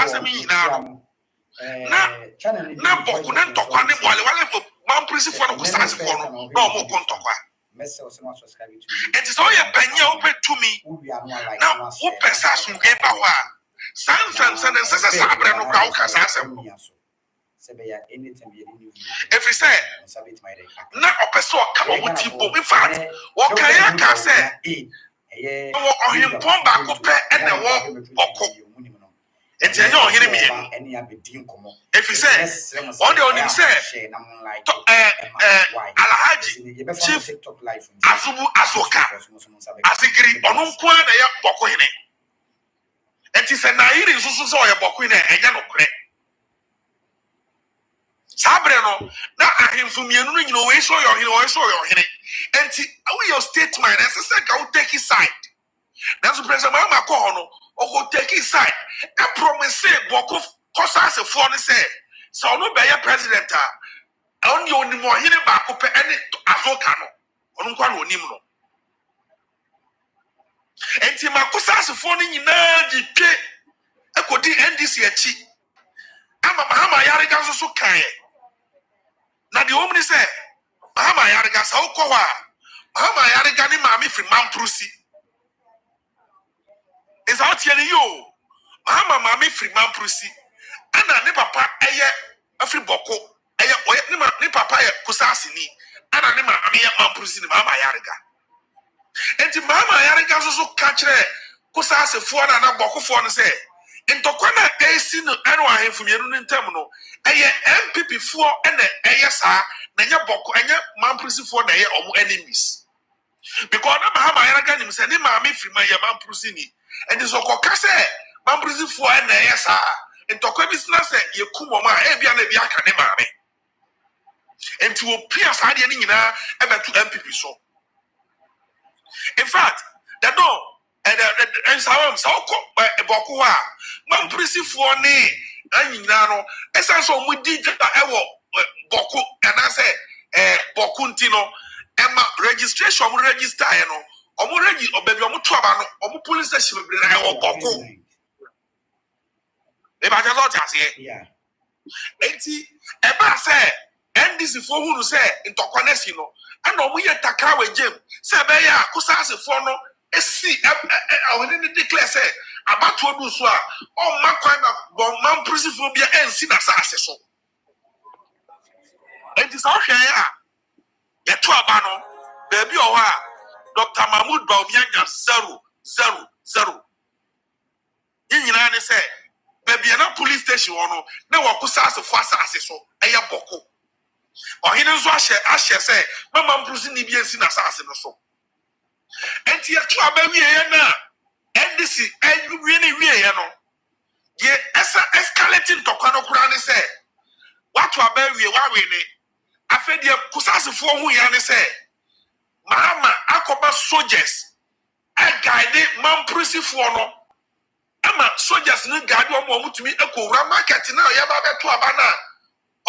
Sasami now. Na boku na ntokwa ne wale man prison for no kusase for no mo kontokwa. Enti so ye panya wo to me. Na wo pesa so ge ba wa. San sese sabre no kwa wo kasa asem. If you say na opeso ka wo ti bo in fact wo kan ya ka say wo ohimpon ba ko pe na wo boko. Enti enye ohiri mi if you say on the onim say Alhaji Chief Azubu Azoka Asigiri onu nko na ya boko hene enti say na yiri susu so ya boko hene enye no kre sabre no na ahemfu mienu no nyino we so your hene enti we your statement and say ka we take his side that's the president ma ko ho no o go take his side and promise boko kosase for ne say so no be president on the only more hine ba ko pe ene Azoka no onu kwa no onim no enti makosase for ne nyina di twe ekodi NDC achi ama mahama yarega so kan na the woman say mahama yarega sa ukwa mahama yarega ni maami free mamprusi is out here you mahama maami free mamprusi ana ne papa eye afri boko eye oye ni papa ye kusasi ni ana ne maami ye mamprusi ni mahama yarega enti mahama yarega so ka kire kusasi fo na boko fo no say ntokwana esi no eno ahemfu mienu no ntem no eye MPP fo ene eye sa na nya boko enya mamprusi fo na eye omo enemies because na mahama yarega nim say ne maami free man ye mamprusi ni enti so koka say mamprusi fo ene eye sa ntokwa bi sina say ye kumo ma e bia na bia ka ne maami enti wo pia sa de ni nyina e betu MPP so in fact that no and so boko ha mamprusi fo ni anyina no esa so mu di ewo boko and I say boko ntino ema registration mu register e no omo regi obabi omo to aba no omo police station bebre na ewo boko e ba ja so tiase enti e ba say NDC fo hu no say ntokwanesi no ana omo ye takra we jem say be ya kusase fo no esi awene ne declare say abato do so a o makwan na bon man principal bia ensi na sase so enti so hwe ya ye to aba no be bi o ha Dr. Mahmoud Bawumia 000 nyina ne say be bia na police station no na wo kusase fo asase so eye boko ohine nso ahye say man principal ni bia ensi na sase no so enti ya to aba wie na NDC wie ye no ye escalating to kwano kura ne say what to aba wie wa we ne afedi kusasefo hu ya ne say mahama akoba soldiers guide mamprisifo no ama soldiers no guide omo mutumi ekowura market na ya ba beto aba na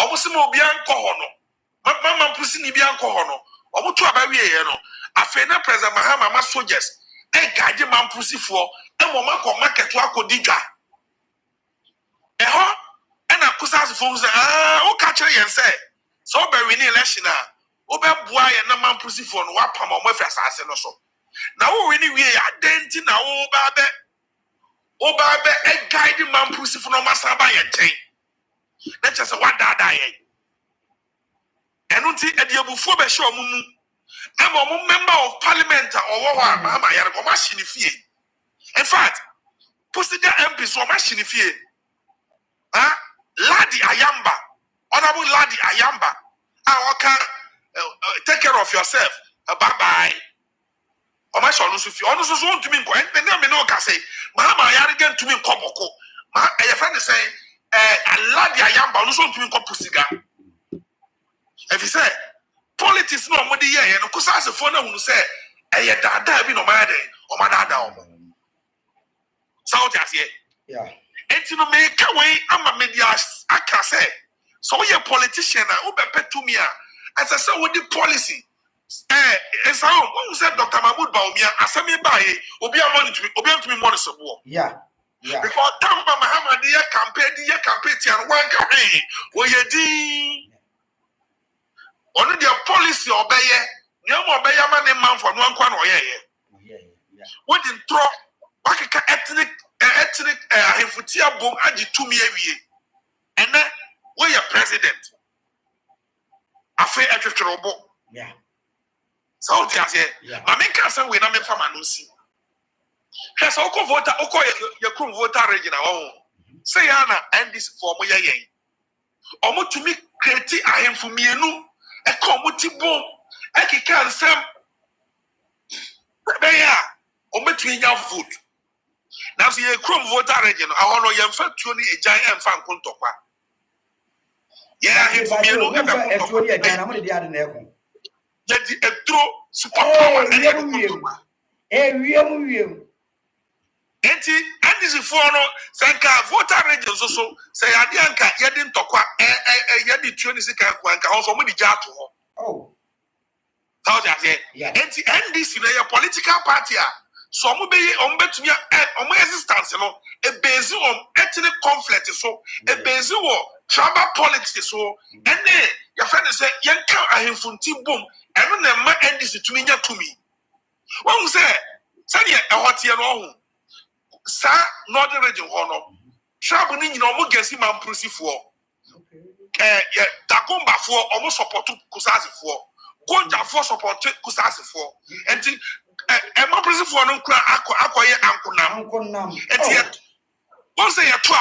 omo se mo bia nko ho no mamprisi ni bia nko ho no omo to aba wie ye no afi na president mahama ma soldiers guide mamprisifo emo makọ market wa kodidwa eho na kusasefo say o ka kire yen say so be win election a o be boa ye na mamprisifo no wa pam omo afi asase no so na wo win wie adenti na wo ba be guide mamprisifo no masaba ye ten na chese wa dada ye enunti ediebufo be hye omumu emo member of parliament or wo wa mahama yare ko ma hye fie. In fact, President MP so machine fie. Ladi Ayamba, Honorable Ladi Ayamba. Okay, take care of yourself. Bye bye. O ma so no so fie. Ono so so ntumi nko. Na me no ka say, Mahama yare gen ntumi nko boko. Ma e friend say Ladi Ayamba ono so ntumi nko pusiga. If you say politics no mo de ye no kusase fo na hunu say eye dada bi no ma de o ma dada o. South Asia. Yeah. And you know, make a way, I'm a media. I can say, so you're a politician, I will bet to me. As I said, with the policy, and so, who said Dr. Mahmoud Bawumia, I said me by Obia money to me, Obia to me money support. Yeah. Because Tamba Mahama dear campaign one campaign where you did only their policy obey no more obey a man man for one corner when you throw Wakaka ethnic Hifutia boom aji 2 years and then where your president affair at your robo. So they say, my main cousin will not make from Anusi. Has Oko voter, Oko, your crew voter region. Say, Anna, and this for me. Omo to me, create I am for me, a commuti bomb, I can some. There are, Omo to your food. Now, see a crew voter region. I want to young fat truly a giant fan contopa. Yeah, I'm for me, a throw super power and this is for no Sanka voter regions also say Adianka Yadin Tokwa Yadi 26 also money jato. Oh, how that and this in a political party. So be on bet me on my existence, a base on ethnic conflict so a base on tribal politics so and then your friend say Yanka I am from team boom and when the man end this to me. One say, Sanya, a what year on Sa Northern region honor. Traveling in almost guessing man pussy for. Tagomba for almost support to Kusasi for. Gonja for support to Kusasi for. And my pussy for no cry, acquire Uncle Nam. And yet, once they are 2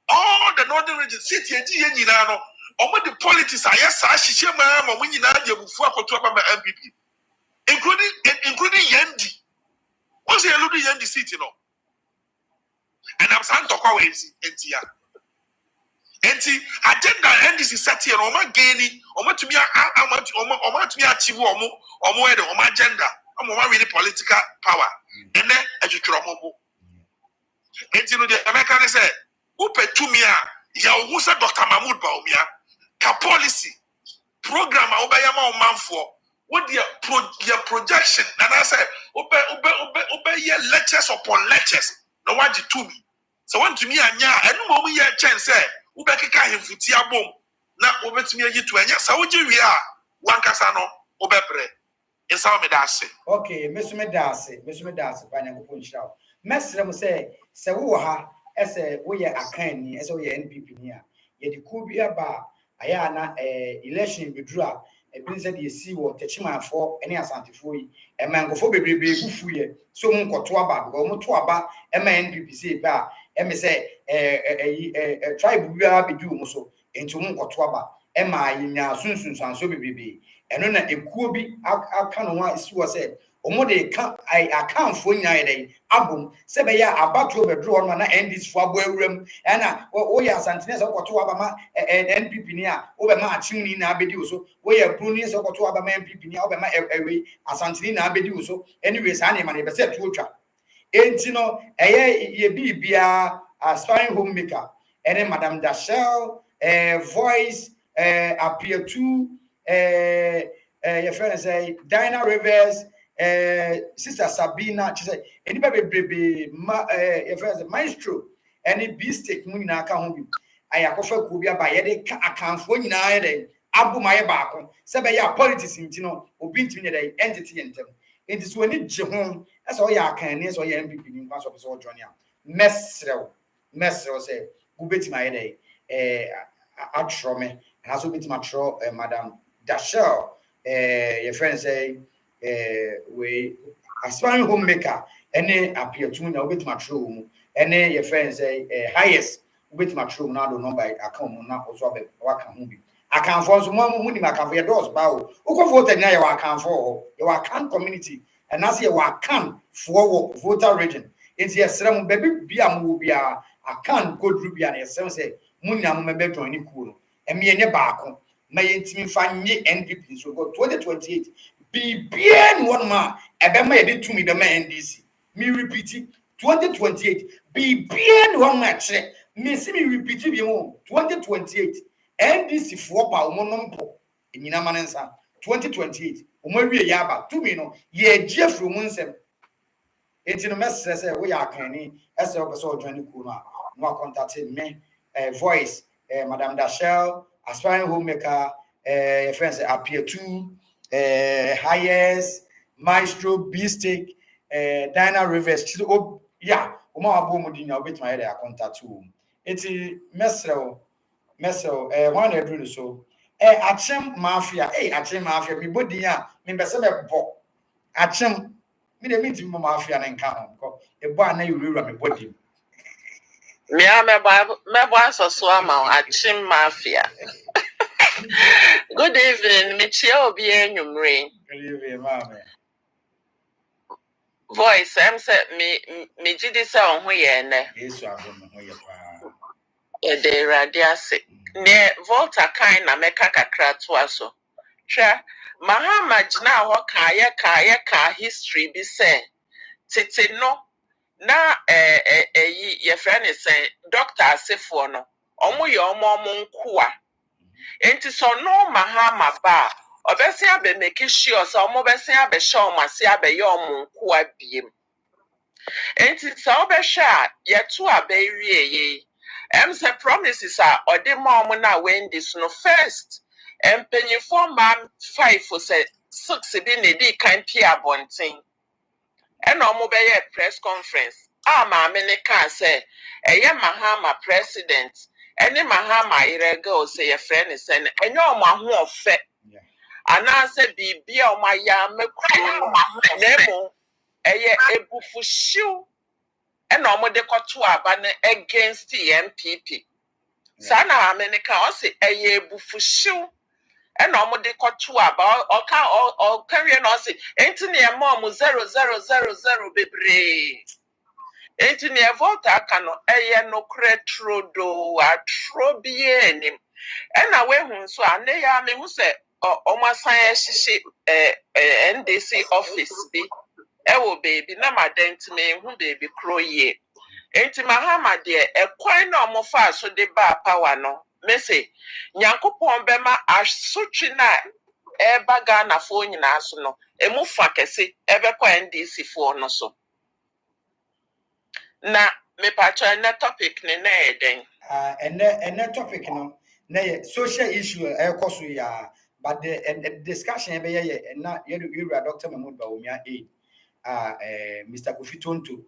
all the Northern region city and Giano, all the politics are yes, I should share my arm when you know you before to MPP. Including Yendi. What's the Ludi Yendi city no? And I'm saying to go NTR. Agenda NDC set here, Oma Gani, Oma to me, Oma to me achieve Oma agenda, Oma really political power. And then as you draw more. And you know the American said, who pay to me, Yahusa Dr. Mahmoud Baumia, ka policy, program, Obayama man for. What your projection? And I said, obey your lectures upon lectures. No one to me. So one to me and no more we have chance say, Ubeka him futia boom. Now over to me to anya. So what we are one casano, Obebre. And some medase. Okay, Mr. Medase, Panya Punch out. Messer say, Sawaha, as a way a can, as we NPP near. Yet it could be about Ayana election withdraw. A princess you see what Techima for any asante for you, a man go for baby free, so monko to about, go to about a man PPC bar, and say a tribe we are be doing so into monko to about, and my in our soon and so baby, and then a kubi, I can't want to say, or more they can't, I can't for you album, Sebaya about to overdraw man and this for room, and yes, and or to Abama and NPP near over my chimney now be so. We are prunies or to other men people over my away as Antonina Beduso. Anyways, I name a set to trap. Ain't you know, a be aspiring homemaker, and then Madame Dachel, voice appear to your friend say Dinah Rivers, Sister Sabina, she said, anybody baby, your friend maestro, any beefsteak Munina can I offer Kubia by a account for 9 Abu my back, Sabaya politics in Tino, or beat me the entity in them. It is when it's home, that's all ya can, yes, or your MPP in class of his old Johnny. Mesro say, who beat my day, at Shrome, and also beat my tro, Madame Dachel, your friend say, we aspiring homemaker, and then appear to me, I'll beat my true, and then your friend say, highest, with my true, now don't know by account, not also what can be. I can't force one money, I can for your doors bow. Who can vote now? You can for your can community, and as you can for voter region. It's your serum baby be a movie. I can't go through be an some say, Munam may be joining cool, and me and your back. May it find me NPP so go 2028. Be bien one man, and may be to me the man DC. Me repeat it 2028. Be bien one match. Me see me repeat it 2028. NDC for power monompo in Yinamanensa 2028. Umawi Yaba, 2 million, ye Jeff Rumunsem. It's in a message say we are canny as a person joining Kuna. No contacted me, voice, Madame Dachelle, aspiring homemaker, friends appear to highest maestro beefsteak, Dinah Rivers. Oh, yeah, Uma Bomudina with my head contact too. It's a messel, one do so. Achem mafia, Achem mafia, me body, me best bo. Achem, me the meeting mafia and come. A bar na you me body. Me so Achim Mafia. Good evening, Michio Obi Enyumre. Good evening, mama. Voice, I'm set me jidi sa on ho ye ne. Yes, I don't know your pa. E de radiase. Ne Volta kind na meka kakra to aso. Hwe Mahama jina ho ka history bi say. Tete no na ye friend say Dr. Asefo no. Omo ye omo nkoa. Enti so no Mahama ba. Obesi abe make sure so omo besi abe show masi abe ye omo nkoa biem. Enti so obehwe a ye to abe wie ye. Say promises are odema omo na Wendy's no first. Empenyifo man 5 for say 6 bi na di kan pia bonten. And omo be ye press conference. Maame ne kan say eye Mahama president. Any Mahama irego say your friend is saying enyo omo aho ofe. Ana say bibia omo ya mekuru nemo eye ebufushiu and omo de koto aba against the MPP. Sana America o say eye ebufushiu and omo de koto aba o carry no say enti ne mom 0000 bebre. Enti ne Volta aka no eye no kretrodo atrobie enim. Ena we hu so ane ya me hu se omasan ehihye NDC office bi ewo baby na madent me hu baby kroye. Enti Mahama de ekwan na omofa so de ba power no me say Nyankopon bema asotwe na eba Ghana fo nyina so no emu fa kese ebekọ NDC fo no so. Na me pacho na topic ne na eden. And topic no na social issue ekoso ya but the discussion be ye na you Dr. Mahmoud Bawumia Mr. Kofi Tonto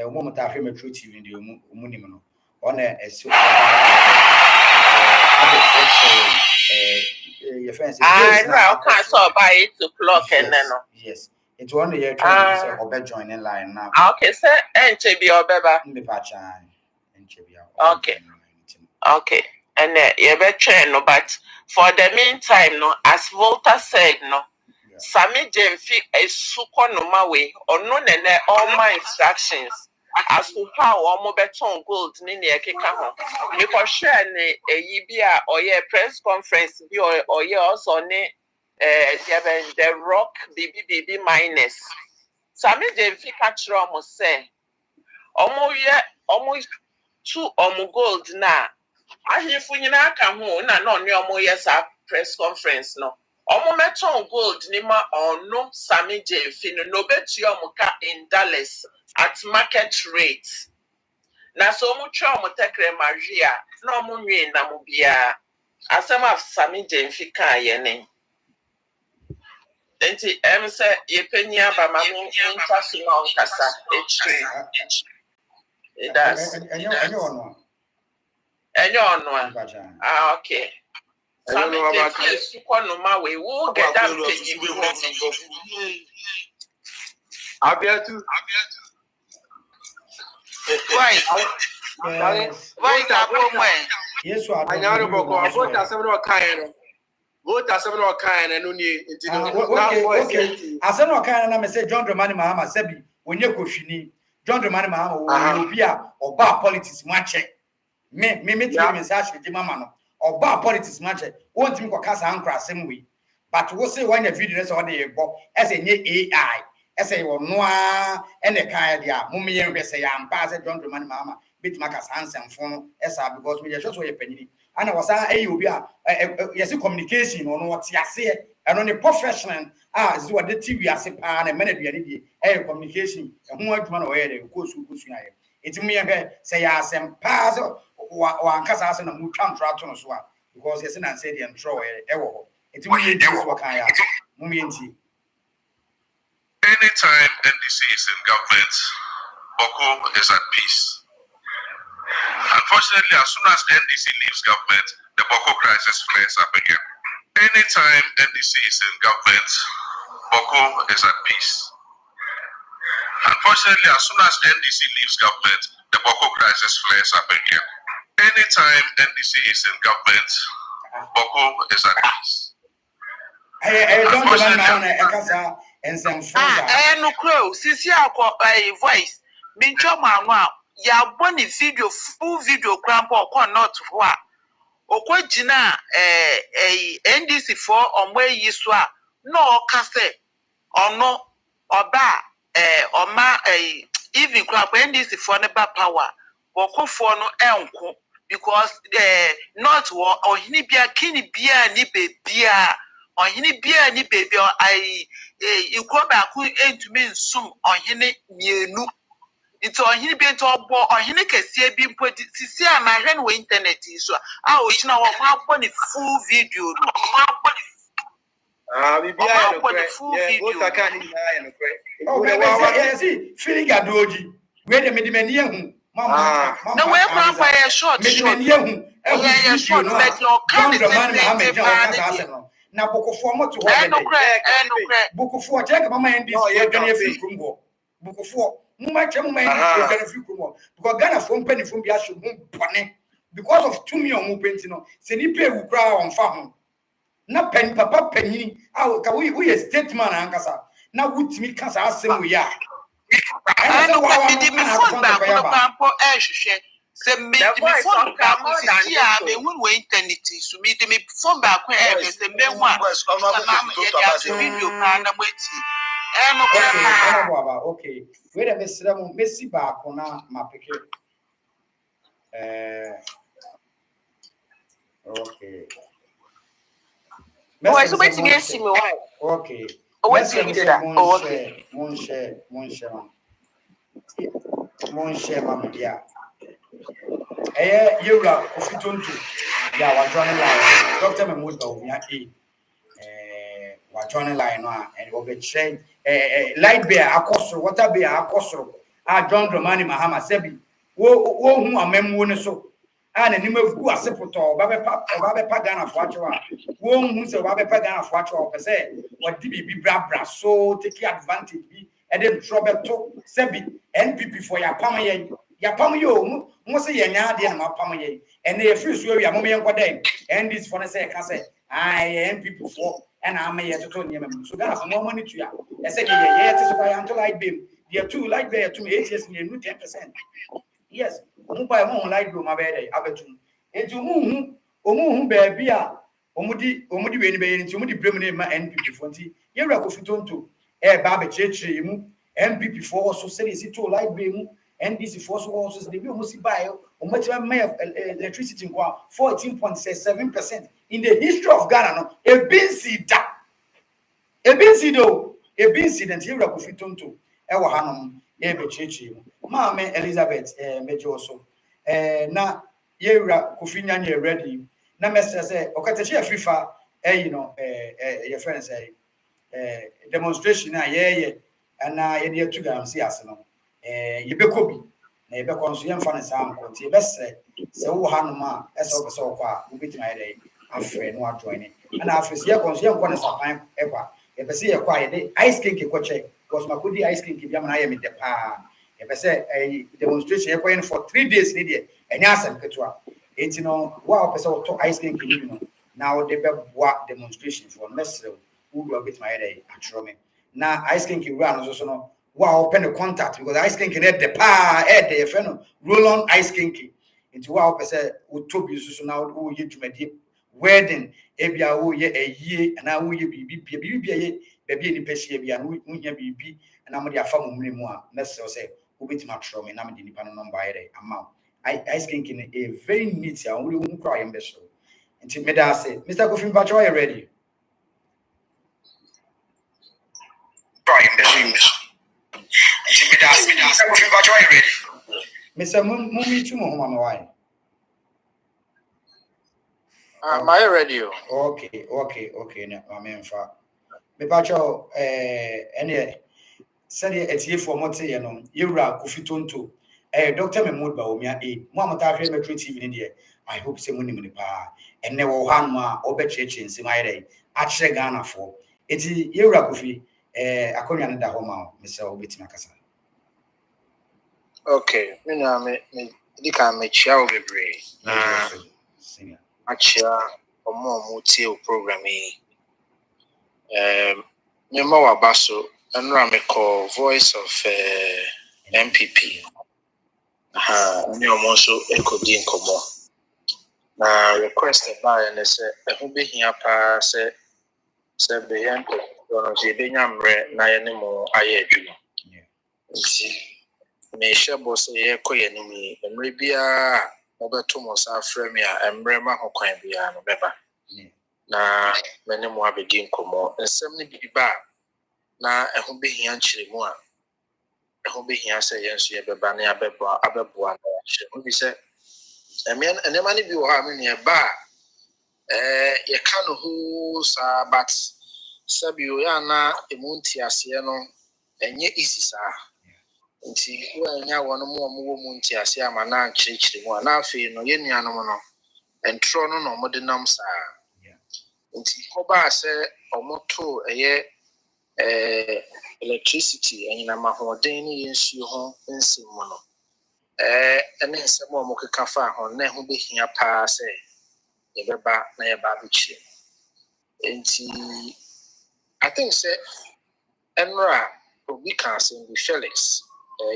omo mata afre metro TV ndi omu nim no on so your friends right, okay, so by 8 o'clock and then no. Yes. It's one year trying to say obe joining line now. Okay, sir, enchebi obeba. Okay. And you be train no, but for the meantime, no, as Volta said, no, Sami Jemfi is suko no mawe or no nene all my instructions as to how omo beton gold nini ekeka ho. Because share ne yibia or ye press conference bi or ye also ne the rock BB minus. Sami Jemfi catch omo say omo 2 omo gold na ahịfụ nyina aka ho na no ne omo yes press conference no omo meton gold ni ma ono Sami Jemfi no betu omo ka in dollars at market rate na so omo twa omo tekre maria na omo nwe na mo bia asem of Sami Jemfi ka ye ne enti say ye penny aba ma mo ntaso na onkasa echi it does okay. Some we will get that. Yes, I know vote as several kind and only okay. As no kind na me say John Dramani Mahama Sebi when you koshini John Dramani Mahama will be a or bar politics match. Me tell me say she mama no or bar politics match. Won't me ko kasa ankra same way. But we say when the video is on the as a AI say or noa and the kind of mummy and say I'm passing John to money mama bit makas handsome phone esa because we just way penny and I was yes communication or what I say and on a professional as what the TV as a pan and many communication and who want to wear the course who goes it's me say yes and pass or casa and a move contract on as well because yes and I said and throw it's me what kind of mummy. Anytime NDC is in government, Bawku is at peace. Unfortunately, as soon as NDC leaves government, the Bawku crisis flares up again. Anytime NDC is in government, Bawku is at peace. Unfortunately, as soon as NDC leaves government, the Bawku crisis flares up again. Anytime NDC is in government, Bawku is at peace. No crow, Sisi voice. Mincho Mama, ya boni video, full video crampo, or not what. Okwa jina NDC for on way yiswa, no kase, or no, or ba, or ma even crap NDC for never power, or co for no elko, because not war or hinibia kini bia ni bebia. On hini bia ni baby or ikwa baako entumi nsum ohene mienu nti ohene bi nti obo ohene kese bi mpodi sisi a ma hwe no internet so a o hina wo ma bo ni full video no bibia no kre go taka ni ya no kre oh see feeling adoji we de medimani ehu mama no we kwa ya short medimani ehu ya short let your can na bokofo mo to ho bokofo check mama ndi adwane afi kumbo bokofo muma che mama ndi adwane afi kumbo because Ghana for mpani fo bi ahwe ho bone because of 2 million penti no se ni pe wu kra on fa ho na pen papa panyin ka we statement ankasa na wutimi kasa asem we ya and we did me phone back on the pampo ehwehwe se me di phone back sisi a me hu we internet so me di me phone back e se me hu a na video kan na mweti okay we dey mesra mu mesi back na mapeke okay oh so wait me see me okay what you did that oh okay mon share mama ya yewra ofitonto ya wa join line Dr. Mahmoud Bawumia wa join line no and we be train light bear akosoro water bear akosoro John Dramani Mahama sebi wo hu amemwo ne so na nim afu asepoto ba be pa Ghana fo achewa wo hu se ba be pa Ghana fo achewa pese wodi bibi bra so take advantage bi e dey trouble to sebi NPP for ya pam yo mo se yenya ade na mapam ye ene e free so wi amom ye nkodan and this for say ka say NPP for and am ye to nyem so Ghana for mo money to ya e say ye to so ya until like beam there too like there to 8 years near 10%. Yes, mo buy mo like do ma be dey abetum etu mu be bia omudi we ni be nti omudi brem ni ma NPP for nti ye wura ko fitonto ba be chechire mu NPP for so say si to like beam NDC for so also they be almost buy much electricity 14.7% in the history of Ghana no a binsi do a binsi that you ko fitonto e wo hanom e be chechi maame Elizabeth mejo so na yewra kofinya nya ready na mestre say okatechi afifa you know your friends say demonstration na ye na ye dey to Ghana see as no yebekobi na yebekon so yemfa ne saa nkonti yebesre se wo hanom a ese wo so kwa ubitima yede afre no ajoin na afre ye konso yemko ne sapan ekwa yebese ye kwa yede ice cream koche because makodi ice cream bia na ye me de pa yebese demonstration ye kwa for 3 days ni de enya asem ketwa enti no wa opese wo to ice cream ni no na wo de beboa demonstration for mesre wo ubitima yede atrome na ice cream run so no wow open the contact because ice cream get the pa the friend roll on ice cream into wow person wo tobi so na wo ye dwumadi wedding ebia wo ye ayie na wo ye bibi ye be bi ni pehie bia no wo hia bibi and I'm the family memoir. Let's say, who bit my trauma and I'm the independent by a amount. I skinking a very neat, I won't cry in the show. Until Meda said, Mr. Coffin Patch, are you ready? Mr. Mummy to Mama, why? Am I ready? Okay. I mean, for me, Pacho, any send a tea for Monte, Yura, Kofi Tonto, Dr. Mahmoud Baumia, Mamma Tafre, Metro TV in India. I hope someone in the power, and never Hanma or Betchich in Simire, Ache Ghana for it's Yura Kofi, Akonian and Dahoma, Mr. Obit Macassa. Okay, me can make chow be Singer. Achia or more motel programming. Memo Abaso and Rameko, voice of MPP. Also echo din komo. Na request by and say who be here pa say be yan to say be nyamre na ye mo aye adwuma. Nti me hye boss ye koye no mi emre bia obeto mo sa frame a emre ma ho kwan bia no beba. Na me ne mo abedi komo. Nsem ne bi ba na who be here nchire mu a who be here say yenso ye beba na abeboa na who be say and the money be what nearby. You can't hold, but Sabio Yana, a Muntiasiano, and yet easy, sir. Until when you want more Muntiasia, Manan, Chich, one affair, no Yeniano, and Trono no modernum, sir. Until Hoba say, or moto a year electricity, and in a mahordani in Suhon in Simono. And then some more Moka Kafa on Nehu be here pass. Yebeba na yeba bichi. Enti I think say Enra obi kan say be Felix.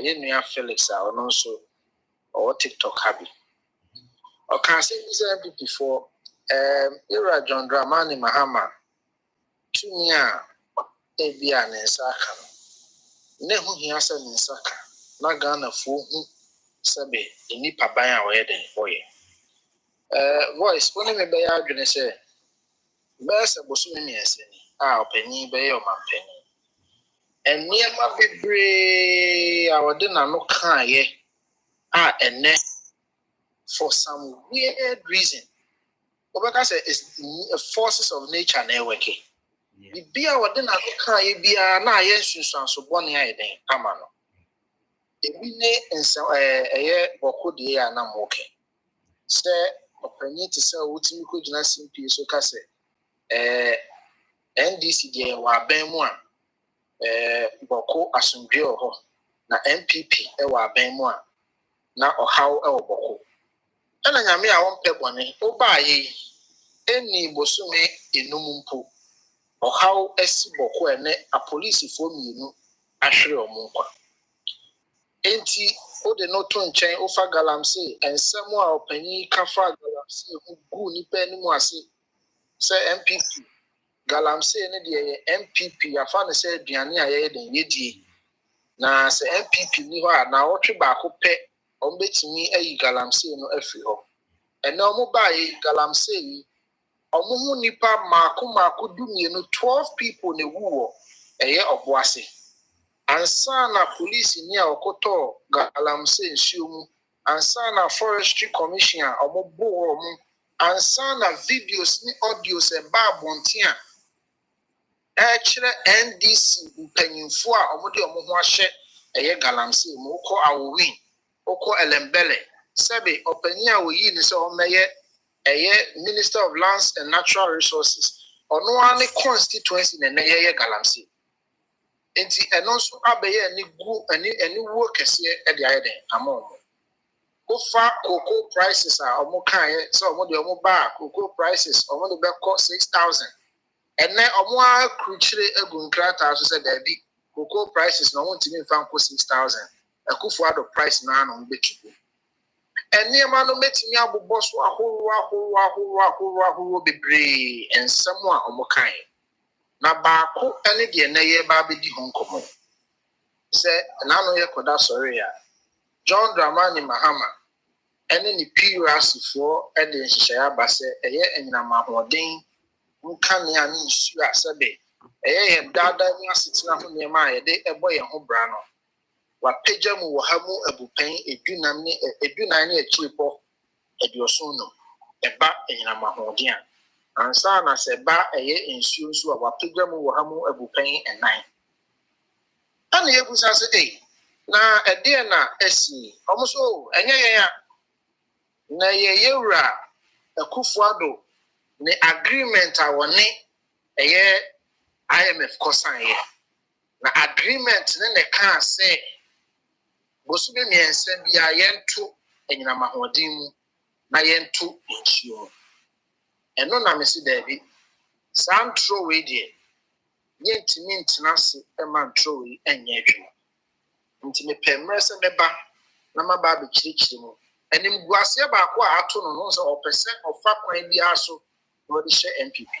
Yenua Felix a ono so or TikTok habi. O kan say be before era John Dramani Mahama tunia ebia ne nsaka. Ne hu hia say ne nsaka. Na Ghana fo hu sebe enipa ban a we den boye. Voice when me be ya adwene say Best was many as any. Penny bay or my penny. And near my baby, our dinner no can ye. And then for some weird reason. But I say it's forces of nature never working. Be our dinner no can ye be a na yes, so one year then. Amano. If we nay and so a year or could ye and I'm walking. Say, or penny to sell what you could not simply so case. NDC je wa ben mu a Bawku asomdwe ho na MPP e wa ben mu a na ohaw e wo Bawku ana nyame a won pe bone o ba yi eni bosume enum mpo ohaw esi Bawku ene a police fo mienu ahwere omo kwa enti o de no to nchen o fa galamsey ensem a opanyi ka fa galamsey gu ni pe ni mu ase se MPP Galamsey ne de MPP afa ne se aduane a ye den yedie na se MPP ni ho a na wotwe ba ko pe o betimi ayi Galamsey no afiri ho ena o mo ba yi Galamsey yi o mo hu nipa mako dumienu 12 people ne wuwo eye oboase ansa na police ni a okoto Galamsey nsuomu ansa na forestry commission o mo bo mo ansa na videos ni audios e ba bontia NDC mpanyinfo a omode omo ho ahye eye Galamsey mo ko awowin oko elembele sebe opanyi a oyi ni se omeye eye Minister of Lands and Natural Resources ono ani constituency na ye Galamsey enti eno so abeye ani gu ani wo kese e de ayeden amomo ofa cocoa prices a omo kan ye se omode omo ba cocoa prices omode be ko 6,000 and then omo akruchire egunkrata so say there be cocoa prices no want me fan ko 6,000 akufo ado price na no betugo and near man no metimi abobọ so ahoro bebre ensem a omo kan na Bawku ene de na ye ba bedi ho nkomo Say nano ye koda sorry ya. John Dramani Mahama ene ni PURC4 e de nhyehyɛ aba sɛ ɛyɛ enyinama hoɔden nka ne ani nsu a sɛbe ɛyɛ yɛ dada ne asetena ho nneɛma a yɛde ɛbɔ yɛn ho bra no wapagya mu wɔ ha mu abupɛn edunan ne akyiripɔ aduoson no ɛba enyinama hoɔden a ansa na sɛ ba ɛyɛ nsuo nso a wapagya mu wɔ ha mu abupɛn ɛnan ana yɛbusa sɛ na ɛdeɛ na asi ɔmo so ɛnyɛ yɛn a na yɛwura Akufo-Addo ne agreement a wɔne ɛyɛ IMF kɔsan na agreement ne ne kaa sɛ bosome mmiɛnsa bi a yɛnto enyinama hoɔden mu na yɛnto nsuo mu ɛno na mesi daabi saa ntoro wei deɛ yɛntumi ntena ase ma ntoro wei ɛnyɛ adwuma nti mepɛ mmerɛ sɛ mɛba na maba abɛkyirikyiri mu animguaseɛ baako a ato no sɛ ɔpɛ sɛ ɔfa kwan biara so na ɔde hyɛ MPP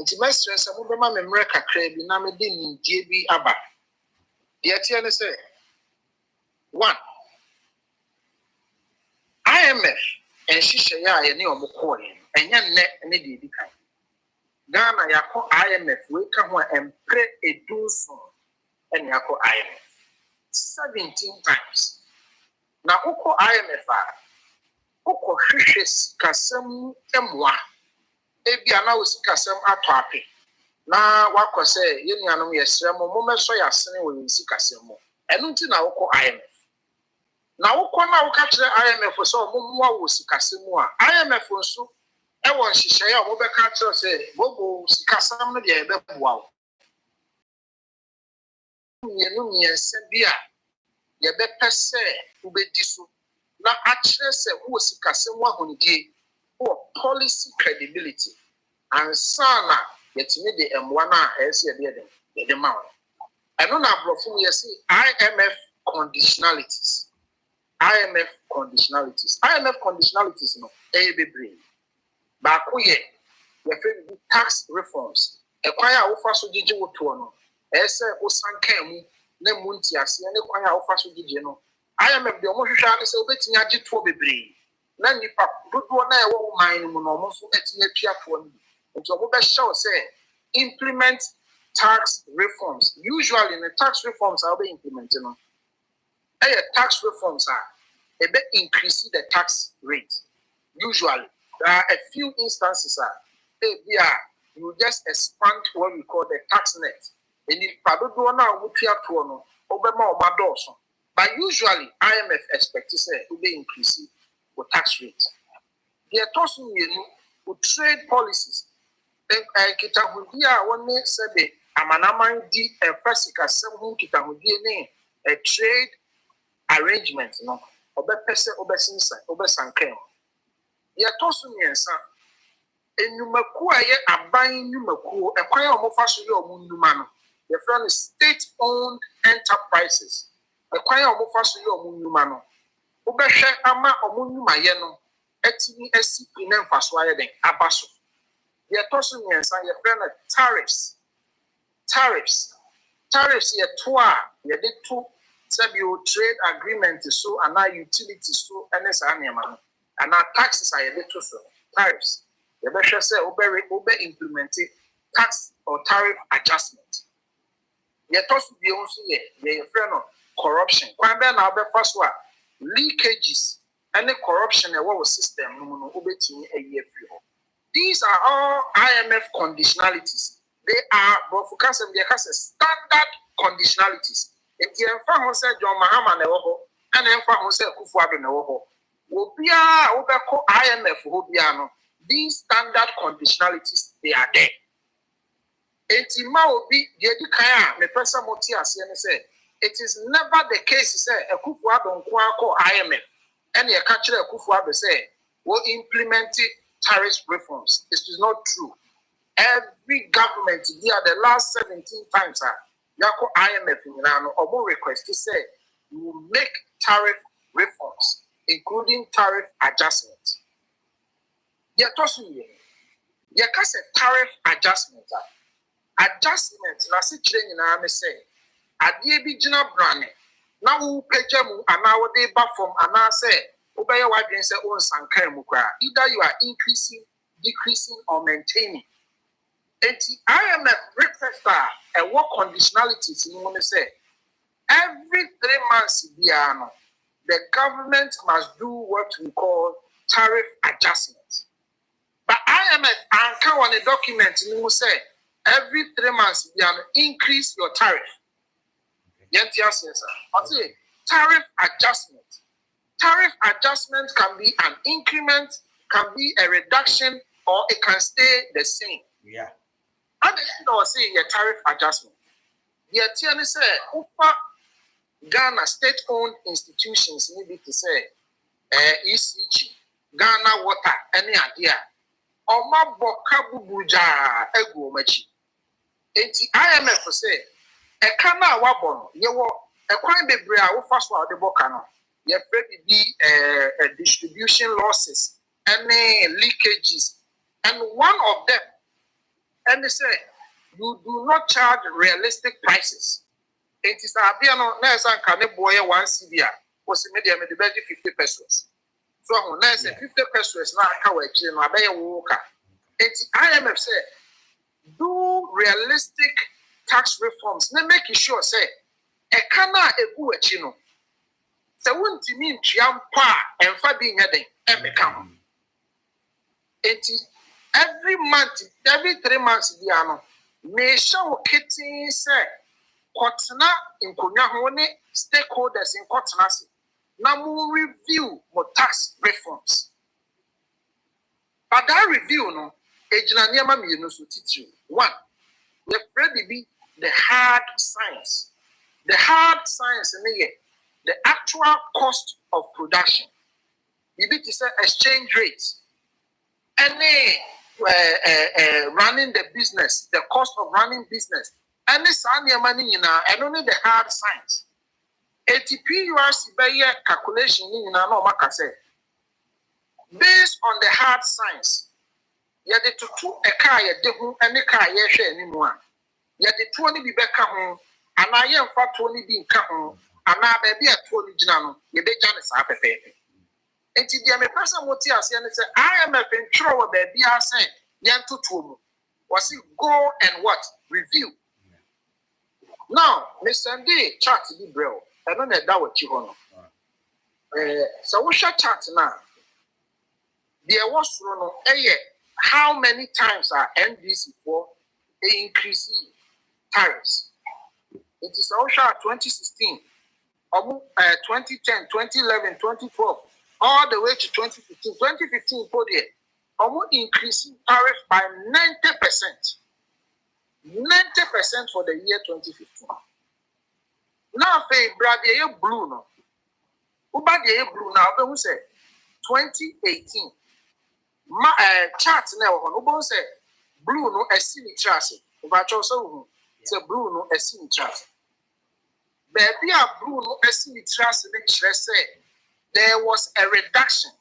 nti mɛsrɛ sɛ mobɛma me mmerɛ kakra bi na mede nimdie bi aba deɛ teɛ ne sɛ 1 IMF nhyehyɛeɛ a yɛne ɔmo kɔɔeɛ ɛnyɛ nnɛ ne deɛ ɛdi kan Ghana yɛakɔ IMF wei ka ho a ɛmpere edunson ɛne akɔ IMF 17 times na wokɔ IMF a wokɔ hwehwɛ sikasɛm mmoa ebi a na wo sikasɛm atɔ ape na wakɔ sɛ yɛn nuanom yɛsrɛ mo mommɛsɔ yɛ asene wɔ yɛn sikasɛm mu ɛno nti na wokɔ IMF na wokɔ na woka kyerɛ IMF sɛ ɔmommoa wɔ sikasɛm mu a IMF nso ɛwɔ nhyehyɛeɛ a wɔbɛka kyerɛ sɛ bobo sikasɛm no deɛ yɛbɛboa wo mmiɛnsa bi a yɛbɛpɛ sɛ wobɛdi so na akyerɛ sɛ wowɔ sikasɛm ahonidie wowɔ policy credibility ansa na yɛtumi de mmoa no a ɛyɛ sɛ yɛde ma wo ɛno na aborɔfo mu yɛse IMF conditionalities IMF conditionalities no ɛyɛ bebree baako yɛ yɛfrɛ no tax reforms ɛkwan a wofa so gyegye wo toɔ no ɛyɛ sɛ wosankaa mu na mu ntiaseɛ ne kwan a wofa so gyegye no IMF deɛ ɔmo hwehwɛ ne sɛ wobɛtumi agye toɔ bebree na nipa dodoɔ na ɛwɔ wo man no mu no ɔmo nso atumi atua toɔ no bi nti ɔmo bɛhyɛ wo sɛ implement tax reforms usually the tax reforms a wobɛ implement no ɛyɛ tax reforms a ɛbɛ increase the tax rate usually there are a few instances you just expand what we call the tax net nipa dodoɔ na ɔmo tua toɔ no ɔbɛma ɔmo adɔɔso but usually IMF expect sɛ wobɛ increase the tax rate deɛ ɛtɔ so mmienu with trade policies nkitahodie a wɔne sɛbe amanaman di ɛfa sikasɛm ho nkitahodie ne a trade arrangement no ɔbɛpɛ sɛ ɔbɛsankan ho deɛ ɛtɔ so mmiɛnsa enyumakuo a ɛyɛ aban nnwumakuo ɛkwan a wɔfa so yɛ ɔmo nnwuma no yɛfrɛ no state owned enterprises ɛkwan a wɔfa so yɛ ɔmo nnwuma no wobɛhwɛ ama ɔmo nnwumayɛ no atumi asi pi na mfaso ayɛ den aba so deɛ ɛtɔ so mmiɛnsa yɛfrɛ no tariffs yɛ to a yɛde to sɛbi trade agreement so anaa utility so ɛne saa nneɛma no anaa taxes a yɛde to so tariffs yɛbɛhwɛ sɛ wobɛ implement tax or tariff adjustment yɛtɔ so bio nso yɛfrɛ no corruption kwan bɛɛ na wobɛfa so a leakages ɛne corruption ɛwɔ wɔ system no mu no wobɛtumi ayi afiri hɔ these are all IMF conditionalities they are brofukasem deɛ ka sɛ standard conditionalities nti ɛmfa ho sɛ John Mahama na ɛwɔ hɔ ɛna ɛmfa ho sɛ Akufo-Addo na ɛwɔ hɔ obiara a wobɛkɔ IMF hɔ biara no these standard conditionalities they are there enti ma obi deɛ di kan a mepɛ sɛ mote aseɛ ne sɛ it is never the case sɛ Akufo-Addo nko akɔ IMF ɛna yɛka kyerɛ Akufo-Addo sɛ wo implement tariff reforms it is not true every government there the last 17 times yako IMF nyinaa no ɔmo request say you will make tariff reforms including tariff adjustment yɛtɔ so yɛ yɛka sɛ tariff adjustment na se kyerɛ nyinaa ne sɛ adeɛ bi gyina brane na wo pagya mu anaa wode ba fam anaa sɛ wobɛyɛ w'adwene sɛ wonsankan mu koraa. Either you are increasing, decreasing, or maintaining. Enti IMF request a what conditionalities in one say every 3 months the government must do what we call tariff adjustments. But IMF anka on a document in say every 3 months increase your tariff. Tariff adjustment. Tariff adjustment can be an increment, can be a reduction, or it can stay the same. Yeah. And I was saying a tariff adjustment. The attorney said, Ufa Ghana state-owned institutions need to say ECG, Ghana Water, any idea. Oma boka bubuja egu machi. Enti IMF say, e kana wabon, yewo, e kwan bebre a wo faso a de boka no. Ye be distribution losses, any leakages, and one of them. And they say, you do not charge realistic prices. It is a piano, Nelson can boy 1 CBA, was medium at the 50 pesos. So, when 50 pesos now, coverage in a walker. It's IMF said, do realistic tax reforms. Now make sure, say, a cana a buachino. So, wouldn't you mean Chiampa and Fabi Heading and become? Every month, every 3 months, may show kitty say, Kotana in Kunyahone, stakeholders in Kotanasi. Now, we review more tax reforms. But that review, no, Ejinanyama Minusu teach you. One, the Freddy be the hard science. The hard science in the actual cost of production. You need to say exchange rates. Any running the business, the cost of running business, and this money and only the hard science. ATP by calculation no say. Based on the hard science, you had to two a car and a car anymore. You had the 20 be back home, and I am for 20 being home, and now baby at 20 Janano, you be Janice up a baby. And the person what you are saying is I am a control baby. I say, Yantu Tumu. Was it go and what? Review. Now, Miss Sunday chat the bro. I don't know that what you want. So we shall chat now. There was how many times are NDC for increasing tariffs? It is also 2016, 2010, 2011, 2012. All the way to 2015. 2015, almost increasing tariff by 90%. 90% for the year 2015. Now, Brady blue no. Ubadi blue now. Who say 2018? Chart now. Who say blue no? A silly trust. Ubacho so say blue no? A silly trust. Baby a blue no? A silly trust. Say. There was a reduction.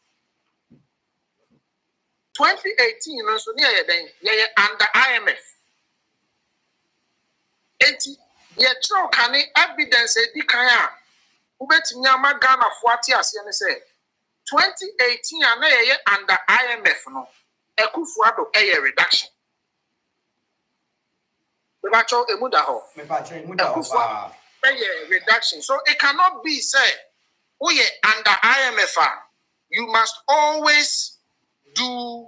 2018, so near under IMF. 80, the can evidence a decaya. Ubet Nyama Ghana 40 as you say. 2018 under IMF no. Ekufuado a reduction. The macho emudaho. A reduction. So it cannot be said. Oh yeah, under IMF, you must always do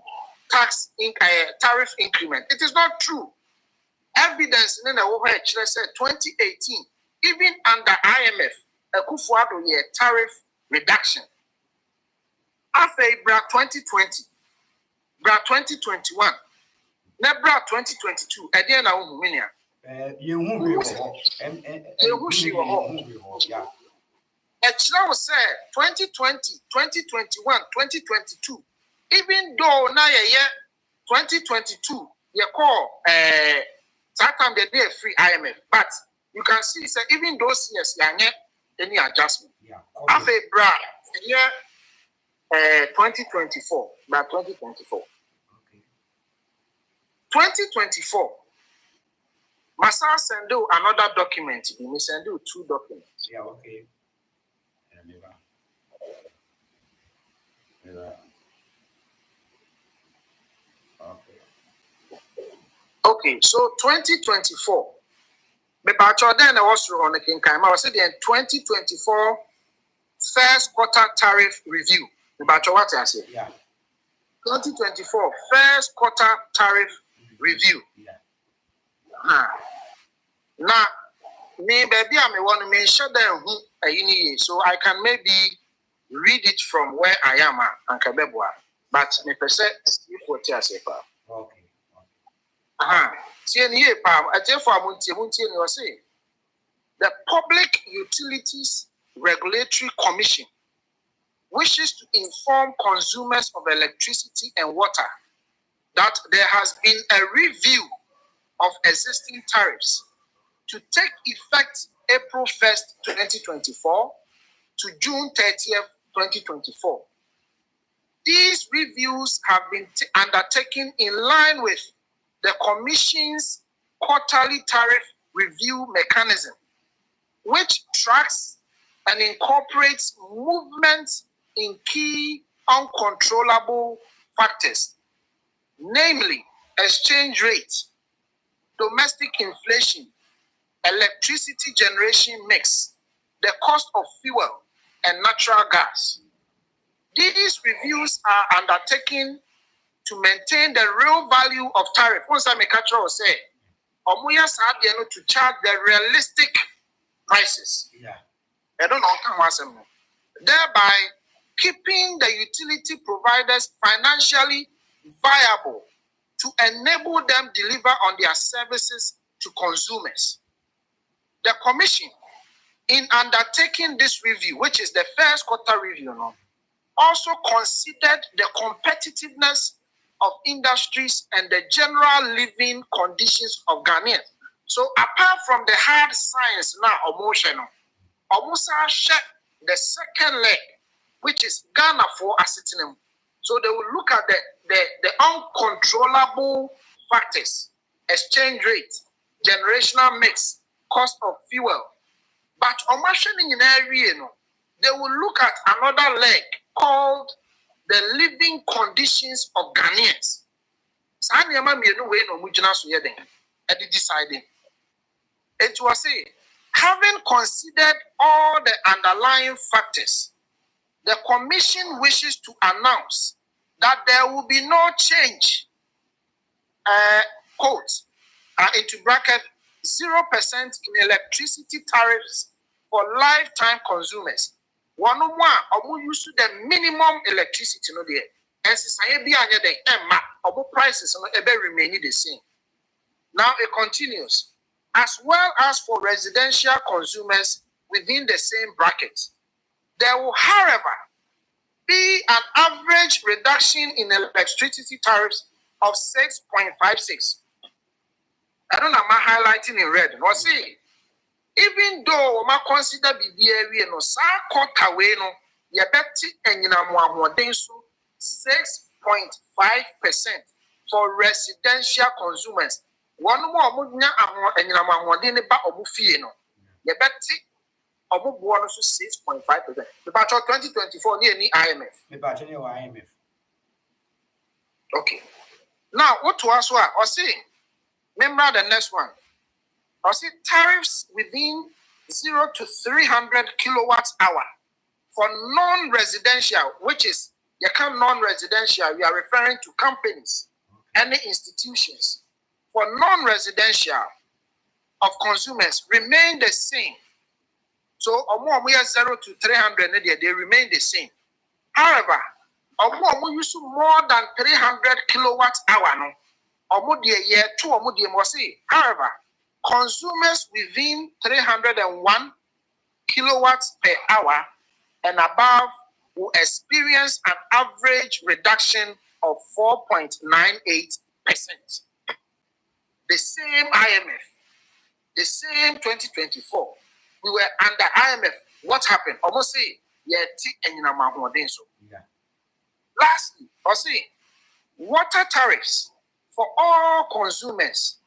tariff increment. It is not true. Evidence in the overhead said 2018, even under IMF, a kufuado year tariff reduction. After bra 2020, bra 2021, now bra 2022, at the end of Umuminia. Echna said 2020, 2021, 2022. Even though now year 2022, you call that time they did free IMF, but you can see say even those years you get any adjustment. After bra year 2024, bra 2024. 2024. Masa send you another document. We send you 2 documents. Yeah, okay. Okay, so 2024. But then I was on the King Kaima. I was saying 2024 first quarter tariff review. But what I say? Yeah. 2024 first quarter tariff review. Yeah. Now, me baby, I may want to make sure that so I can maybe read it from where I am and Kabebwa. But me per se, if what I say, Okay. TNA, I tell for Munti, say the Public Utilities Regulatory Commission wishes to inform consumers of electricity and water that there has been a review of existing tariffs to take effect April 1st, 2024 to June 30th, 2024. These reviews have been undertaken in line with the Commission's quarterly tariff review mechanism, which tracks and incorporates movements in key uncontrollable factors, namely exchange rate, domestic inflation, electricity generation mix, the cost of fuel, and natural gas. These reviews are undertaken to maintain the real value of tariff. Once I make a say, to charge the realistic prices. Yeah. I don't know, thereby keeping the utility providers financially viable to enable them deliver on their services to consumers. The Commission, in undertaking this review, which is the first quarter review, also considered the competitiveness of industries and the general living conditions of Ghanaians. So apart from the hard science now, emotional, almost the second leg, which is Ghana for ascertaining. So they will look at the uncontrollable factors, exchange rate, generational mix, cost of fuel. But on in area, they will look at another leg called the living conditions of Ghanaians. Deciding. It was say, having considered all the underlying factors, the Commission wishes to announce that there will be no change, quote, into bracket, 0% in electricity tariffs for lifetime consumers. One more, used to the minimum electricity, no there. And society prices remain the same. Now it continues. As well as for residential consumers within the same bracket. There will, however, be an average reduction in electricity tariffs of 6.56. I don't know, am I highlighting in red? No, see, even though we consider the area, no, sa quarter way, no, you bet and 6.5% for residential consumers. One more and you bet Obu bonus 6.5%. About 2024 near the IMF. Okay. Now, what to us or see? Remember the next one. Or see tariffs within 0 to 300 kilowatts hour for non-residential, which is you come non-residential, we are referring to companies, any institutions. For non-residential of consumers remain the same. So, we are 0 to 300, they remain the same. However, we use more than 300 kilowatts hour. However, consumers within 301 kilowatts per hour and above will experience an average reduction of 4.98%. The same IMF, the same 2024. We were under IMF. What happened? Almost say, yeah. Lastly, I see water tariffs for all consumers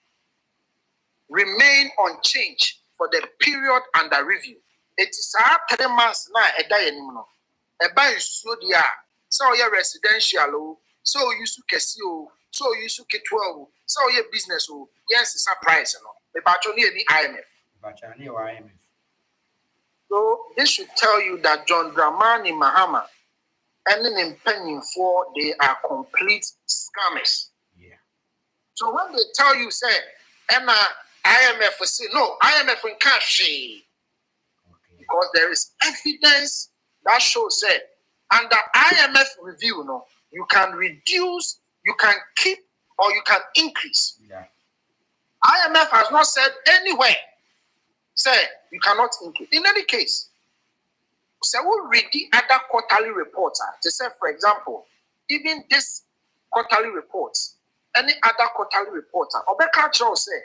remain unchanged for the period under review. It is 3 months now a day anymore. A buy so dear, so your residential, so you su Casio, so you su K12, so your business. Yes, it's a price. The battery the IMF. So this should tell you that John Dramani Mahama and an penny for they are complete scammers. Yeah. So when they tell you, say, Emma, IMF will say, no, IMF in cash. Because there is evidence that shows that under IMF review, you can reduce, you can keep, or you can increase. Yeah. IMF has not said anywhere, say, you cannot increase. In any case, so we'll read the other quarterly reports. To say, for example, even this quarterly reports, any other quarterly reporter, Obeka Chow say,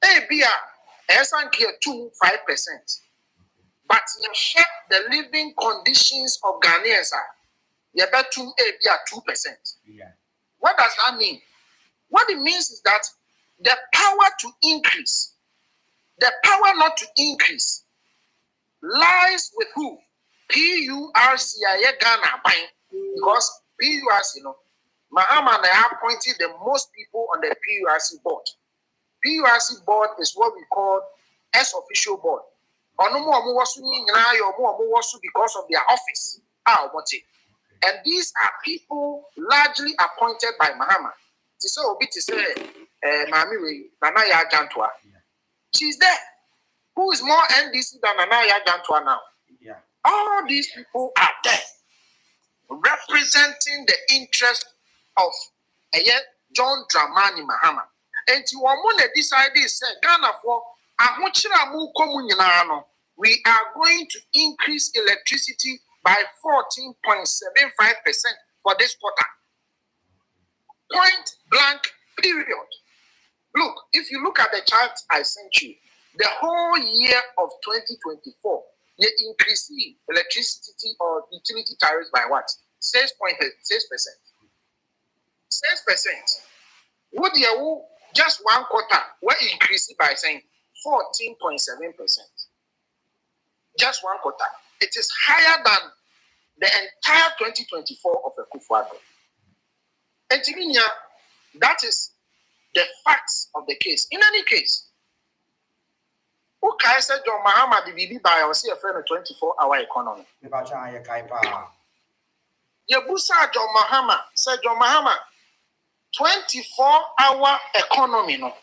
hey, Bia, here 2-5%. But you check the living conditions of Ghanaians you bet 2%. Yeah. What does that mean? What it means is that the power to increase, the power not to increase, lies with who? PURC Ghana Bank. Because PURC, Mahama and I appointed the most people on the PURC board. PURC board is what we call S official board. Because of their office. And these are people largely appointed by Mahama. She's there. Who is more NDC than Anaya Jantua now? Yeah. All these people are there representing the interest of John Dramani Mahama. And you want decided say Ghana for we are going to increase electricity by 14.75% for this quarter. Point blank, period. Look, if you look at the chart I sent you, the whole year of 2024, you increase electricity or utility tariffs by what? 6.6%. 6%. What you just one quarter, what increase it by saying 14.7%. Just one quarter. It is higher than the entire 2024 of Akufo-Addo. And to me, that is the facts of the case. In any case, okay, said John Mahama the BB by or see a friend of 24-hour economy. Yabusa John Mahama said John Mahama 24-hour economy. No.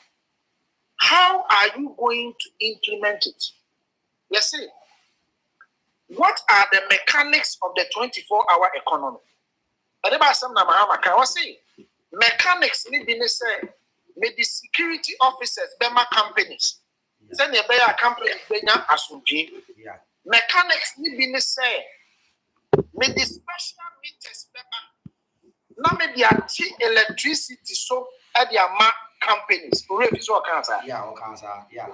How are you going to implement it? Let's see. What are the mechanics of the 24-hour economy? Mechanics need to say, may the security officers, Bema companies, send a better company, Benya Asunji. Mechanics need to say, may the special meters, Bema, now may the electricity so at the companies. Yeah, okay, yeah.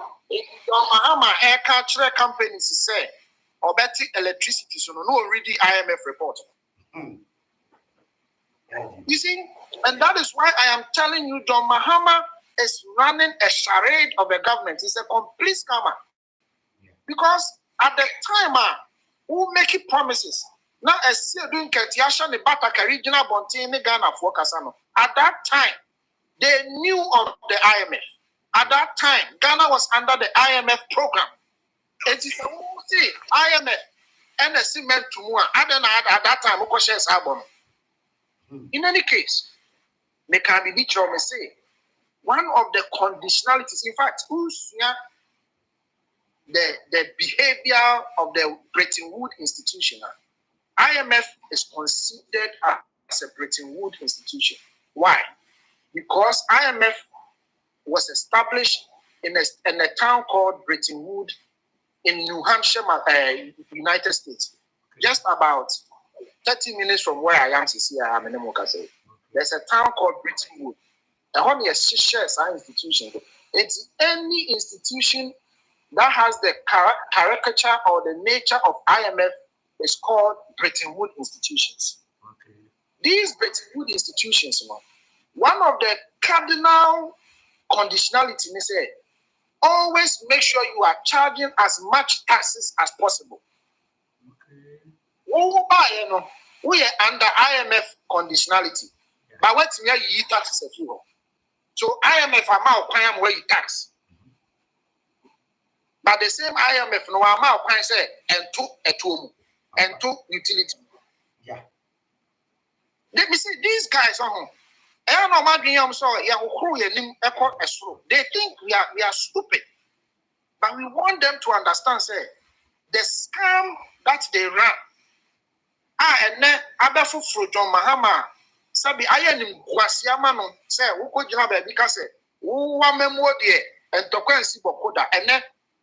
Mahama air culture companies say, or better electricity, so no already IMF report. You see, and that is why I am telling you, John Mahama is running a charade of the government. It's a complete scammer. Because at the time, who make it promises. Now, as still doing Ketiasha, the Bataka regional Bontini Ghana for Casano. At that time, they knew of the IMF. At that time, Ghana was under the IMF program. It is a IMF and a cement to more. At that time, Okoshes album. In any case, they can be say one of the conditionalities, in fact, the behavior of the Bretton Woods institution. IMF is considered as a Bretton Woods institution. Why? Because IMF was established in a town called Bretton Woods in New Hampshire, United States, just about 30 minutes from where I am to see I am in Mokase. There's a town called Bretton Woods. And one is shares our institution. It's any institution that has the caricature or the nature of IMF is called Bretton Woods institutions. Okay. These Bretton Woods institutions, one of the cardinal conditionality ni say always make sure you are charging as much taxes as possible. Who buy no, we are under IMF conditionality. But what's where you taxes a few. So IMF amount of where you tax. But the same IMF no amount of say and two utility. Yeah. Let me see these guys on home. They think we are stupid. But we want them to understand, say, the scam that they run. And then Abafu John Mahama Sabi Ayanim Kwasiamano say, Woko Jinabe because Wamemo dear and Tokwensi Bokoda, and then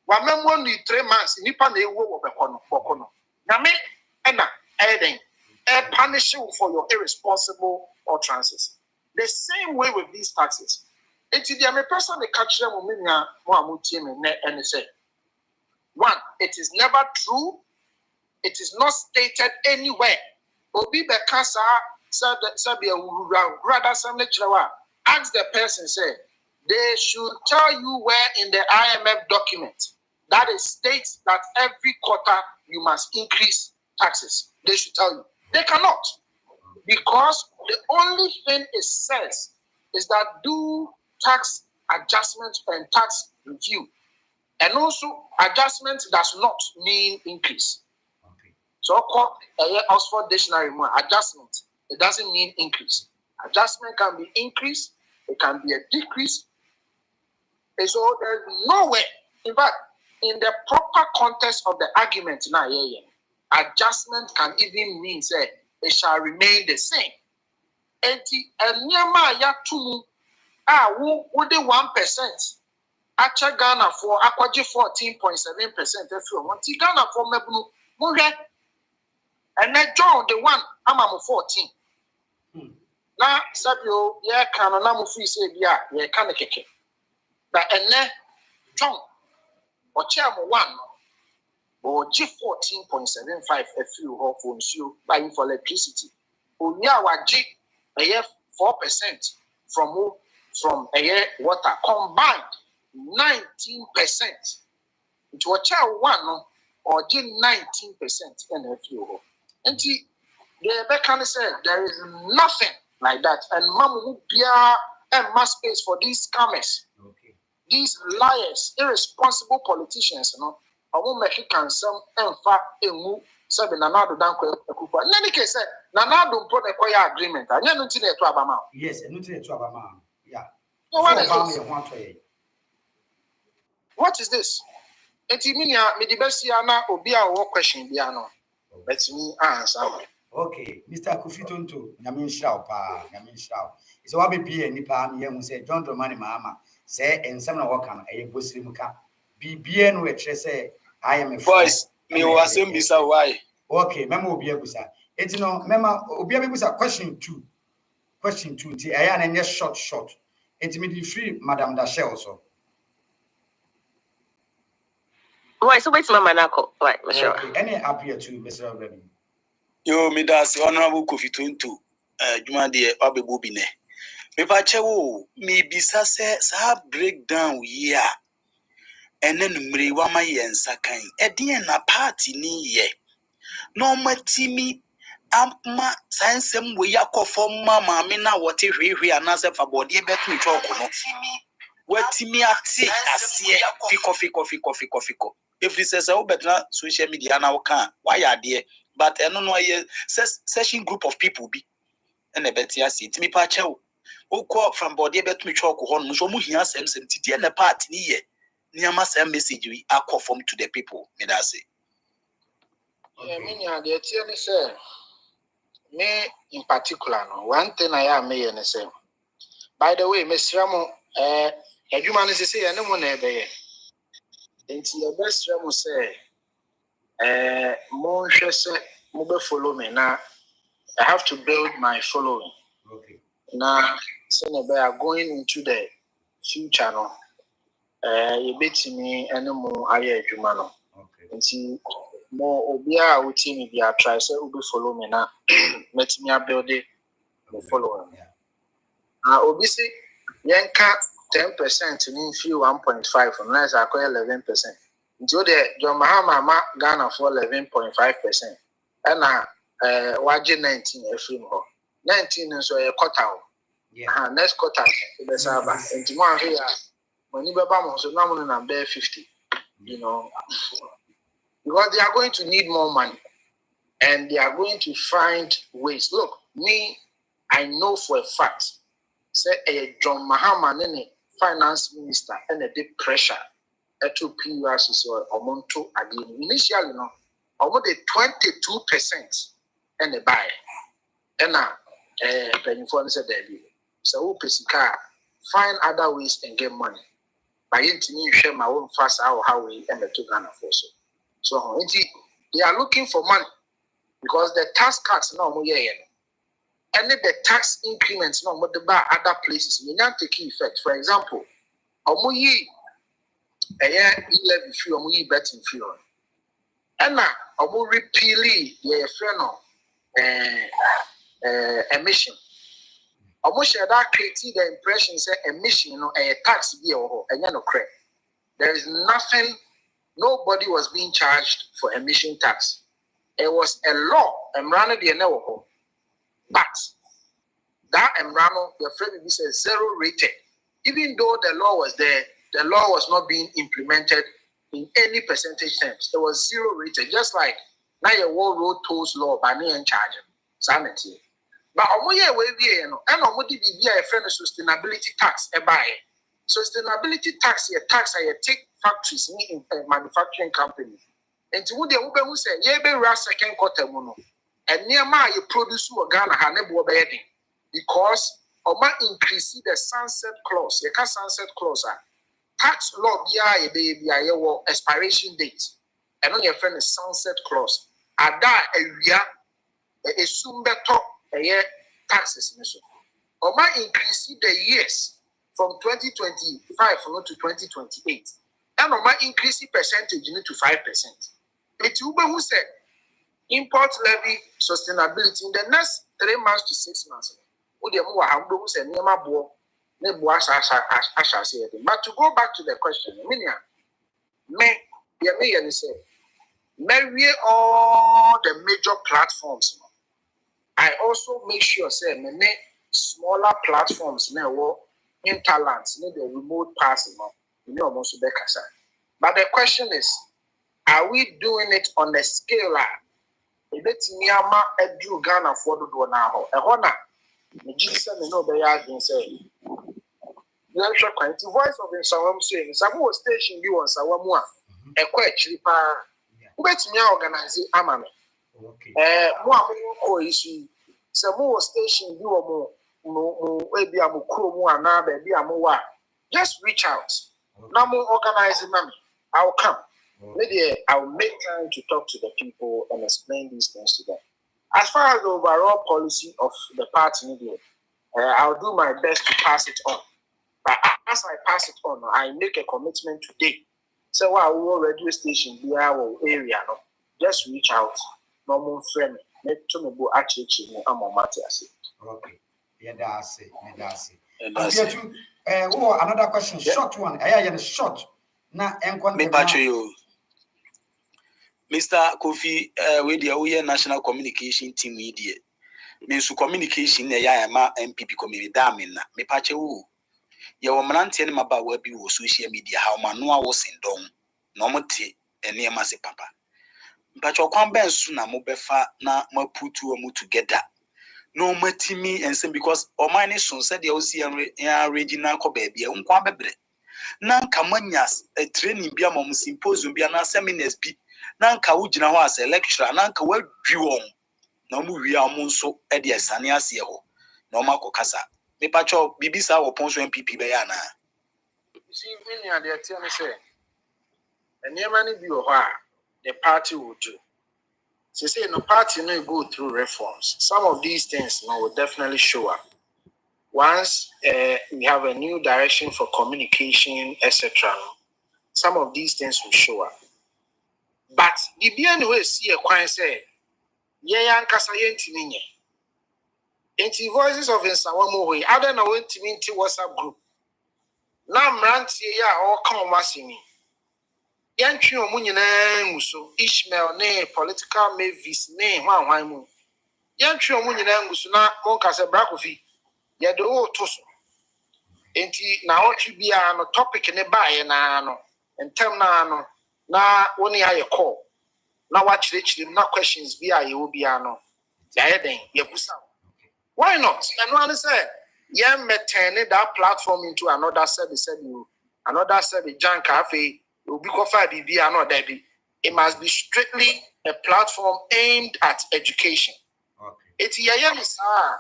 Wamemo ni 3 months, Nipa ne wo Bokono. Name Ena Eden, punish you for your irresponsible utterances. The same way with these taxes. It's the person they catch them and say, one, it is never true. It is not stated anywhere. Obi Bekasa said rather ask the person, say, they should tell you where in the IMF document that it states that every quarter you must increase taxes. They should tell you. They cannot. Because the only thing it says is that do tax adjustment and tax review. And also, adjustment does not mean increase. Okay. So, Oxford Dictionary, adjustment, it doesn't mean increase. Adjustment can be increase, it can be a decrease. And so, there's nowhere, in fact, in the proper context of the argument now, adjustment can even mean, say, it shall remain the same. And Nyama Yatumu, would the 1%. Acha Ghana for Aquaji 14.7% if you want Ghana for Mebunu Muhe. And then John the one I'm 14. Now Sabio, yeah, can a free say, yeah, can a keke. But and then John or Chairman 1 or G14.75 if you hope for you buying for electricity. Oh, yeah, what G a year 4% from a year water combined 19%. It was child one or 19% in a few. And the can say there is nothing like that. And Mama will be a mass space for these scammers, these liars, irresponsible politicians, I won't make it cancel and far a move. Seven another danko ekufa. In any case, Nanado put a quiet agreement. I never seen it to Abama. Yes, and not to Abama. Yeah. So what is this? Etiminia Medibesiana Obia or question Biano. Let me answer. Okay, Mr. Kufitonto, Yamin Shao, Yamin Shao. It's what be any palm young said John Romani Mama, say, and some of Wakam, a Buslimuka. BBN which say, I am a voice. Me was in Bisa why. Okay, Memo Biabusa. It's no, Mema Obiabusa question 2. Question 2. I am and yes, short. Intimately free, Madame Dashe also. Why so wait Mama Nako? Right, sure. Okay, any appear to Mr. Remy. Yo, me das honorable Kofituntu, Juma de Abebubine. Me pachewo, me bisa se sa breakdown yeah. And then mriwama yensakan. Edien na party ni ye. No matimi ama sansem we yakofo mama me na wote hwehwe anase fa body betu choko no. Watimi ati asie fiko. If this says better social media now can why are there? But I don't know a session group of people be and a better see it me pacho. O call from body bet me chalk on so much same titi and a part near my message we are conform to the people, may I say. Yeah, the attorney say me in particular, no one thing I am me and say. By the way, Miss Ramo, a human is say, and no one ever. Into your best Ramo say, Mon mobile follow me now. I have to build my following. Okay. Now, we are going into the future. No, you bet me any more. I humano. Okay. Until more obia outi me be a try say will follow me now. Let me build it. The following. Yeah. Obisi, yanka 10% in few 1.5 unless I call 11%. Until the John Mahama Ghana for 11.5%. And wajin 19 a film ho. 19 is a quarter. Yeah. Next quarter the server. And tomorrow here when you baba so now I'm there 50. You know, because they are going to need more money and they are going to find ways. Look, me, I know for a fact, say a John Mahama nene finance minister and a deep pressure at 2 PUS or amount to again. Initially, no, almost 22% and a buy. And now, penny for said debut. So, Pesica, find other ways and get money. By me share my own fast how we and the two Ghana for so they are looking for money because the tax cuts no more yeah. And the tax increments no more the bar other places may not take effect. For example, omuyi a year 11 fee omuyi betting fee on. And now omu repealing yeah friend emission. Omu share that created the impression say emission no a tax be or no credit. There is nothing. Nobody was being charged for emission tax. It was a law, Emrano de Newo. But that Emrano, the friend says zero rated. Even though the law was there, the law was not being implemented in any percentage terms. It was zero rated, just like now your world road tolls law by me and charge sanity. But omoye we be no, and omodi be a friend of sustainability tax e buy. Sustainability tax a tax I take factories in manufacturing companies. And to the who say, ye be ras second quarter mono. And near my you produce Ghana Hanebo bedding because Oma increase the sunset clause. You can sunset clause. Tax law be a baby a expiration date. And on your friend is sunset clause. Ada area a soon better a year taxes. Oma increase the years from 2025 to 2028. And Oma increase the percentage to 5%. It's Uber who said import levy sustainability in the next 3 months to 6 months. But to go back to the question, marry all the major platforms. I also make sure say many smaller platforms now interlands, the remote passing, almost be kasa. But the question is, are we doing it on a scale? Ebetimi ama edu Ghana for do na ho. Ehona me gise me no be ya again say. You sure quality voice of Nsawam saying some station bi won Sawamu a ekwa achiri pa. Ubetimi organize ama me. Okay. Mo amu ko isu some station bi wo mo ebi amukro mu ana ba bi amuwa. Just reach out. Now mo organize me. I'll come. Maybe I'll make time to talk to the people and explain these things to them. As far as the overall policy of the party, I'll do my best to pass it on. But as I pass it on, I make a commitment today. So while we will radio station be our area, no, just reach out. No more friend. Make to me go actually I'm on Matthias. Okay. Yeah, that's it. Another question. Yeah. Short one. Yeah, short. Na me patch you. Mr. Kofi, we the national communication team media. Means communication ya ma MPP committee damina. Me patch you. Ya womananti and maba webi wo social media how manua was in dong. No mote and near massy papa. But your kwamben sooner mobefa na ma put two or more together. No matimi and say because or mine son said the OC regional baby unquabebre. Nan kamanyas a training bia mom symposium bia na seminars bi nan ka wo gina ho as a lecturer nan ka wadwi won na mu wi am nso e de asane ase ho na ma kokasa me pacho bibisa wo ponso MPP be ya na see many are there tell me say and many be ho a the party will do. So say no party no go through reforms. Some of these things will definitely show up. Once we have a new direction for communication, etc., some of these things will show up. But the BNW see a quiet say, yeah, Kasayentinine. Voices of Insawamu, I don't know what to mean to WhatsApp group. na mmeranteɛ ya ɔka ɔmo asɛm yɛntwe ɔmo nyinaa ngu so Ishmael ne political mavis ne hwanhwan mu yɛntwe ɔmo nyinaa ngu so na monka sɛ brakofi yɛde woto so enti na ɔtwe biara no topic ne baeɛ naa no ntɛm naa no na wo ne ayɛ call na wakyerɛkyerɛ mu na questions bi a yɛwɔ biara no yɛayɛ den yɛbusa why not ɛno ane sɛ yɛmmɛtɛne that platform into another service junk afei obi kɔfa biribi a na ɔda bi it must be strictly a platform aimed at education eti yɛyɛ ne saa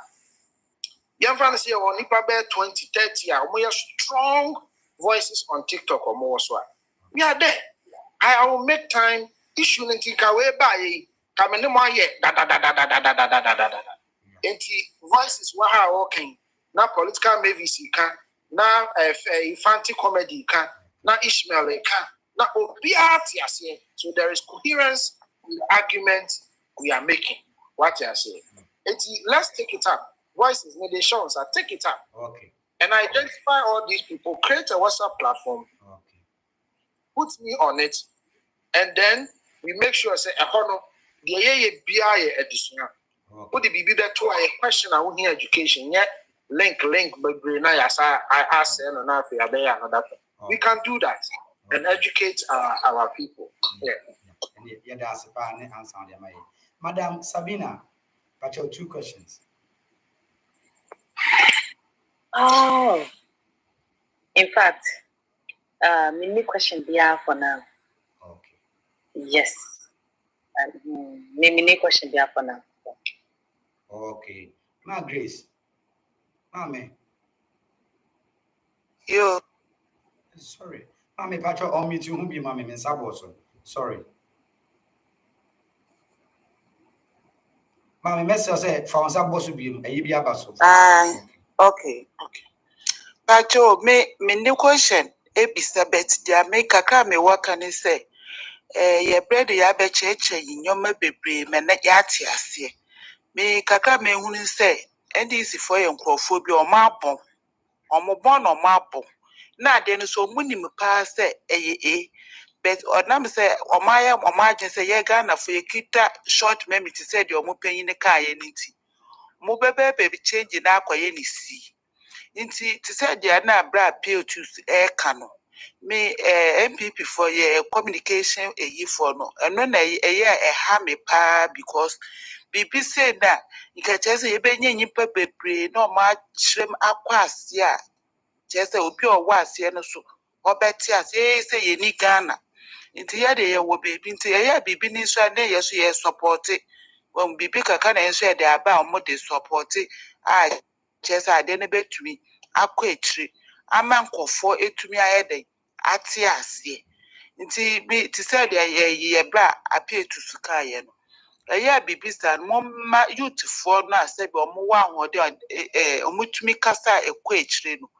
yɛmfa no sɛ yɛwɔ nipa bɛyɛ 20-30 a wɔyɛ strong voices on TikTok ɔmo wɔ so a we are there I will make time issue no nti ka wei baayɛ ka me ne mo ayɛ dadadadadadadadadadada enti voices wɔ ha a wɔkan na political mavis ka na infanti comedy ka na Ishmael ka na obiara te aseɛ so there is coherence in the argument we are making what you are saying enti let's take it up voices may they show us take it up and identify all these people create a WhatsApp platform put me on it and then we make sure say ehono the ye bia ye additional what the bibi that to a question I want education yet link but na yasa I ask and na fe abaya another we can do that and educate our people yeah that's a answer Madam Sabina got your 2 questions. Oh, in fact, many question there for now. Okay. Yes. Many question there for now. Okay. Ma Grace. Mame. Yo. Sorry. Mame Pacho on me to whom be Mame in Saboso. Sorry. Mame Messer said from Saboso be a Yibiabaso. Okay. Pacho, me new question. Ebisabet, dia make kakra me waka ni say. Ye bread ya be cheche nyoma bebre me na yate ase. Me kakra me hunu say, NDC for your nkrofo bi o ma bon. Omo bon no ma bon. Na ade no so munim pa say but odam say omaya say ye Ghana for kita short memory to say the omo panyin ka ye nti. Mo bebe change na akoye ni si. Nti to say the na bra appeal to kano. Me MPP for your communication for no and no na ha me pa because bibi say that you can just say benye nyimpa bebre no ma chrem akwase a just obi o wase no so obeti as say ye ni Ghana nti ye de ye wo bebi nti ye bibi ni so na ye so ye support when bibi kaka na so ye de aba o mo de support just ade ne betumi akọ etri ama nkofo etumi ayede ate ase nti me ti say de ye bra appeal to suka ye no bibi stand moma youth for na say be omo wa ahode omutumi kasa ekọ etri no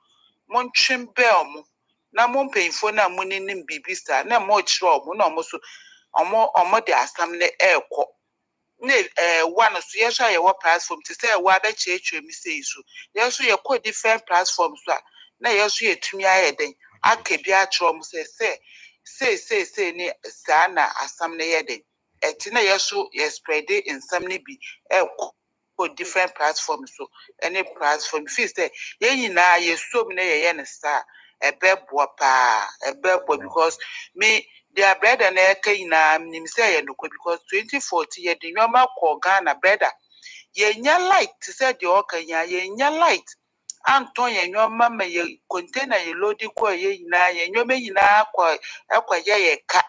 montwem be omo na mompanyfo na moninim bibi stand na mo kire omo na omo so omo de asam ne ekọ ne one so yes ye wo platform to say wa be cheche mi say so yes ye ko different platforms so na yes ye tumi ayeden aka bi a kire omo say ni sa na asam ne yeden eti na yeso ye spread in some ni bi for different platforms so any platform feel say ye nyina ye so na ye ne star ebebo pa ebebo because me their brother na yina nim say ye no because 2014 ye de nyoma ko Ghana brother ye nya light to say the okanya ye nya light Anton ye nyoma ma ye container ye load ko ye nyina ye nyoma nyina akwa ye ka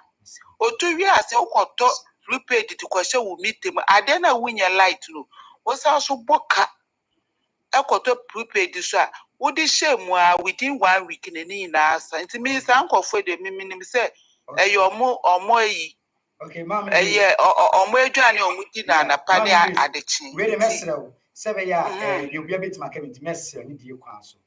otu wi ase ukoto prepaid to kwashe wo meeting ade na wunya light no wo sa so boka ekoto prepaid so a wo di shame a within 1 week ni na asa nti me sa nkofo de miminim se omo yi okay mama omo aduane omo di na na pa ne adechi we dey mesrew sebe ya you be bit ma kemi mesrew ni die kwan so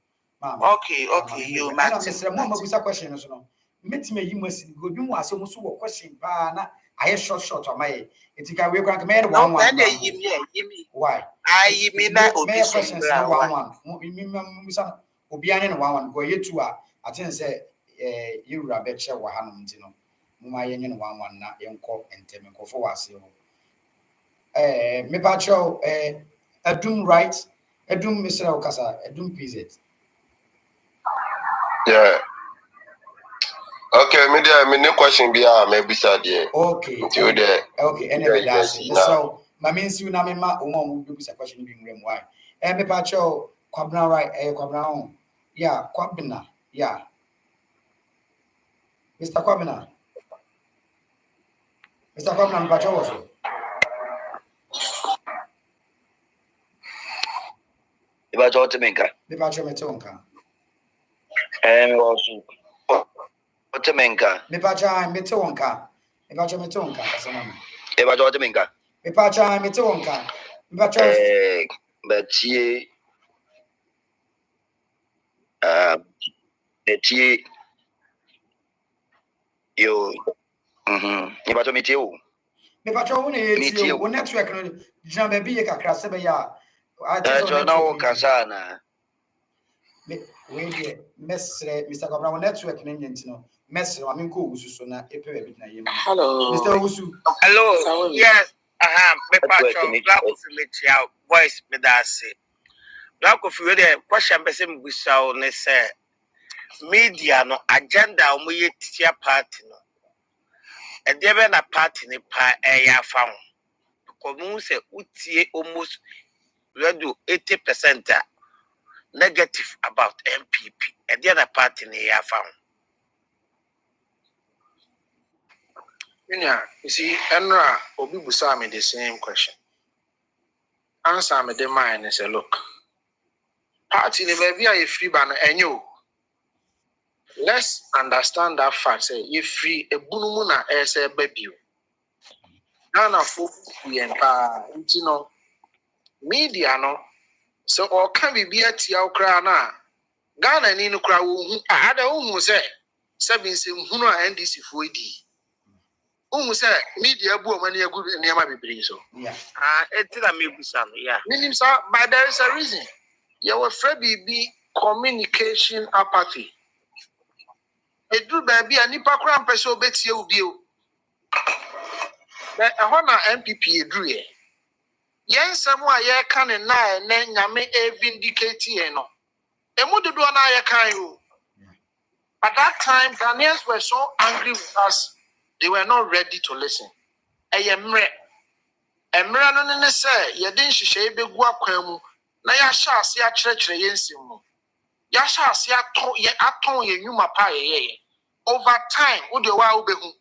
mama okay you man na mesrew mo magusa question so no metime yi masi go bi mu ase mo so wo question pa na aye short amaye etika we kwan me one na yimi why yimi na obi so questions no one musa obi ane no one go ye two a I think say you rabbit share wahanum tino. Muma yen one na yenko and temenko for was you. Me pacho Adum right, Adum Mr. Okasa, Adum PZ. Yeah. Okay, me no question be maybe sad there. Okay. Okay, anyway, that's it. So, my means you na me ma who do a question being room why. Me pacho Kwabna right, Kwabna. Yeah, Kwabna. Yeah. Mr. Kwabna. Mr. Kwabna, me pacho also. If I talk to Minka, Me pacho me tonka. and also, what to Minka? Me pacho me tonka. Me pacho me tonka. If I talk to Minka, Me pacho me tonka. Me pacho. but she, you, if I told me to Me pacho one you one network no jam be kakra se be ya. I just now Kasana. We dear Mestre Mr. Kwabna network no nyentino. Mestre I mean ko wusu so na epe be na yema. Hello. Mr. Wusu. Hello. Yes. Me pacho black of me voice me that say. Black of you the question be say me bisa ne say media no agenda omo ye tia party no. E dey be na party ni pa ya fa ho. Because say utie almost redo 80% negative about MPP. And the other party ni ya fa ho. You see, Enra Obi Busa me the same question. Answer me the mind and say, look, party ni baby are free ban and you. Let's understand that fact. Say you free a bunumuna as a baby. Ghana folk we empower. You know, media no. So or can be a tia okra na. Ghana ni no kra wo ada wo say seven say hunu NDC foidi. Say media bu o mani agu niam bebre so. Yeah. Etila me busa no, yeah. Meaning sir, but there is a reason. You were be communication apathy. A do baby and nipa kram peso betie ubi o. Na ehona MPP edru ye. Yen samu a ye kan na ne nyame e vindicate ye no. Emu dodo na ye kan yo. At that time, Ghanaians were so angry with us, they were not ready to listen. Emre no ne say ye din hihye be gu akwan mu na ya sha ase a kyerɛkyerɛ ye nsim mu. Ya sha ase aton ye nwuma pa ye. Over time, wo de wa wo behu.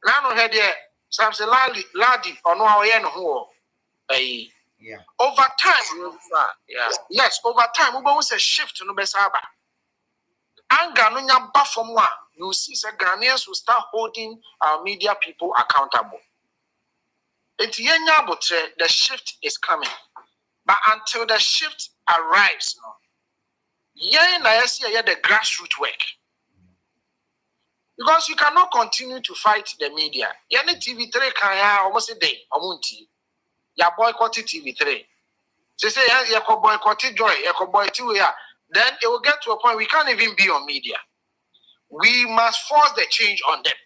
Na no he de Samson Ladi ono a ye no ho. Yeah. Over time, Yeah. yes, over time, we say shift no be saba. Anger no nya ba from one. You see, Ghanaians will start holding our media people accountable. The shift is coming. But until the shift arrives, the grassroots work. Because you cannot continue to fight the media. Any TV3 can almost a day, ya boycott TV3. They say you can boycott Joy, you can boycott then it will get to a point we can't even be on media. We must force the change on them.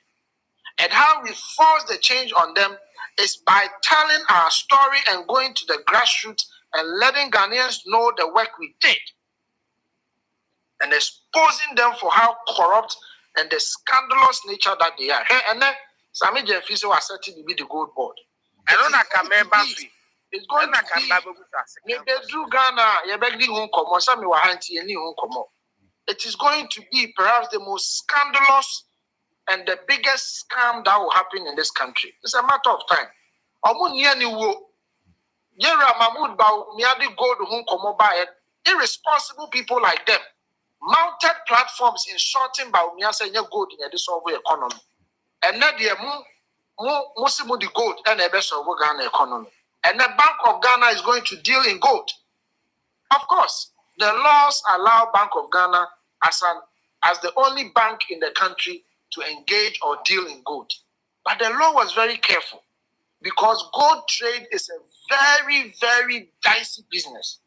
And how we force the change on them is by telling our story and going to the grassroots and letting Ghanaians know the work we did and exposing them for how corrupt and the scandalous nature that they are. And then Sami Jemfiso was set to be the gold board. I don't know it's going to be Ghana, it is going to be perhaps the most scandalous and the biggest scam that will happen in this country. It's a matter of time. Irresponsible people like them mounted platforms insulting Baumia saying you're good in the solve economy. And now the the gold and the best of Ghana economy. And the Bank of Ghana is going to deal in gold. Of course, the laws allow Bank of Ghana as the only bank in the country to engage or deal in gold. But the law was very careful because gold trade is a very, very dicey business.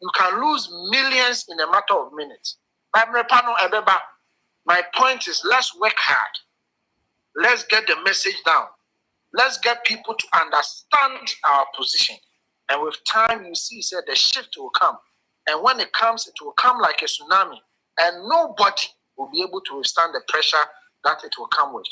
You can lose millions in a matter of minutes. My point is, let's work hard. Let's get the message down. Let's get people to understand our position. And with time, you see, said the shift will come. And when it comes, it will come like a tsunami. And nobody will be able to withstand the pressure that it will come with.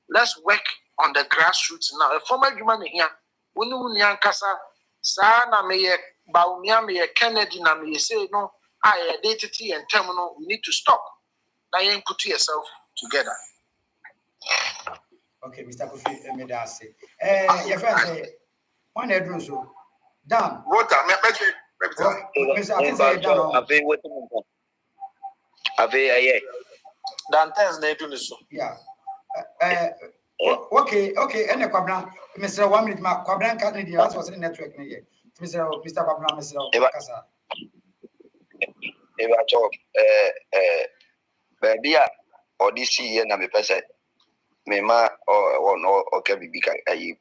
Let's work on the grassroots now. A former human here, when you nyankasa, sa na meye baumia meye Kennedy na meye say no, I identity and terminal. We need to stop. Now you put yourself together. Okay, Mr. Kofi Medase. Your friend say, one head so done. What I Mr. I think say done. Dantes na edu so. Yeah. Okay. And the Kwabna, Mr. 1 minute, Kwabna can't need the was in network. Mr. Kwabna, Mr. Kasa. Baby, or this year, na me person. Mema or no okay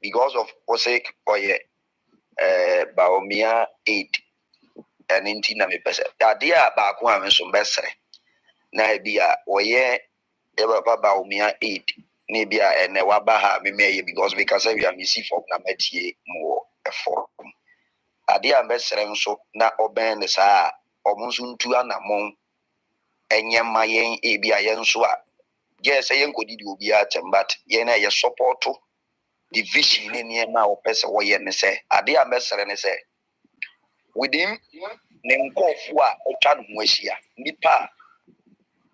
because of osek oye baomia 8 and intina me pese adia ba ko am so besere na bia oye e baba baomia 8 ne bia ene waba ha me because we are missing from na metie mo effort adia besere nso na oben ne saa omunso ntu anamon enyema yen e bia yen so a yes, I am good to be at but yen a support to the vision in your now person or yen say, a dear messer and say, within Nenko Fua, a chan wishia, Nipa,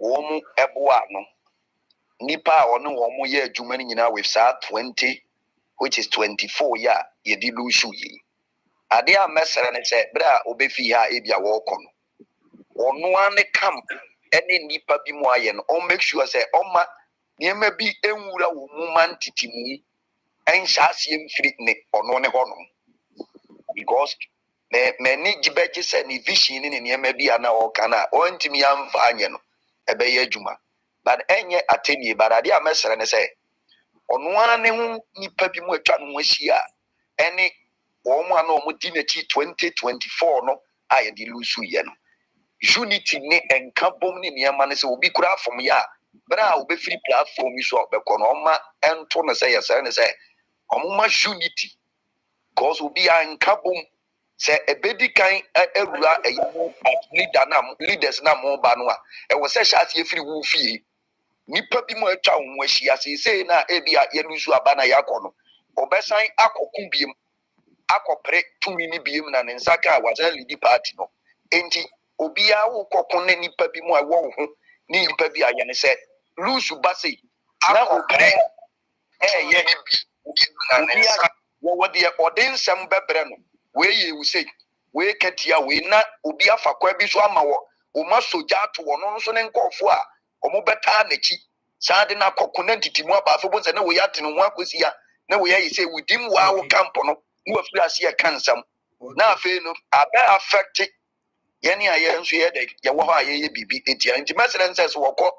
Womu Ebuano, Nipa or no one more year, Jumani now with Sa 20, which is 24 year, ye did lose you. A dear messer and say, Bra, Obefia, Ebia walk on. Or no one camp. Any nipa bi mo aye no on make sure say oma niema bi enwura wo muman titimu enhyase mfiri ne ono ne hono because me ni gibeje say ni vision ni niema bi ana o kana o ntimi amfa anye no ebe ye adwuma but enye ateni barade amesere ne say ono ane hu nipa bi mo atwa no ahia ene wo mo ana o mo di na chi 2024 no aye di lusu ye no unity ne enkabom ne niema ne se obi kura from ya bra obi free platform so obekọ no ma ento ne se yesere ne se omuma unity cause obi enkabom se ebedi kan ewura eyimu leaders na mo ba no a e wo se hyatie free wo fie nipa bi mo atwa wo ahia se na ebi a ye lusu aba na yakọ no obesan akọkun biem akọpre tumi ni biem na ne nsaka waza lead party no enti obia wo kokon na nipa bi mu a wo ho ni nipa bi aye ne se lusu base na okre ye obia wo de odensem bebre no we ye wu sei we katia we na obia fakwa bi so ama wo o ma soja to wo no so ne nkofo a omo beta na chi saade na kokon na titimu aba afo bo se na we ya tene ho akosi ya na we ya say within wa wo camp no wo afiri ase ya kansam na afi no aba affect yeni aye nso ye de ye wo ha ye bibi etia nti mesere nse so wokọ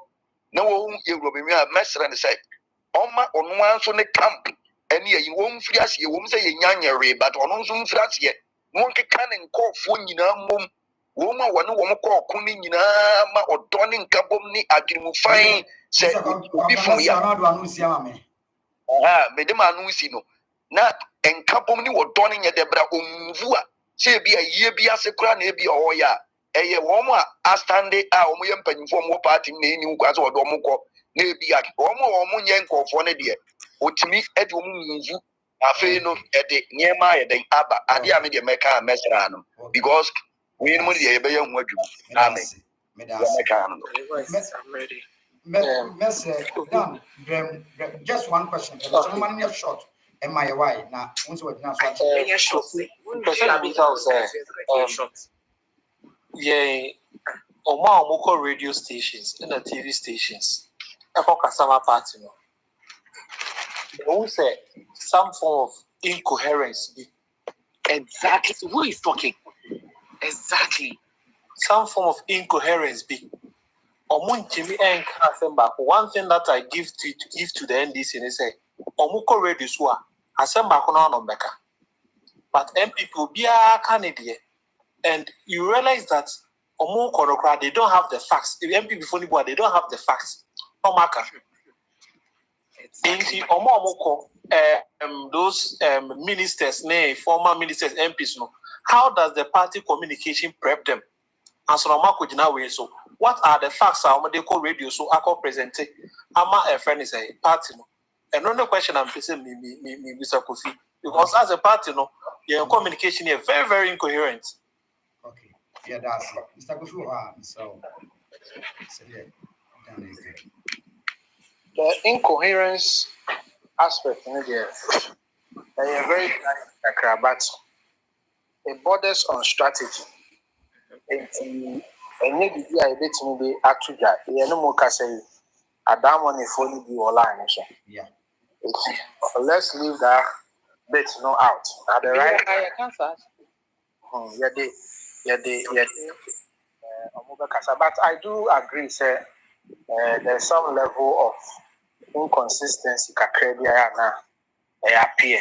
na wo Europe a mesere ne say oma onu anso ne camp eni ayi wo mfiri ase wo mse ye nyanyere but onu nso mfiri ase no nkeka ne nkofo nyina mom wo ma wone wo mkọ okun ni nyina ma odo ne nkabom ni agrimu fine se obi fun ya mede ma anu si no na nkabom ni wodo ne nye debra omvu a se bi aye bi ase kura na ebi o ya eye wo mo a stande a wo mo ye mpanyimfo mo party na eni nkwa so wodo mo kọ na ebi a wo mo nye nkofo ne de otimi ede wo mvu afi no ede niema ye den aba ade a me de meka mesra no because we no de ye be ye hu adwu amen just one question. Someone in short. Am I why? Now, once we're not Yeah, Omako radio stations and the TV stations. Eko Kasama party no. They won't say some form of incoherence. Exactly. Who is talking? Exactly. Some form of incoherence be. One thing that I give to the NDC and they say, Omuko radio swa, asemba kono no beka. But MP will be a candidate. And you realize that Omuko they don't have the facts. If MP before anybody, they don't have the facts. Omaka. Inti omoko those ministers, former ministers, MPs, no. How does the party communication prep them? And so omako jina so what are the facts they call radio so I call present ama a friend is a party no. Another question I'm facing me Mr. Kofi, because as a party no, your communication is very, very incoherent. Okay. Yeah, that's it. Mr. Kofi, so yeah, done it. The incoherence aspect in there, they are very but it borders on strategy. And maybe I bet me be actually, you know, more say, I don't want to follow the online. Yeah. Let's leave that bit no out. At the right. But I do agree, sir. There's some level of inconsistency now appear.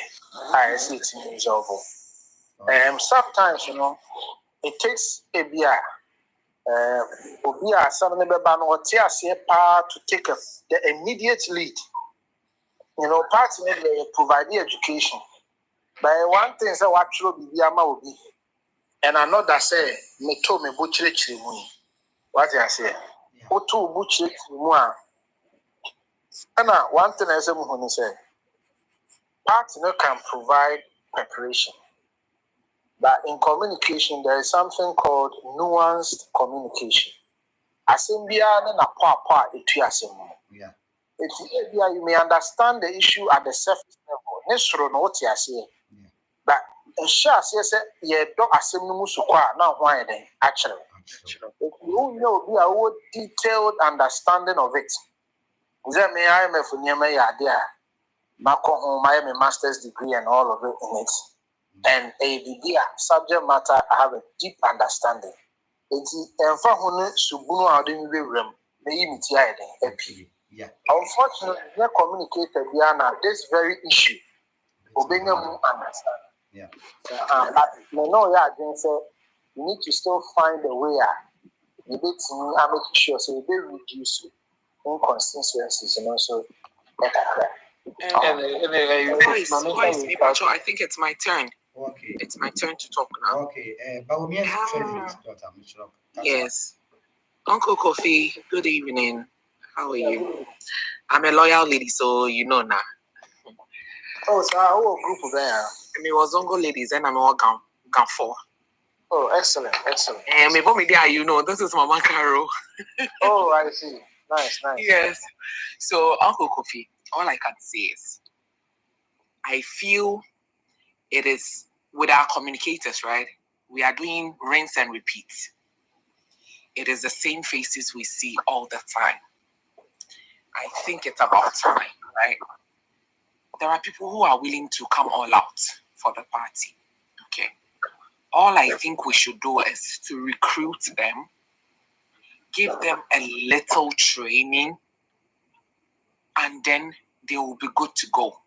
I see it in resolvable. Sometimes, you know, it takes a beer. Something to take the immediate lead. You know, parts maybe provide the education. But one thing is what should be and another say me told me butchery money. What I say? Otu butchery money. And one thing I say, partner can provide preparation. But in communication, there is something called nuanced communication. Yeah. You may understand the issue at the surface level. But actually, if you know be a detailed understanding of it. I am a master's degree and all of it in it. And a subject matter I have a deep understanding. Yeah. Unfortunately, we communicated this very issue. Understand. Yeah. But you need to still find a way. You need to make sure so they reduce inconsistencies and also. I think it's my turn. Okay. It's my turn to talk now. Okay. Yes. Uncle Kofi, good evening. How are you? I'm a loyal lady, so you know now. Oh, so our group there. And it was Uncle ladies, and I'm all gone for. Oh, excellent. And me media, you know, this is Mama Caro. Oh, I see. Nice. Yes. So, Uncle Kofi, all I can say is, I feel it is with our communicators, right? We are doing rinse and repeat. It is the same faces we see all the time. I think it's about time, right? There are people who are willing to come all out for the party. Okay. All I think we should do is to recruit them, give them a little training, and then they will be good to go.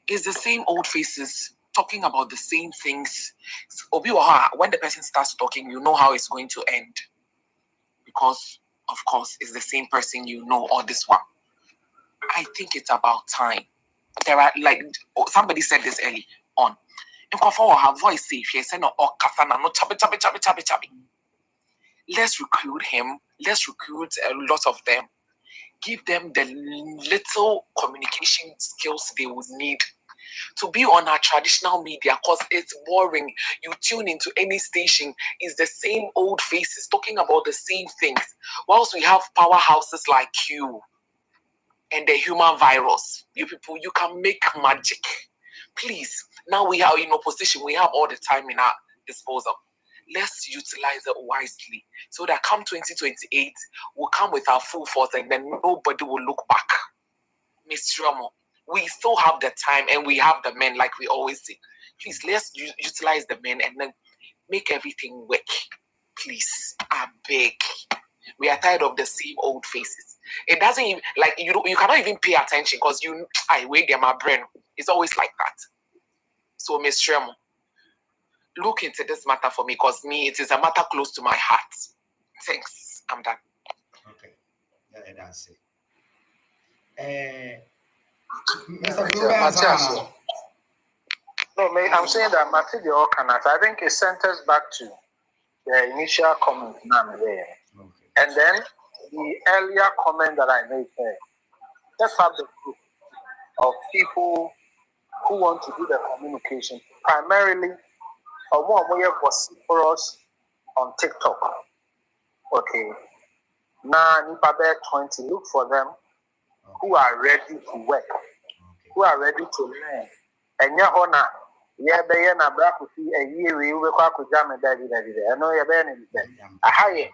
It's the same old faces talking about the same things. When the person starts talking, you know how it's going to end. Because, of course, it's the same person you know, or this one. I think it's about time. There are, like, somebody said this early on. Her voice safe. She said, no, chubby. Let's recruit him. Let's recruit a lot of them. Give them the little communication skills they would need to be on our traditional media, because it's boring. You tune into any station, it's the same old faces talking about the same things. Whilst we have powerhouses like you and the human virus, you people, you can make magic. Please, now we are in opposition, we have all the time in our disposal. Let's utilize it wisely so that come 2028, we'll come with our full force and then nobody will look back. Miss Romo, we still have the time and we have the men, like we always say. Please, let's utilize the men and then make everything work. Please, I beg. We are tired of the same old faces. It doesn't even, like, you cannot even pay attention because I wait there, my brain. It's always like that. So, Miss Romo, look into this matter for me, because it is a matter close to my heart. Thanks. I'm done. Okay. Yeah, that's it. Mr. Blue answer. No, I'm saying that material cannot. I think it centers back to the initial comment now there. Okay. And then the earlier comment that I made there. Let's have the group of people who want to do the communication. Primarily, or more vociferous on TikTok. Okay. Now, Nipa 20, look for them who are ready to work, who are ready to learn. And yeah, honor. Yeah, be na bra ko fi a year we kwa ko jam daddy. I know you be a higher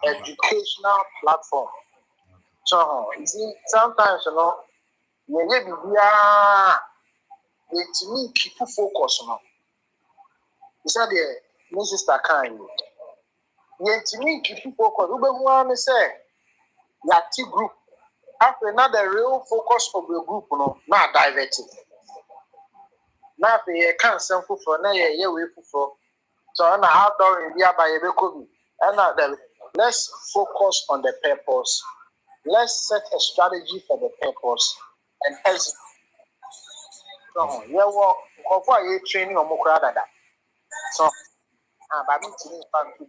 educational platform. So, you see, sometimes you to me people focus on. You said my sister can you. To me people focus. We be one say your group. After another real focus of the group, not diverted. Now they can't send for now, yeah, way for. So I'm outdoor in the by and let's focus on the purpose. Let's set a strategy for the purpose and execute. So yeah, well, for training or more that. So by me to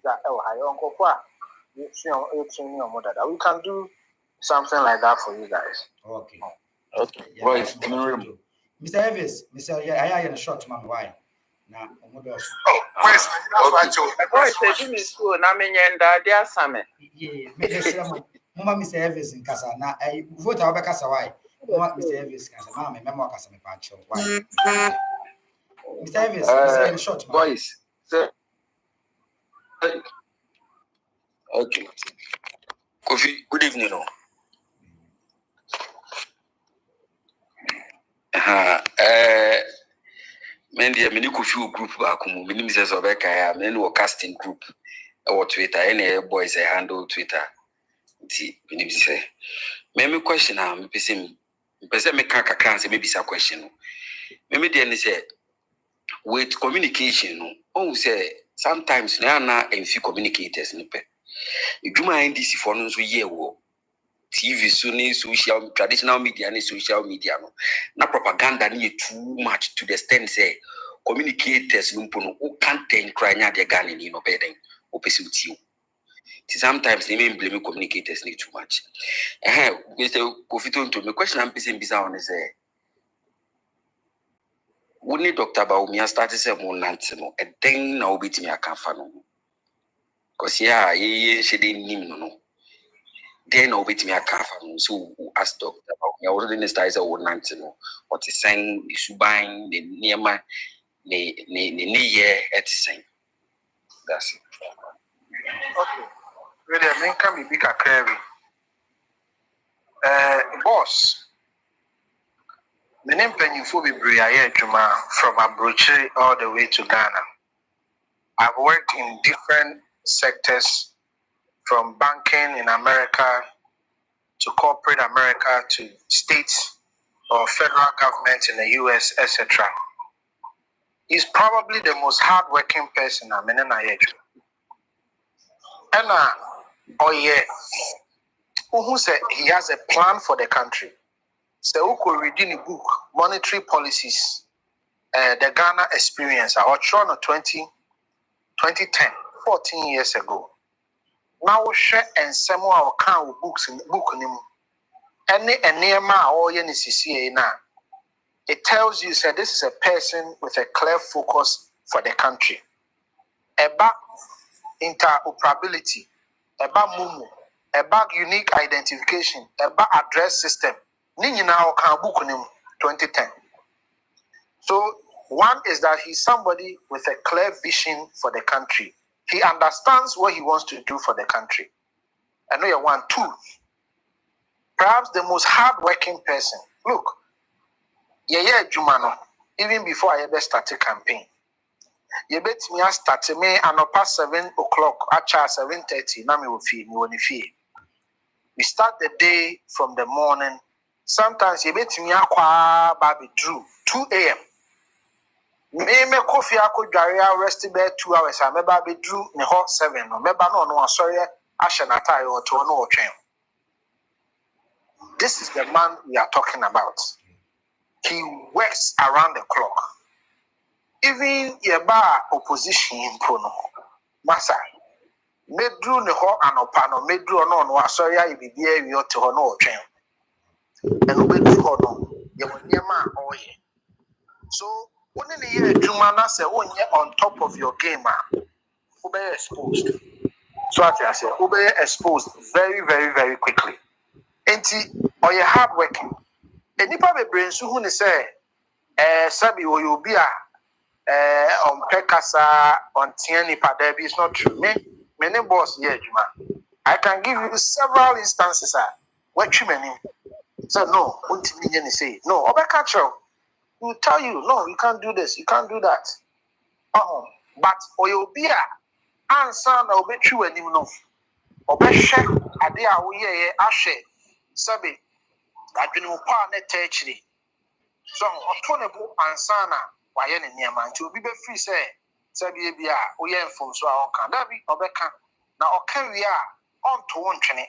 that, I uncle for training or more that we can do something like that for you guys. Okay. Okay. Yeah, Boys, that's Mr. Elvis, Mr. Yeah, I am in a short man. Why? Now, Where's Voice ebi mi school na me nyenda dia same. yeah, Mama Mr. Elvis in Casa. Now, I vote our Casa. Why? Mr. Elvis Casa. Mamma, Memo Casa, me patcho. Why? Mr. Elvis, Mr. in a short man. Boys, sir. Okay. Kofi, good evening. Men deɛ mene Kofi group baako mu menim sɛ sɛ ɔbɛkae a mene wɔ casting group ɛwɔ Twitter ɛne ɛyɛ boys handle Twitter nti menim sɛ meme question a mepɛ sɛ meka kakra sɛ mebisa question no meme deɛ ne sɛ with communication no ɔhu sɛ sometimes na ana ɛmfi communicators no pɛ edwuma a NDC foɔ no nso yɛ wɔ TV so ne social traditional media ne social media no na propaganda ne too much to the extent say communicators no mpo no content cry nya de Ghana ni no beden opese utiu sometimes they may blame communicators ne too much Mr. Kofi Tonto me question am pese mbisa on say woni Dr. Bawumia started say mo nante no eden na obetimi akafa no because yeah ye shede nim no then I'll be me a car from so ask Dr. I already started with Nantino. What is saying is buying the near my year at saying. That's it. Okay. Really, I mean, can be big a carry. Boss. The name Penyufo Bibriya Juma from Abuja all the way to Ghana. I've worked in different sectors from banking in America to corporate America to states or federal government in the US, etc. He's probably the most hardworking person I'm in Nigeria. And who said he has a plan for the country. So who could read in the book Monetary Policies, the Ghana Experience, or Toronto 2010, 14 years ago. Now share and some more kind of books in the book. Any near my or CCA now. It tells you that this is a person with a clear focus for the country. About interoperability, about MUMU, about unique identification, about address system. Nini now can book him 2010. So one is that he's somebody with a clear vision for the country. He understands what he wants to do for the country. I know you want two. Perhaps the most hardworking person. Look, yeah, Jumano. Even before I ever started campaign, you bet me I started me and past 7 o'clock, actually 7:30. Now me will feel me. We start the day from the morning. Sometimes you bet me I baby drew 2 a.m. Me coffee I could rest bed 2 hours. I maybe drew me hot 7 or maybe no sorry I shall not tie or to no train. This is the man we are talking about. He works around the clock. Even yeba opposition impono. Masa, medru ne ho anopano, medru no no asoya ibibia wi ote ho no otwen. Eno bedru ho no, ye wonyema oye. So, when the year Jumana say, oh, you're on top of your game, be exposed. So, I say, be exposed very, very, very quickly. And or you're hard working. And you probably bring who say, Sabi, or you'll be on Pekasa, on Tiani Padebi. It's not true. Many boss, yeah, Juma. I can give you several instances what you mean. So, no, what you say, no, Obekacho. Will tell you, no, you can't do this, you can't do that. But you'll be a answer na obetu anim no. Obehwe ade a wo ye ahwe sabe adwene pa na techiri. So otonebo answer na waye ne niam nti obi be free say sabe e bia wo ye mfom so a onka da bi obeka na oka wi a onto wontwene.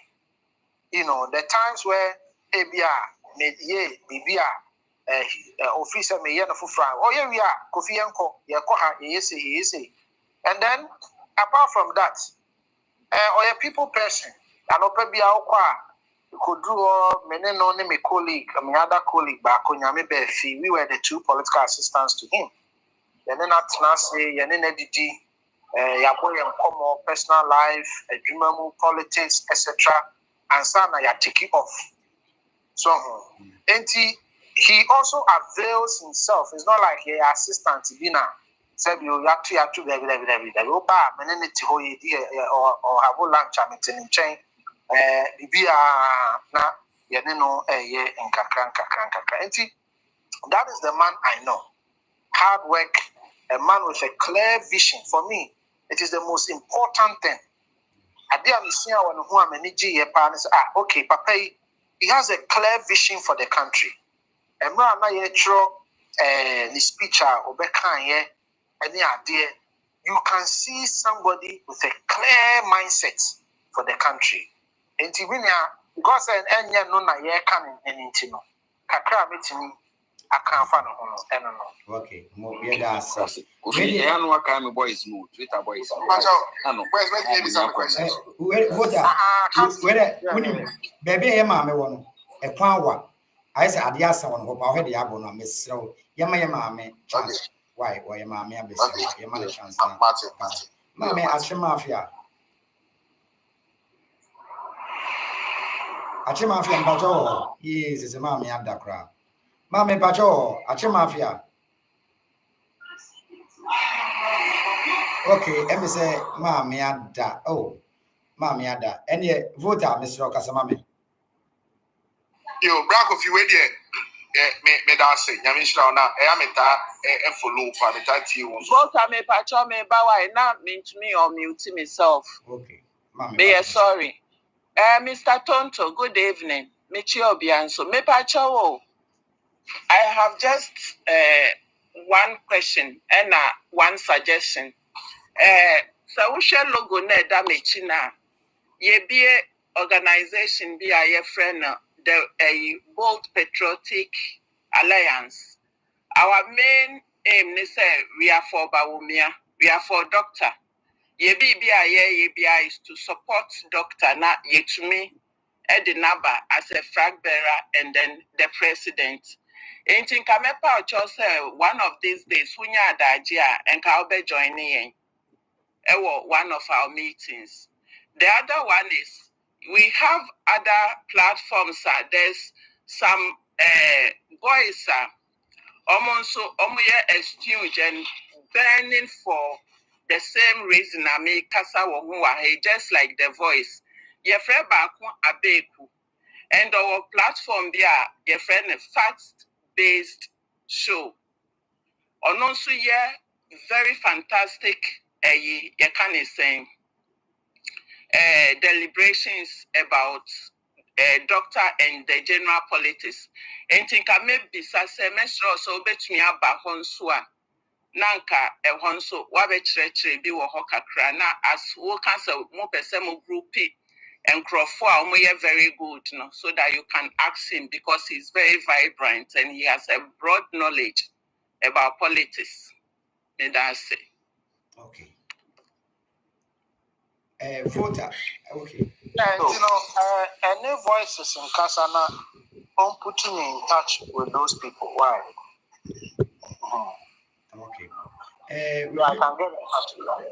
You know, the times where e bia me ye bibia officer me yen for fran. Oh yeah, we are Kofi Yanko, Yakoha, yes. And then apart from that, or a people person, and open you could do many no name colleague, I mean other colleague back on Yami Befi, we were the two political assistants to him. Then not say Yanina Didi, Yaboy and Como, personal life, Jumamu politics, etc. And Sana ya take it off. So he also avails himself. It's not like he assistant to be now. Said you have to be or have a lunch in chain. Na yeneno in kakranka. That is the man I know. Hard work, a man with a clear vision. For me, it is the most important thing. Okay, Papa, he has a clear vision for the country. And the speech you can see somebody with a clear mindset for the country. And God said, and no na ye can and intino. Kakra metini, I can't find no. Okay, more yeah, that's Kofi, I know what kind of boys move. Twitter boys. Baby, I one a power. I said, I asked someone who already have on a miss. So, Yama, chance. Why, your mammy, your money chance. Mammy, Achimafia. Achimafia, Bajo, yes, is a mammy and Dakra. Mammy Bajo, Achimafia. Okay, let me say, Mammy Ada. Oh, Mammy Ada. And yet, voter, Mr. Casamami. Yo, Brack of you wait there. Me that say, Yamishra na Ameta follow Pamitati. Voter me pacho me bawa not mean to me or mute myself. Okay, Mammy. Be sorry. Mr. Tonto, good evening. Michio Bianso. Me pacho. I have just one question and one suggestion. So we share logo ne da mechina. Ye be organization be a friend the Bold Patriotic Alliance. Our main aim is we are for Bawumia, we are for doctor. Ye be is to support doctor na ye to me Edinaba as a flag bearer and then the president. And in Kamepa one of these days, Sunya Dajia and Kaube joining one of our meetings. The other one is we have other platforms. There's some boys almost a student and burning for the same reason. I mean, just like the voice. Your friend Bawku Abeku. And our platform there, your friend a fact-based show. And also, very fantastic. You can say deliberations about doctor and the general politics. And think I may be semester so bet me about Honsua. Nanka a Honso, Wabe Tretre, be Hoka Krana, as who cancel more person groupie and Crawford very good, so that you can ask him because he's very vibrant and he has a broad knowledge about politics. And that's it. Okay. Voter. Okay. Any voices in Kasana on putting me in touch with those people. Why? Okay. I can get in touch with them.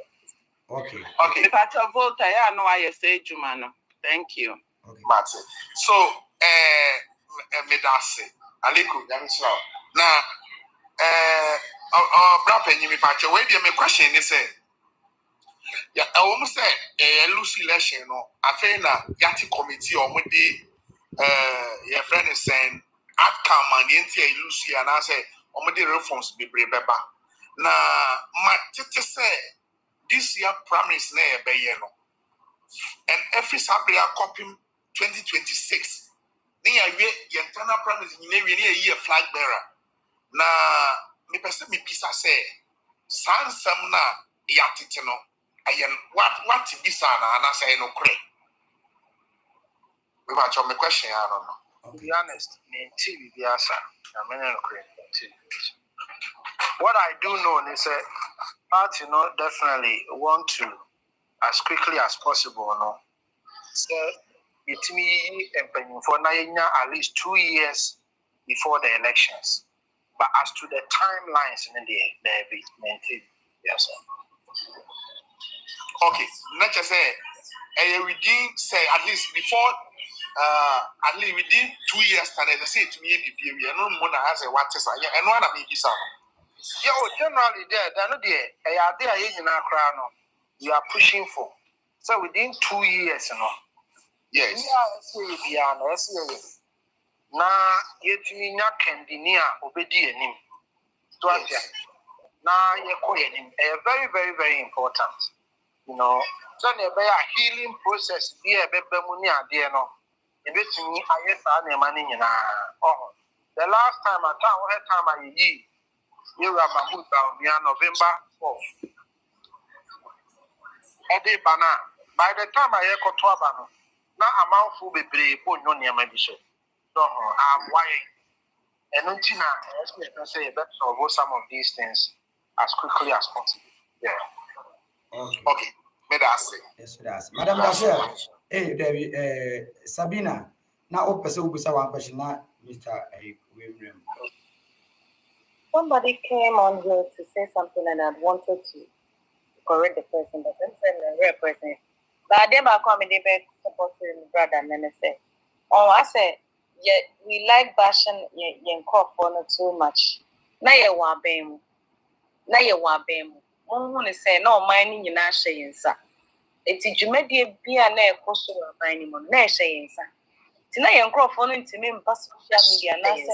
Okay. Okay. If I tell Volta, I know I say Jumano. Thank you. Okay. Martin. So, Medase, Aliku, now, Brapa, you may patch away. My question is, yeah, I almost said, Lucy election, I think that Yati committee or with the, your friend is saying, outcome and the Lucy, and I say, the reforms be brave. Now, my teacher say, this year promise near Bayeno, and every Sabria copy 2026. Near your internal promise in a year flag bearer. Now, me person me pisa say, San Samna Yatitino, I am what to be sana, and I say no cray. We watch on the question, I don't know. To be honest, TV the answer. I mean, what I do know is that party definitely want to as quickly as possible, So it me for at least 2 years before the elections. But as to the timelines in there be maintained. Yes, sir. Okay, not just say, within say at least before at least within 2 years, and I say to me, we are no more as a what is and one of me is generally they're not there in our crown. You are pushing for. So within 2 years, yes. Now, yet me not can deny obedient him. Now, you're very, very, very important. So there be a healing process be a baby money there no. It makes me I guess I money the last time I you were Mahmoud November 4th. Ede bana by the time I hear Kotwabano, now amount full be brave for no near my bishop. So I'm why and until now, I can say better solve some of these things as quickly as possible. Yeah. Okay. Yes, that's Madam Dasher. Hey, Debbie, Sabina. Now, open one question. Now, Mr. William. Somebody came on here to say something and I wanted to correct the person, but I'm saying the real person. But I didn't come and they supporting brother and then I say, I said, yeah, we like bashing your call for not too much. Now you want bam. Now you want bam. One say no mining in our shaying, sir. It's you may be a near cost of mining on near shaying, sir. Tonight you call for to me in social media and I say,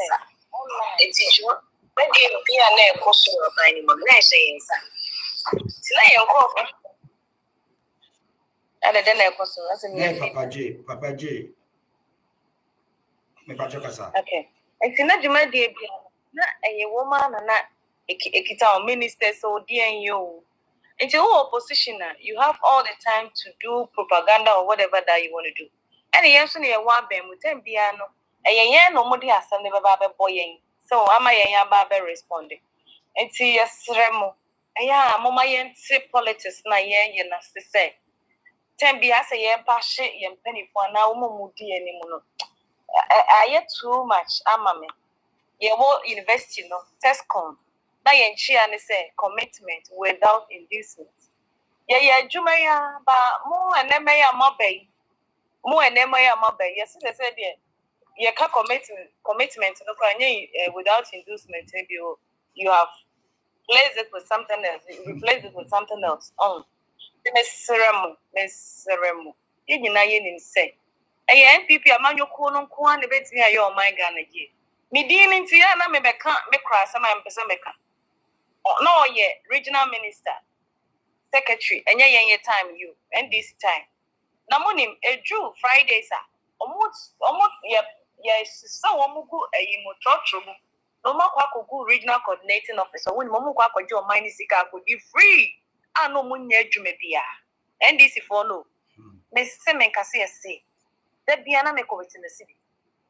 it's you. Maybe be a near cost of mining on near shaying, sir. Tonight you call for. And then I was Papa J. Okay. And see, not you might be a woman and not a town minister, so dear you. It's your opposition. You have all the time to do propaganda or whatever that you want to do. And yes, only a one bam with 10 piano. A yan no more has never boying. So am I a barber responding? And see, yes, Remo. Yeah, Mama yen politics na yen to say. 10 be as a yen passion yen penny for now, Mumudi anymore. I yet too much, amame. Ye will invest, test con. Na yen chi and say commitment without inducement. Yeah, Jumaya, but more and then may mobay. More and then may mobay. Yes, they said, yeah, commitment without inducement. Maybe you have replaced it with something else. You replace it with something else. Miss Remu. You know, you say. NPP among your corner, the bed near your mind gun again. Me dealing to ya, me can't make cry some Pesamica. No, regional minister, secretary, and your time you, and this time. Namonim, a Jew, Friday, sir. Almost, yes, so Omugu, a trouble. No more go regional coordinating officer. When Momuka could your mind is could be free. I know Munya Jumepia. And this if no. me se me kase ese da bia na me ko wetime city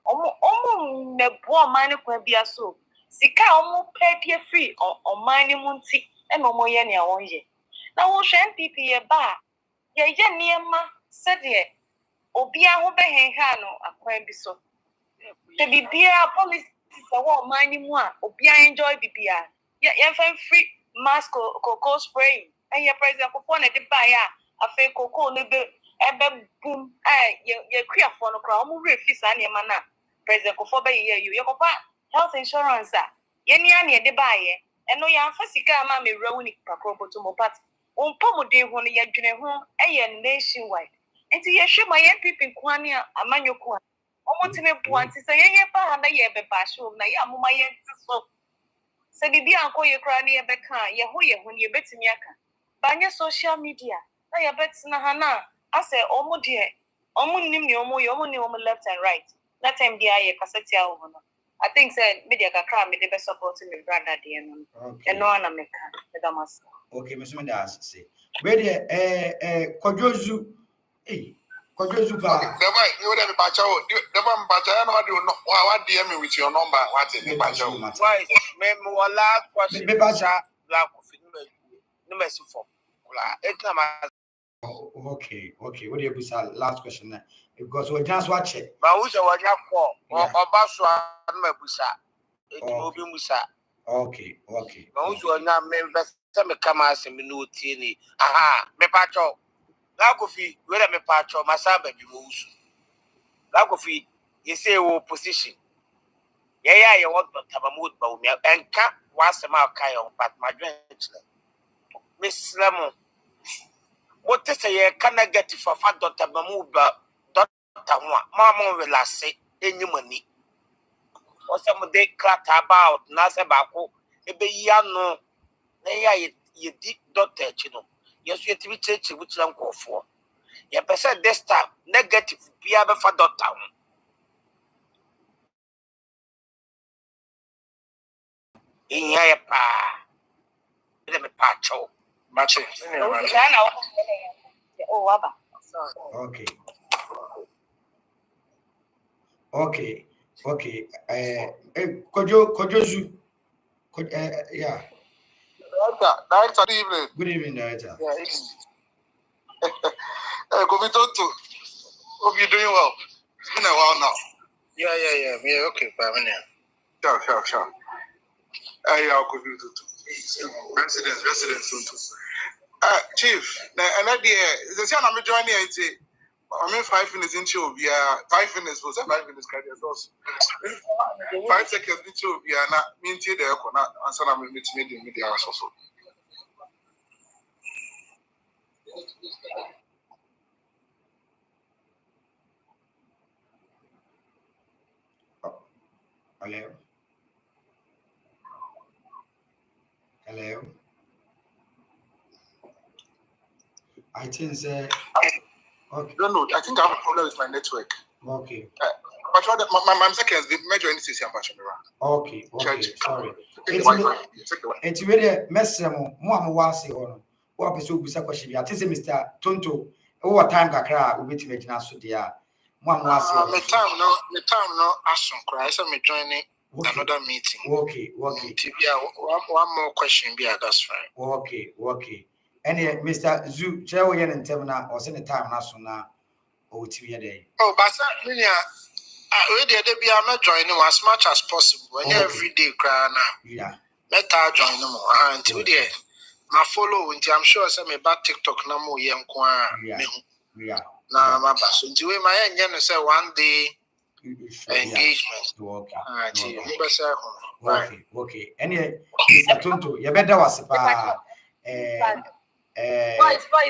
omo me bo man kwa bia so sika omo pay free on man mu nti e no mo ye ne a won ye na wo hwe NPP ye ba ye niema se de obi a ho behenha no akwan bi so te bibia policy se wo man mu a obi a enjoy bibia ye fan free mask cocoa spray and ye president ko na de ba ya afi cocoa ne be ebe boom ye kriafo no kra omo refi sa niema na president ko be ye you ko health insurance ye ni an ye de ba ye eno ya fa sika ma me wura woni kakro boto mo pat onpo den ho no ye dwene ho eye nationwide enti ye hwe ma ye pipi kwani amanyoko omo timi buanti se ye ba na ye be ba show na ye amoma ye so se bibi anko ye kra na ye be kan ye ho ye betimi aka banye social media na ye betina ha na ase omo de omo nim ni omo ni omo left and right that time dia ye kaseti a ho no I think said media kakra me de be support me brother de no eno ana me ka me da mas okay me so me da say we de Kodwozu Kodwozu ba The boy, you would have a chow. The one, but I know what DM me with your number. What's it? Why? Me mo last question. Me ba Black coffee. No me for. It's not my. okay what do you busa last question because we just watch it But who's the one you call? Or Basu and Mebusa. It will be Musa. okay But who's one now member? Some come as a minute. Aha, me pacho. Black coffee. Where me pacho? Masaba be moose. Black coffee. You say position. Yeah, you want to have a mood, but me and cat was a mark, but my drink. Miss Lemon. What is a can I get for fat Dr. Mamuba? Dr. Mamma will I say any money? Or some day clat about Nasa Bako, a be yano. You did Dr. Chino. Yes, you have to be church which I'm called for. You percent this time negative be able for Dr. In here, pa. Let me patch out. Match oh waba sorry okay Kodwozu yeah Director, evening. good evening director Komitoto. Hope you're doing well. It's been a while now. Yeah, okay, but Sure. Yeah, Komitoto. Residents. Chief, and idea. The same I'm joining it. I mean, 5 minutes into 5 minutes was 5 minutes. 5 seconds into not mean to the echo. Answer I'm media also. hello I think say okay Don't know. I think I have a problem with my network. okay But my seconds, the major NCC okay sorry It's enti we de mesrem mo am wase ho no wo apese obusa question bi ate se Mr. Tonto wo time kakra obetime gina so dia mo am wase ho me time no action cry so me joining another meeting. Okay. Yeah, one more question be that's fine. Okay. And Mr. Zu, chair yen and temna or send the time national or TV day. Oh, but Minia, I already be I'm not joining as much as possible. And every day cry now. Yeah. Let her join them until there. My follow until I'm sure some about TikTok no more young kwa. Yeah. Nah, my boss. Until we my end say one day engagement. Okay. And Mr. Tonto, you better was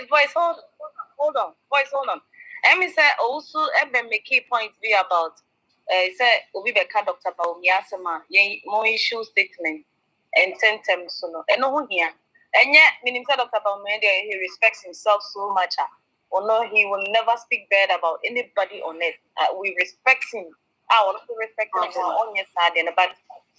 voice hold on Emi say also ebe make key points be about say obi be ka Dr. Bawumi asema ye more issue statement and tentem so no eno ho hia enye minim say Dr. Bawumi he respects himself so much or no he will never speak bad about anybody on it we respect him I also respect him on your side but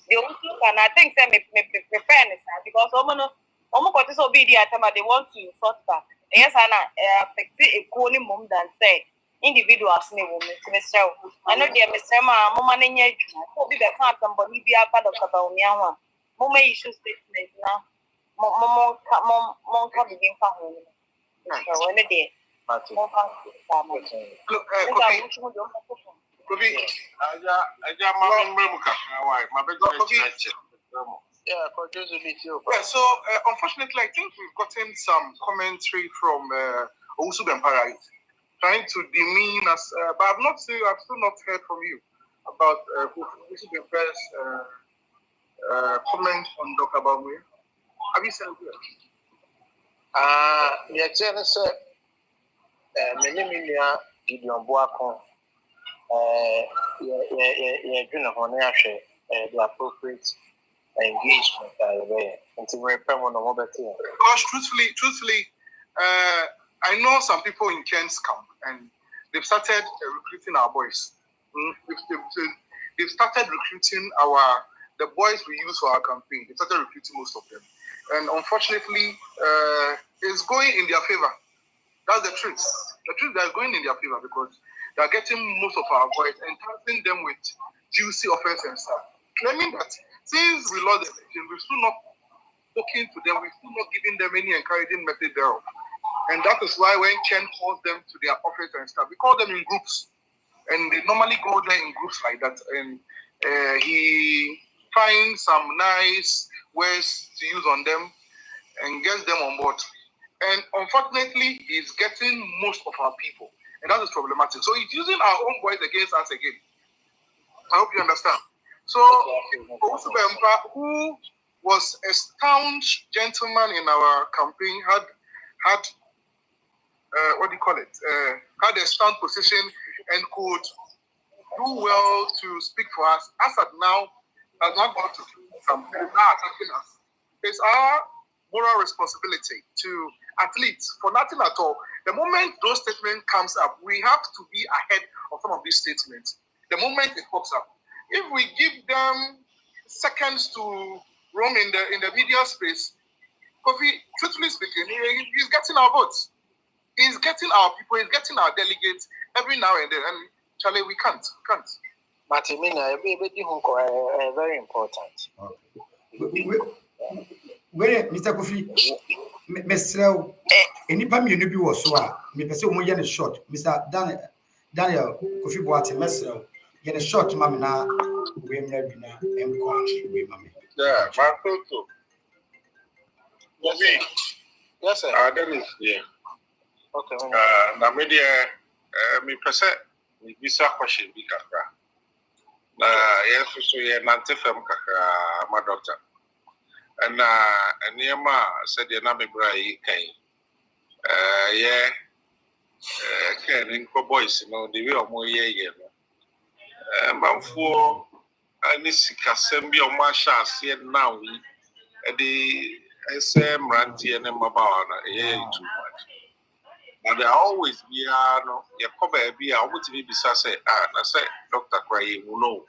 the also can I think say me prefer this because omo no got to be the atama they want to sort that. Yes, Anna affect a cone mom than say individuals name woman to Mr. I know dear Mr. Mamma Nanya will be the part somebody be a part of Sabaunian. Mama issue statements now. Mom can begin for home. When a day. Look, so unfortunately, I think we've gotten some commentary from Owusu Bempara trying to demean us, but I've still not heard from you about Owusu Bempara's comment on Dr. Bawku. Have you said yeah, sir. Many Gideon Bawku. The appropriate engagement until we're because truthfully, I know some people in Ken's camp and they've started recruiting our boys. They've started recruiting the boys we use for our campaign. They started recruiting most of them, and unfortunately, it's going in their favor. That's the truth. The truth is going in their favor because they are getting most of our boys and taxing them with juicy offers and stuff, claiming that since we lost the election, we're still not talking to them, we're still not giving them any encouraging message thereof. And that is why when Ken calls them to their office and stuff, we call them in groups. And they normally go there in groups like that. And he finds some nice ways to use on them and gets them on board. And unfortunately, he's getting most of our people. And that is problematic. So he's using our own voice against us again. I hope you understand. So, Owusu Bempara, who was a staunch gentleman in our campaign, had had a staunch position and could do well to speak for us. As at now, has not got to some now attacking us. It's our moral responsibility to athletes, for nothing at all. The moment those statements comes up, we have to be ahead of some of these statements. The moment it pops up, if we give them seconds to roam in the media space, Kofi, truthfully speaking, he's getting our votes. He's getting our people. He's getting our delegates every now and then. And Charlie, we can't. Matimina, very important. Where Mr. Kofi, Mr. Enipa mienu bi wo so a me pese o mo ye ne short Mr. Daniel Kofi Boate Mr. ye ne short ma me na we mra bi na enko we ma me. Yeah, Marco. Yes, sir. That is yeah. Okay. Na media me pese me bisa question bi kakra. Na yeso so ye nante fam kakra ma doctor. And Niama said the name Bray Kane. Ken boys, the way of more year. For any Sikasembi or Masha said now the SM Ranty and Mabana, too much. But there always be no, your cover be a would be say, I say, Dr. Cray, who know.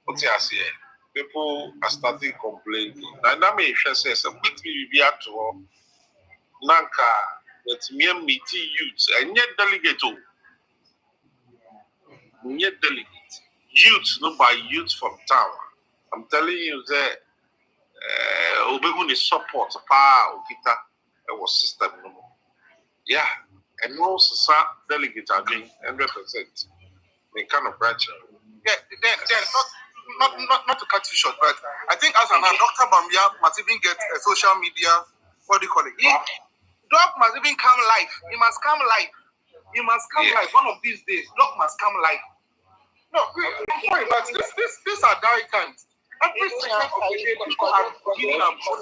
What's I say? People are starting complaining. And that may say something be at all. Nanka, that's mere meeting youths, and yet delegate. Yet delegate. Youths, not by youths from town. I'm telling you that Obegun is support, power, Okita, it was system. Yeah, and most delegates are being and represent the kind of branch. Yeah, then not to cut you short, but I think as an Dr. Bambia must even get a social media, what do you call it? Doc must even come live. He must come live. He must come live. One of these days, Doc must come live. No, I'm sorry, but these are direct times. Every second of the day, people are giving up. Doc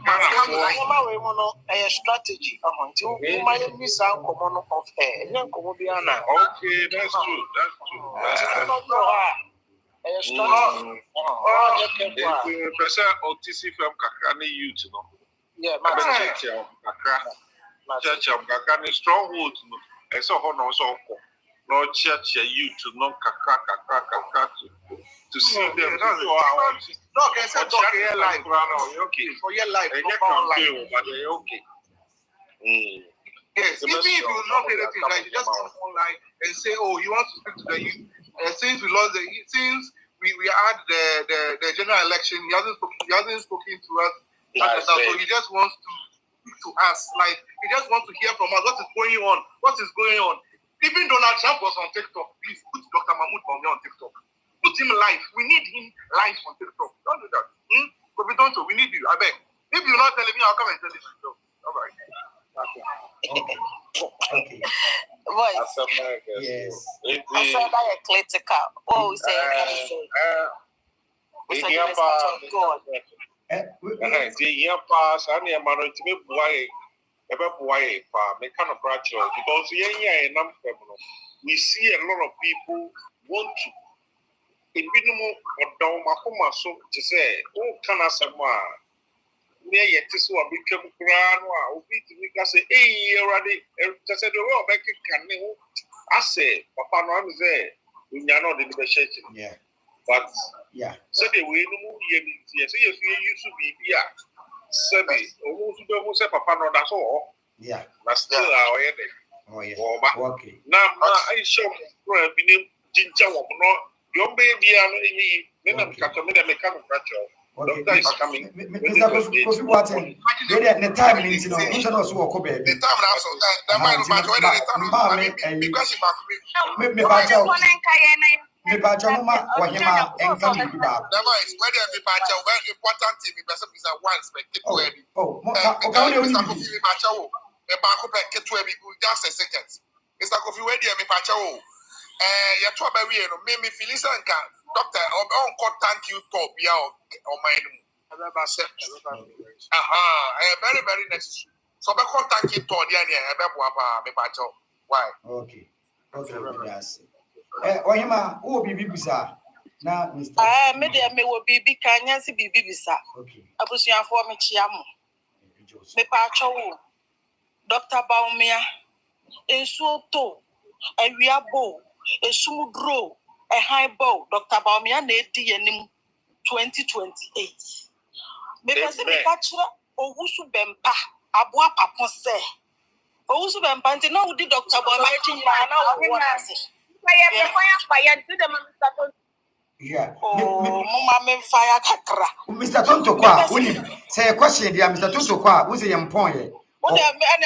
must come live. A strategy. You might miss out common of air. Okay, that's true. Person OTC from Kakani youth, no. Yeah, Church of Kakani stronghold, no. I saw no so no church youth, no kaka. to see them. No, can say talk here live. Okay, for your life, not live. But okay. Yes, even if you will not pay anything, like you just come online and say, "Oh, you want to speak to the youth." Since we lost since we had the general election, he hasn't spoken to us. So he just wants to speak to us, like he just wants to hear from us what is going on. What is going on? Even Donald Trump was on TikTok. Please put Dr. Mahmoud Bawumia on TikTok. Put him live. We need him live on TikTok. Don't do that. But we don't. We need you. I beg. If you're not telling me, I'll come and tell you myself. All right. Okay. Voice. Yes. I saw that critical. Oh, we say. God. We see a lot of people want to. In minimum, to say, oh, can I say, near yet to so become crown or we say, hey, already, just said, oh, make it can I say, Papa, no, I'm there. We are not in the session. Yeah. But, yeah. So the way no here, so you used to be here. Sabi, almost say Papa, no, that's all. Yeah. That's still our head. Oh, yeah. Okay. Now, I show me, Jinja, no, your baby, and then I'm coming to make a fracture. Doctor is coming. Mr. Kofi Boateng, the time is no, who's not so cool, baby. The time now, so that might me bacha mama wahema enka mi ba. Never is whether me bacha very important thing me person is a one spectacle. Oh, okay, we Mr. Kofi me bacha wo. Me baako pe keto e bi just a second. Mr. Kofi we dey me bacha wo. Ya to ba we no me feel nka doctor on call thank you talk bia on my name. Very very necessary. So be call thank you talk there e be boa pa me bacha. Why? Okay, yes. Oyema, who be bisa na Mr. Me dey me wo bibi kanya si bibi bisa. Okay. Abusuafo me chia mo. Me pa acho Dr. Bawumia ensuo to awiabo esumudro ehaibo Dr. Bawumia na edi yanim 2028. Me pese me ka kire owusu bempa aboa papo se owusu bempa nti na wudi Dr. Bawumia chinyina na wo nase. Yeah. Mama fire kakra. Mr. Tonto kwa uni say question dia Mr. Tonto kwa we say yempon ye. O de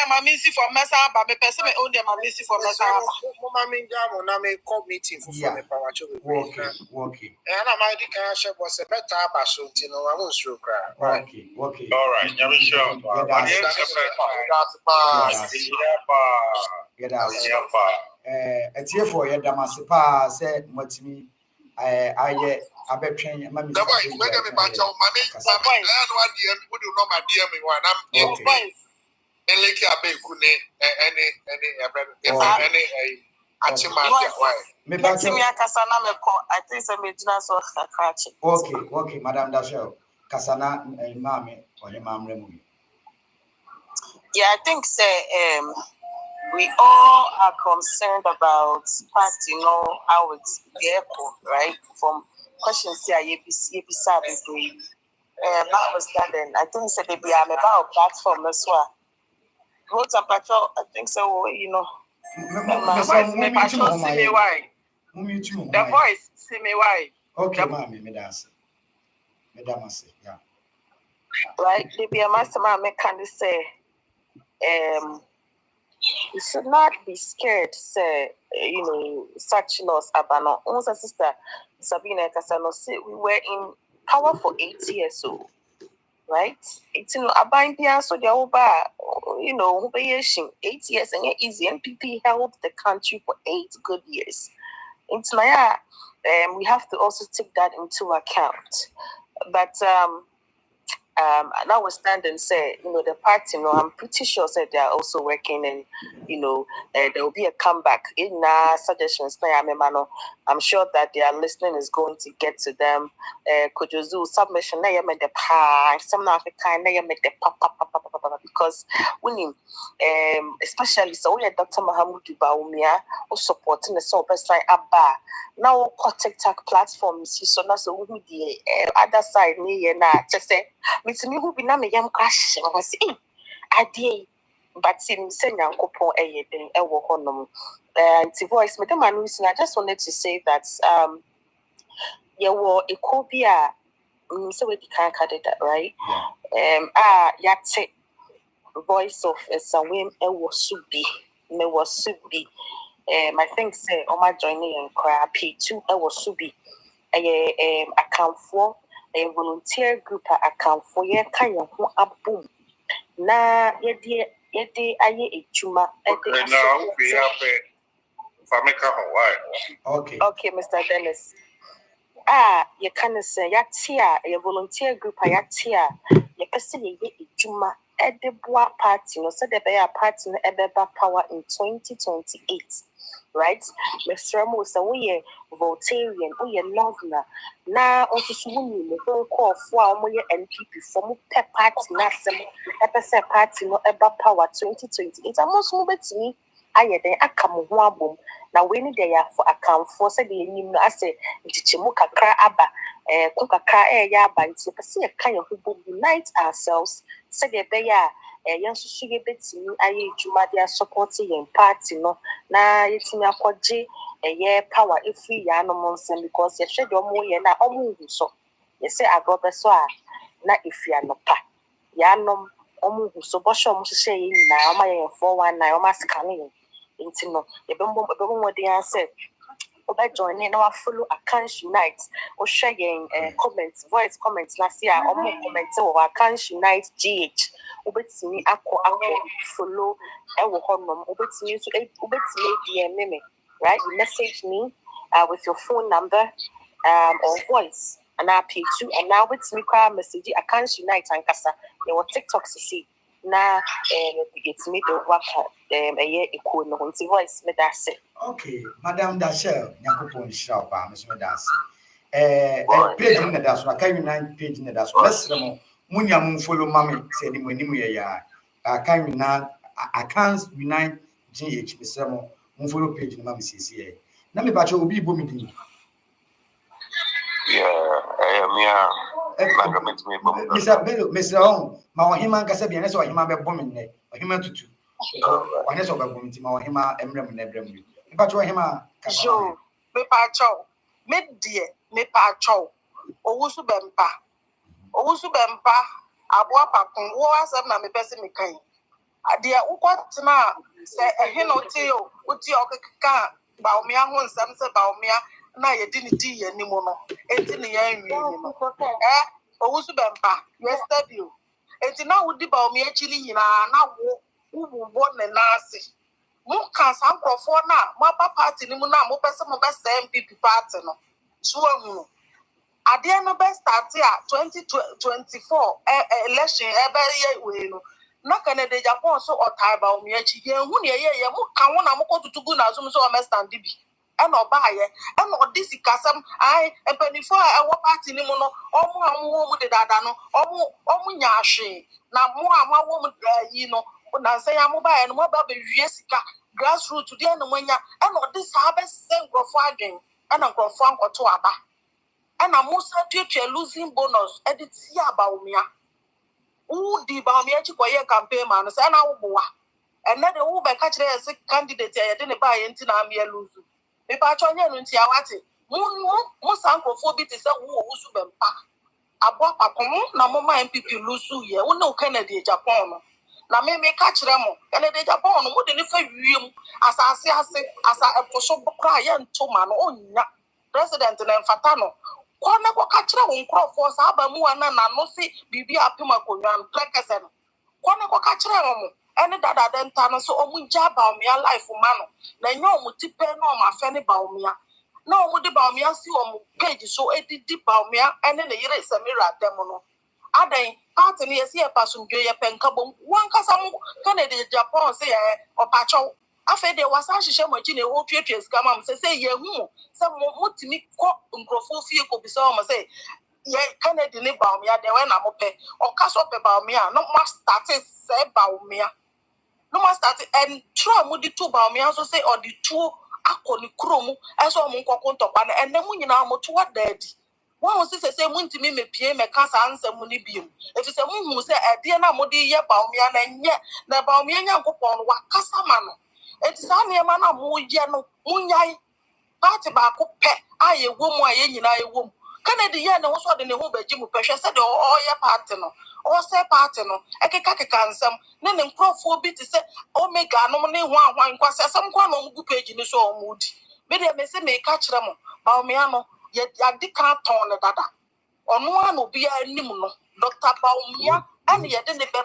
ma misi for mesa ba me pese me o de ma misi for mesa ba. Mama me jam na me call meeting for me power cho we. Okay. And I might can share was a better abaso nti no I won stroke cry. Okay. All right. I'm sure. Etie for yedamase pa say matimi aye abetwen ma mi. The boy when me bacha o mama no adie me do no ma die me one am boys eleki abeku ne any achima why me bacha me akasa na me ko I think say me dina so kakrachi. Okay Madam Dashel kasana mame onye mamre mu. Yeah, I think say we all are concerned about past, how it's the airport, right? From questions here, notwithstanding, I think say they be about platform as well. Roads and patrol, I think so, the voice, see me why. Okay, mami, me dance. Yeah. Right, they be a master man, me can say, you should not be scared, say, such loss. Abano, almost a sister, Sabina Casano, say we were in power for 8 years, so right? It's abine the answer the over, 8 years and yet easy. NPP held the country for 8 good years. It's we have to also take that into account. But notwithstanding, say, the party, I'm pretty sure that they are also working, and there will be a comeback. In suggestions, I'm sure that their listening is going to get to them. Could you do submission? Some African, because we especially so we Dr. Mahamudu Baumia or supporting the super side Abba. Now, TikTok platforms, so now so we the other side, me and just say. Miss me who be na me yam crash I was ade but sim send yankopon den e wo honom anti voice me the man I just wanted to say that it could be a so we can that right yate voice of Sawim e wo subi me was subi I think say o ma joining and cry P2 e wo subi account for a volunteer group account for your kind of abum. Na yedi aye ejuma Okay, Mr. Dennis. You can say yatia a volunteer group yatia you person ye ejuma edebua party no so the be a party no ebeba power in 2028. Right? Mr. Mo say we Voltarian, we Lovna. Na also wuni the whole call for our NPP from pep party na sem epese party no eba power 2028. Almost move to me. Aye then aka mo ho abom na we ni dey for account for say the enim no ase ntichimu kakra aba ko kakra ya aba nti pese ye kan ho unite ourselves say the be ya yansusu ye betimi aye juma dia support yen party no na yetimi akogye power free ya no monsen because ye hwe de omo ye na omo hu so ye say agobe so a na ifia no pa ya no omo hu so bo sho mo hye ye nyina oma ye 419 oma scanning into no what they said. Join in our follow account unite or share comments, voice comments last year or more comments or account unite GH. Me follow to DM me, right? You message me with your phone number or voice and I P2 and now with me cry message account unite and kasa your TikTok to see. Na it's me the work a year equal no voice me that's it. Okay, Madam Dashel, Yakupon Shop, Miss Medasi. Page in the dash, I can't 9 page in the dash. Let's Munya follow mammy, said him when ya. I can't unite GH, Miss Ramo, follow page in mammy CCA. Nami Bacho will be booming. Mr. Hong, Mawahiman Casabian, so him a bombing, or him to two. One is over booming, Mawahima, Emblem, and Emblem. But to him, Joe, me pacho, me dear, me pacho, Owusu Bempa, Abua Papon, was a me person me kind. Adia Uquatina, say a hino teo, Utioka, Baumia, one some say Baumia, na ye didn't tea any mono, 18 years. Owusu Bempa, yesterday. And now would the Baumia chili in now who won a nasi. Muka some crofona, Mapa party, Nimuna, Mopesa Mobest MPP party. No, Swarm. At the end of best start here, 2024 election, every year, no Canada, Japan, so or Taiba, Miachi, Munia, Muka, Moko to go now, so must stand dibi. And or buy it, and or this is Casam, I, and penny for a party, Nimono, or with the Dadano, or Munyashi. Now, more woman, when I say I'm mobile and mobile, Jessica, grassroots to the end of when ya, and or this harvest same growing, and a grow farm or to Abba. And I'm most future losing bonus, edit see about me. Who the Bamia Chicoya campaign man, and our boy. And then the Uber catch as a candidate, I didn't buy into Namia lose. If I try to see what it, most uncle for bit is a who bempa. A boy, na mama MPP lose here, who no Kennedy Japan. Na me catch them, Kennedy Japan, what did you as I say, as I push up cry and to man own president and Fatano. Kwana kwa kachira unkro force aba mu ana na no si bibi apima konwan plekesen kwana kwa kachira omo ene dada denta no so omu jaba omia life mano na nyo omu tipe no ma fe ne ba omia na omu de ba omia si omu page so edidi ba omia ene ne yire samira dem no Adan party ni esi e pasum dwe ye penkabom wan kasa mu Canada Japan say opacho afa de wasan hihye machi na ho twetwe sika mam say ye hu say mutimi ko nkrofo fie ko bisa o say ye Canada ni ba me ade we na mo pe o kaso pe ba me a no ma start say ba me a no ma start and try mo di to ba me so say or di to akoni kromu eso mo nkoko ntokwa na enne mu nyina mo to wadadi one was say muntimi mepie meka sa ansem ni biom efi se muhu se ade na modi ye baomia na nye na baomia nyankopon wa kasa ma no enti sa ne ma na mo ye no munyai party ba ko pe aye wo mu aye nyina ye wo mu Canada ye na wo so de ne ho baji mu pehwe se de o ye party no o se party no ekeka keka nsem ne ne nkrofo bi ti se omega no ne ho ahwan kwase asem kwa no mu page ni so o mu di me de me se me ka kire mo baomia no ye adi kan ton ne dada ono an obi anim no Dr. Baumia and ye de ne be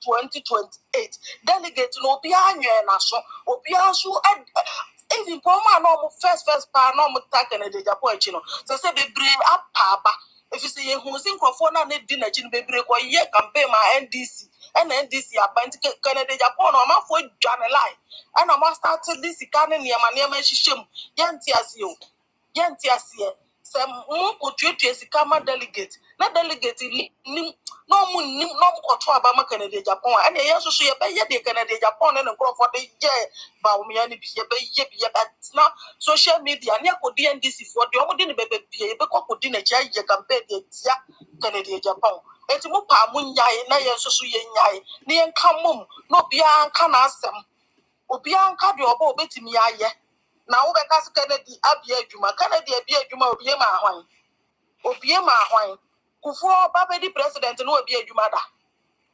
2028 delegate no obi anwe na so obi anso even poma no first pa no mo ta Canada Japan chi no se be bre apaba if you say ye hu sin krofo na ne di na chi be bre ko ye campaign ma NDC and NDC abant Canada Japan no ma fo dwane line and ma start this kan ne ma hihiem yenti asiye se mu ko twetwe sika ma delegate na delegate ni no mu ni no ko to aba ma Canada Japan and ye so ye be ye de Canada Japan na nkrofo de je ba o me ya ni bi ye na social media ni ko di NDC for de o mo di ne be ye be ko di na cha ye campaign de tia Canada Japan enti mu pa mu nyai na ye so ye nyai ni en kamum no bia nka na asem obi anka de obo obetimi aye na wo be ka se Kennedy abia adwuma Kennedy abia adwuma obie ma ahwan kufo ba di president no abia adwuma da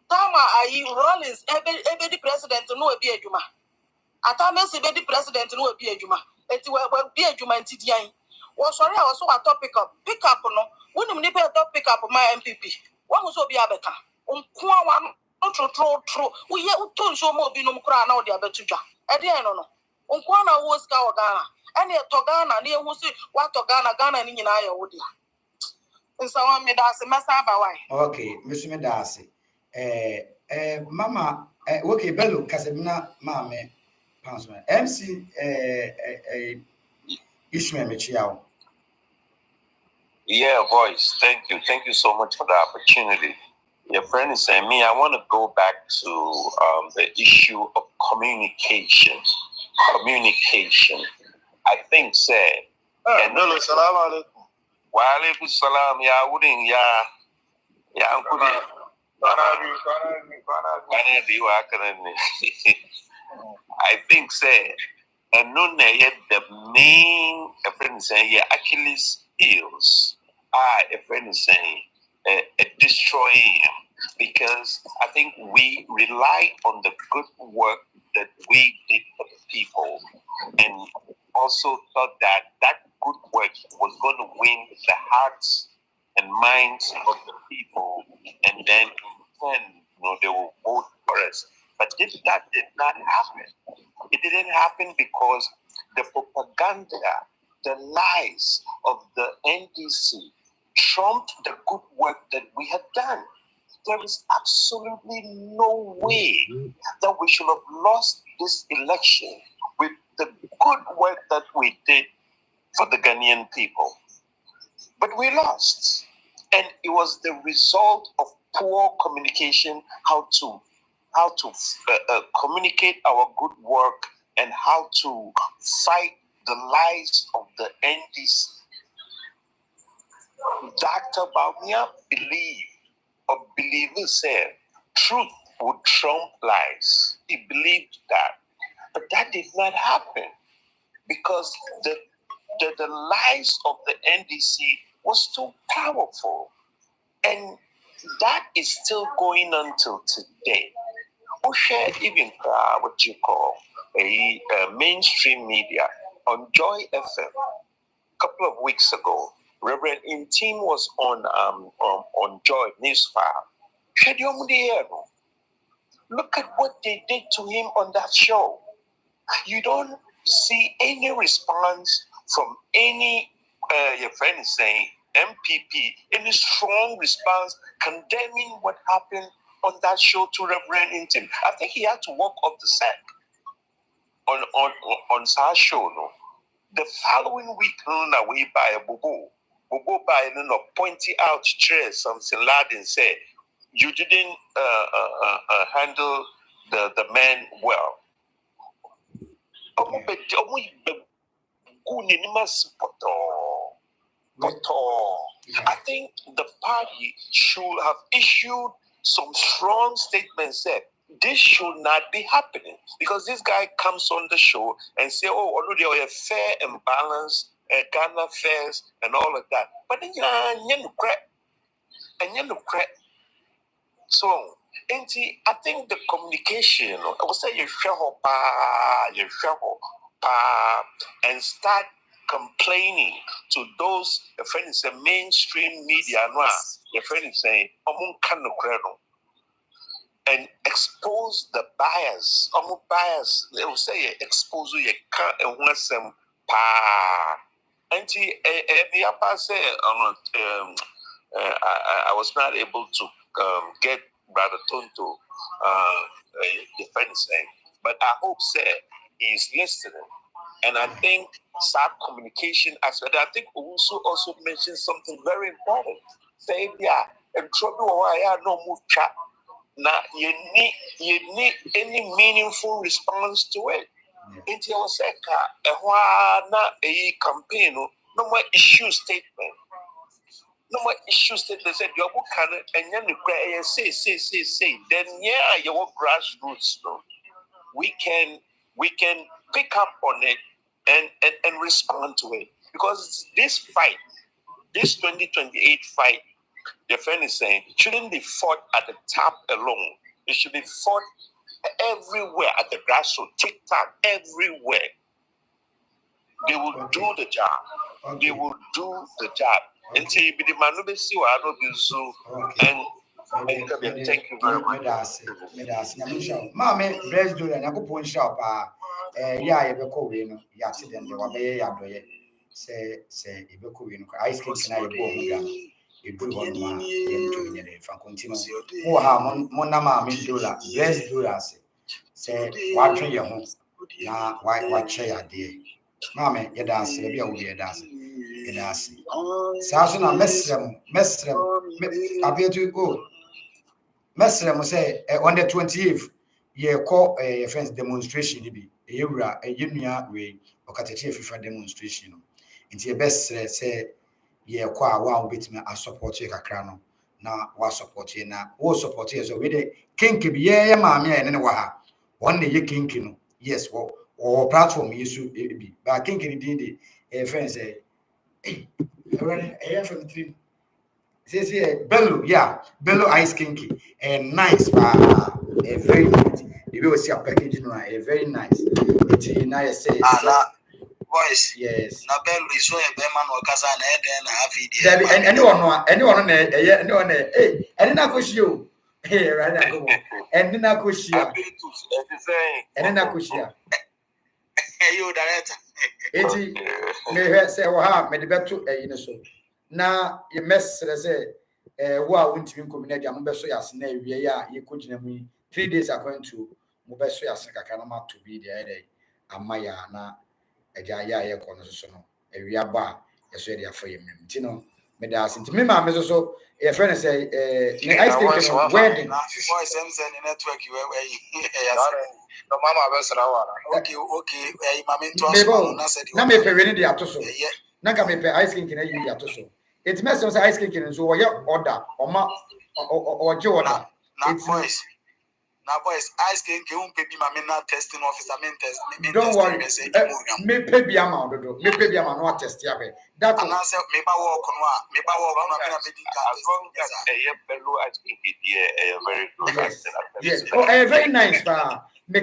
tama ayi Rollins ebe di president no abia adwuma atamesi be di president no abia adwuma enti we abia adwuma enti dian wo sori a wo so wa topic up pick up no wonim ni be topic up ma MPP wo mo so obi abeka nko awa no tro wo ye uton so mo obi no mkra na wo de abetudwa e de no nko na wo ska wo Ghana ene to Ghana na ehu si wa to Ghana ni nyina ya wo dia nsa wa me da se mesa ba wai okay misu me da se mama okay bello kasemna mama pansman MC Ishmael Mechiao. Yeah, voice. Thank you so much for the opportunity. Your friend is saying me. I want to go back to the issue of communication. I think, say. Hello, salam alaikum. Wa alaikum salam. Ya wouldn't ya uncle. I think, say. And no, yet the main friend is saying, yeah, Achilles heels. A friend is saying, destroying him. Because I think we rely on the good work that we did for the people and also thought that good work was going to win the hearts and minds of the people, and then in turn, they will vote for us. But that did not happen. It didn't happen because the propaganda, the lies of the NDC trumped the good work that we had done. There is absolutely no way that we should have lost this election with the good work that we did for the Ghanaian people. But we lost. And it was the result of poor communication, how to communicate our good work and how to fight the lies of the NDC. Dr. Baumia said truth would trump lies. He believed that. But that did not happen because the lies of the NDC was too powerful. And that is still going on till today. We share even what you call a mainstream media on Joy FM a couple of weeks ago. Reverend Intim was on Joy Newsfile. Look at what they did to him on that show. You don't see any response from any your friend is saying MPP any strong response condemning what happened on that show to Reverend Intim. I think he had to walk off the set on our show. No, the following week, we buy a Bobo by pointing out something Laden said you didn't handle the man well. I think the party should have issued some strong statements that this should not be happening, because this guy comes on the show and say, "Oh, already are fair and balanced, Ghana affairs and all of that." But then so, I think the communication, I would say you travel and start complaining to those your friends in mainstream media, your friends saying, and expose the bias. Bias, they will say expose you can't and want some I was not able to get Brother Tonto defense, but I hope he's listening. And I think SAP communication aspect. I think also mentioned something very important. Say, yeah, and trouble why I no move chat. Now you need any meaningful response to it. Into your sector, a campaign, no more issue statement. No more issue statement. Said your book can and then you say. Then your grassroots. No, we can pick up on it and respond to it, because this 2028 fight, the friend is saying, shouldn't be fought at the top alone. It should be fought everywhere at the grassroots, TikTok, everywhere. They will do the job. They will do the job. Until you be the man who see what I don't do so. And thank you very much. Mama, bless do and I go point shop. Yeah, I be call you. Accident. What be ya do? Say, you be call you. Ice cream can I go? You do one man. You do it. From continue. Who have Monama $1 bless do that. Say, watching your home. Now, why chair dear? Mama, you dance. Maybe I will be a dance. You dance. Sasha, Mesrem. I be to go. Mesrem say on the 28th, you call a friend's demonstration. Be a year way or Katachi FIFA demonstration. Into your best say, yeah, qua one bit me. I support you, Kakrano. Now, what support you now? All support you. So, with the kinky be mammy and anywhere. One day you kinky. Yes, well, or platform you should be. But kinky did a friend say, hey, I from 3. Says here, Bello, yeah, Bello ice kinky, and nice, a very good. You will see a package, a very nice. It's nice, voice. Yes. Na Bello is so a Beman or Kazan head and a half anyone, hey, and then I push you. Hey, right, I go. And then I push you. And then I push you. Hey, you director. It may say, well, made the better, so. Now, you mess, say, well, went to community, I'm best so as nay, you could me 3 days are going to Mobeso as a canama to be the day. And Maya, na a jaya corner, a real bar, a sweaty for him. Tino, Medas into me, my so a friend say, ice cream wedding. Voice and network, no mama was okay, mammy, now me pay the atoso. Naka me pay ice cream can you atoso. It's mess of ice cream and so your order or Jordan. It's voice. Now, boys, ice cream can be my testing office. I mean, test. Don't worry. Me pay the amount. Me pay the amount. Not test. Yeah, that and I said, maybe walk on. Maybe walk on. Very yes. Oh, very nice. Me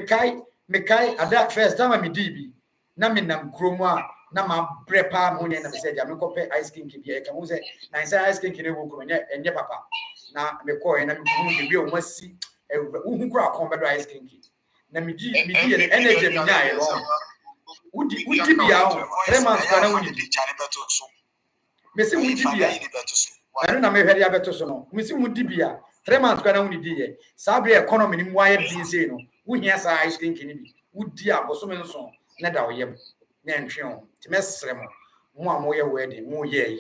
kai. At that first time, me DB. Na me nam kromwa. Na ma brepa money na me say ja me kope ice cream ki bia ka mo say na inside ice cream ki ne wo ko enye papa na me ko na me hu de bi o masi hu kura kon bedo ice cream ki na me di energy me nya e ro udi bia o 3 months kwa na wuni Messi Mudibia. I don't know where you have to so. Messi Mudibia. 3 months gonna only dear. Sabri economy in wire being say no. We hear size thinking. Would dear Bosomen song. Neda yem. Nanchion. To mess remo. More wedding. More ye.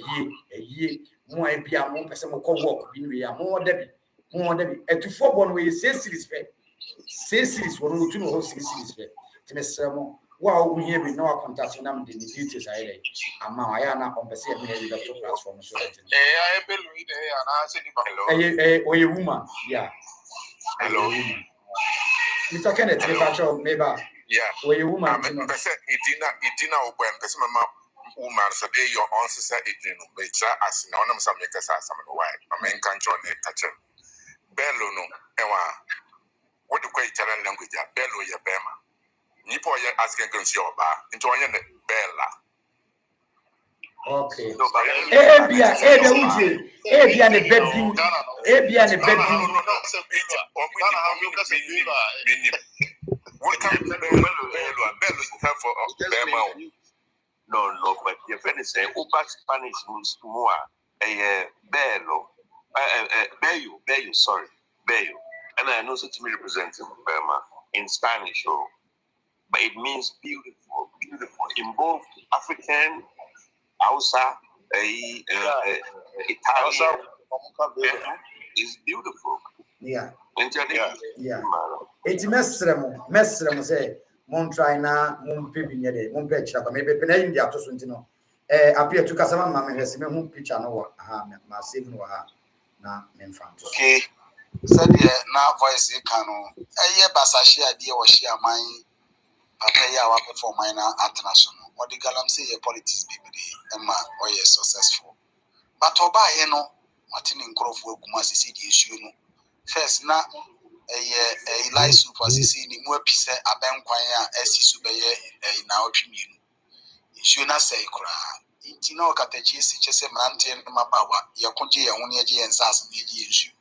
More pia more person will walk. We are more Debbie. More Debbie. And to 4 1 way say series fair. Say series were no 2 series fair. To mess remo. Wow, we hear me no contact them the duties I lay. I am not on the same platform. So, or a woman, yeah. Hello. Mr. Kenneth, maybe, Yeah. or a woman. Person, Idina, when person, woman, so they your answer said it, but as no one some make us some why. I mean, control the catcher. Bello no, what the Italian language, Bello, ya Bema. Nipo ya asking consumer into one Bella. Okay. Ebia ne bedroom. Ebia ne bedroom. What kind of Bello for Bema? No, but your friend is saying, Uber Spanish means more. Bello. Bello, sorry. Bello. And I know to me representing Burma in Spanish, but it means beautiful in both African, Hausa, Italian. It's beautiful. Yeah. It's mesrem say mon try na mon pebi nyede mon pe chira maybe pe na India to so ntino appear to kasama ma me hwese me hu picture no wa ha ma save no ha na me mfa to. Okay. Said na voice kan no eye basahye ade wo hye aman papa ya wa perform na international what the galam say your politics bibidi ema or you successful but oba he no watini nkrofo akuma sisi di issue no first na Eli super sisi ni mu apise abenkwan a asisu beye na otwemienu issue na say kura inti na okatachi si chese mrante mabawa yakoje ye ho ne ye ensas ne ye issue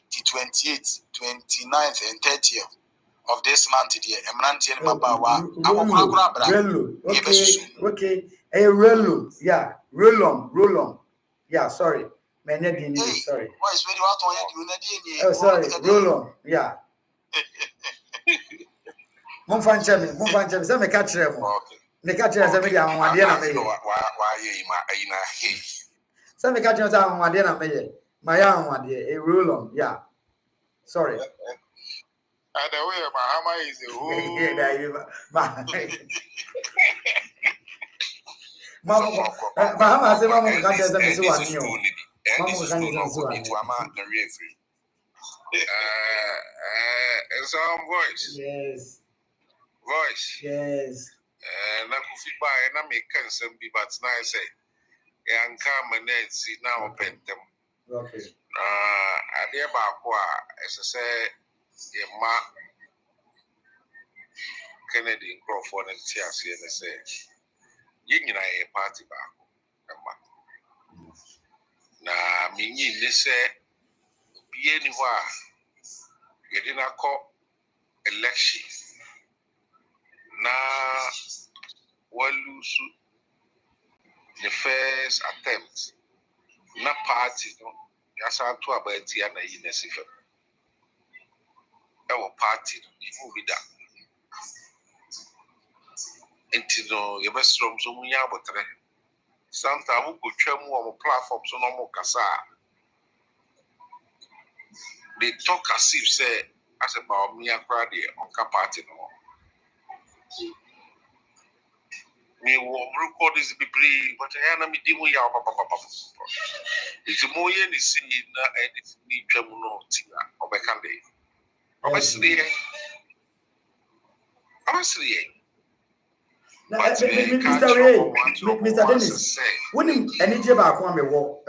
the 28th 29th and 30th of this month dear mrante mabawa akokura bra Okay Relo yeah roll on yeah sorry many didn't sorry voice very what on you oh sorry roll on yeah mon fan chemi say me catch them me catch them say me dia anwade na me say me catch them say anwade na me my anwade roll on yeah sorry and the way Bahama is a Bahama say mama can tell them say what new mama can tell them say what some voice. Yes. Na kufi ba na me kan some be but now I say yan come and see now pentem. Okay. Ade ba ko a say ye ma Kennedy Crawford and Tiasi and say yin na a party ba ma. Na me ni say be anywhere you didn't call election na lose the first attempt na party no yasa to about ya na yi na sifa party no be that entino you best from so munya abotre sometimes we go twa mu on platform so no mo kasa they talk as if say as about me akra dey on party no me wo record this be but I am me demo ya papa it's more ye ni see na edit ni twam no tia obeka dey obviously Mr. Dennis when any je ba ko me wo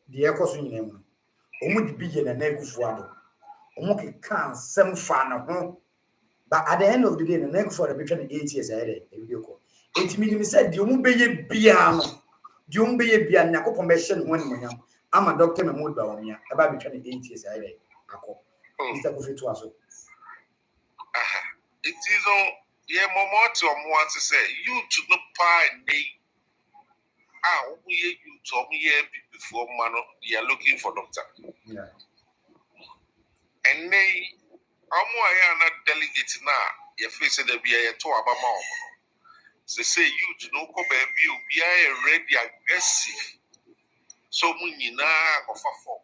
de ekoso nyina mu omu di bije na nakufu ado omu ke kan sem fa na ho but at the end of the day na nakufu ado between 8 years ahead e bi ko it mean me said the omu beye bia no the omu beye bia na ko be hye no woni monyam ama doctor me mo do awon ya e ba between 8 years ahead akọ Mr. Kofi to aso it is yeah, more to say you to no pie you told me before man, they are looking for doctor. Yeah. And they are not delegates now. Your face the be a to Abama. They say you to know baby, you be ready aggressive. So many now of a form.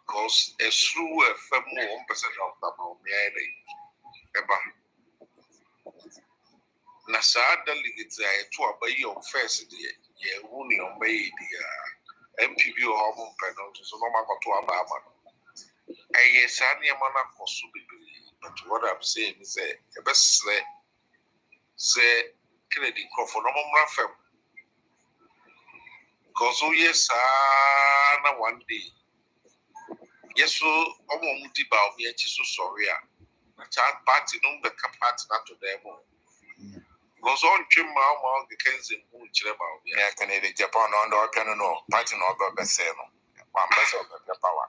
Because a true FM 1% of the Eba. Nasa delegates to obey your first day. Ye only obey the MPB or hormone penalty, so no matter to Abama. I yes, I am an but what I'm saying is a best say Kennedy Crawford, no more fam. Because oh yes, one day. Yes, so I'm about me, so sorry. A child party, no, the party not to them. Because on Jim Mount, the Kensington, which about yeah, Canadian Japan on the piano, party no, but best say no. One best of the power.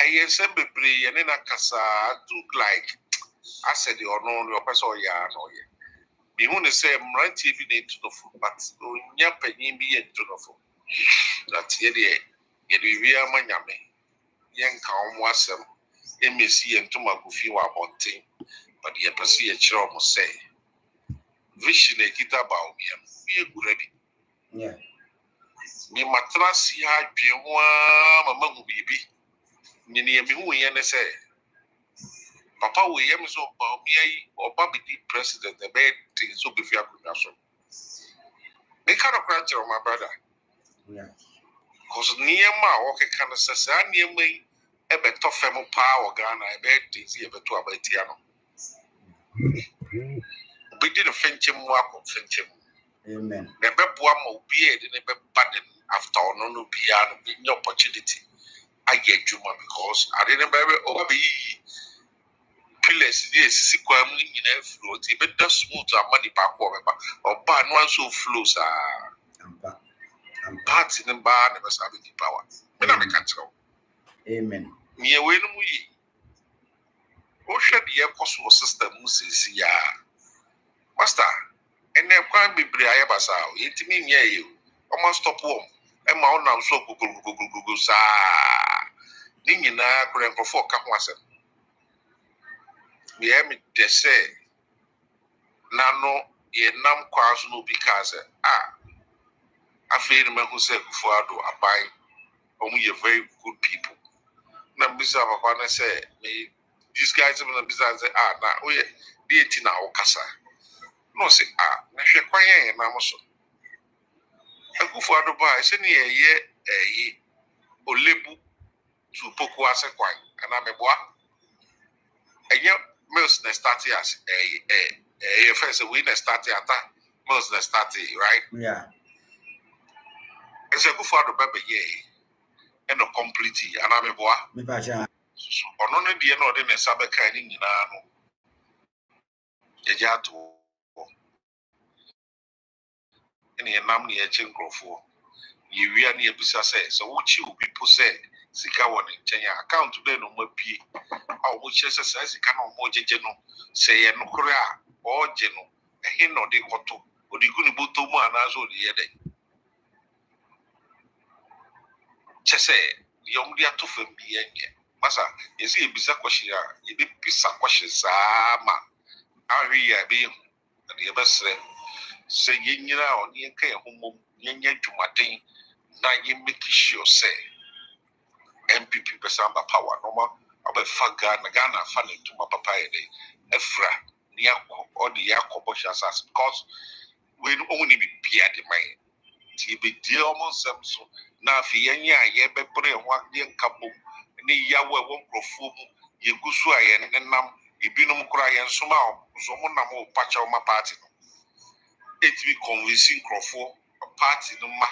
I yes, and then I casa do like I said, you know, your person, yeah, no, yeah. Me want to say, I'm right TV into the food, but no, penny be into the food. That's the idea. You do real money. Young calm was MSC and Tomagufi were wanting, but the embassy a chair must say. Vision a guitar about me, be ready. Yeah. Me matrasi ha dwe mama mu bibi. Nyini me hu ye ne say. Papa we yam so ba obi ayi oba be the president the bed so be fi akuna so. Me kind of crunch my brother. Yeah. Cause niema o ke kan say sa niema yi e be to fam pa o Ghana e be things e be to abatia no. Be di the fenchem mu akọ fenchem. Amen. The beboa mo be e de be baden after no bia no be opportunity. I get you because I didn't buy be pillars this sequam in float, even the smooth money back over or ban one so flows parts in the bar never have the power. But I can't tell. Amen. Near when we ocean the air coastal system Moses, ya master, and there can't be Briabasa, it mean you almost stop warm. And my own so go, sa. Ningina couldn't perform Kapwasan. Me am de say nano ye nam kwaso no because I feel me who say Fuado abai ye very good people. Na bisa papa na say me these guys na bisa say na we dey tina okasa. No say na hwe kwan ye na mo so. Fuado ba say ne ye olebu to poku ase kwan ana meboa. Enye meals na start as first we na start at meals na start right. Yeah. Ese kufu ado bebe ye and no complete anameboa Me pa cha. Ono ne die na ode ne sabe kan ni nyina no yeja to ene nam ne eche nkrofo ye wia ne ebisa se so wuchi obi po se sika won nchen account dey no mapie a wo che se sika no mo jeje no se ye no kore a o je no ehe no de koto odigu ni boto mu anazo de ye de chese yom dia to fam bi enye masa yesi ebisa kwahye a ebi pisa kwahye sama ahwe ya bi de ebesre se yenyina oni enka ye homom yenya dwumaden na ye make sure say MPP pesamba power normal abefa Ghana fa ne tuma papa ye de efra ni akọ odi yakọ boshasas because we only be bia de man ti be die almost so na afi yenya ye bebre ho ade nkabo ni yawo e won krofo mu ye gusu aye nenam ibinum kura ye nsoma o so mo nam o pacha o ma party no etimi convincing krofo party no ma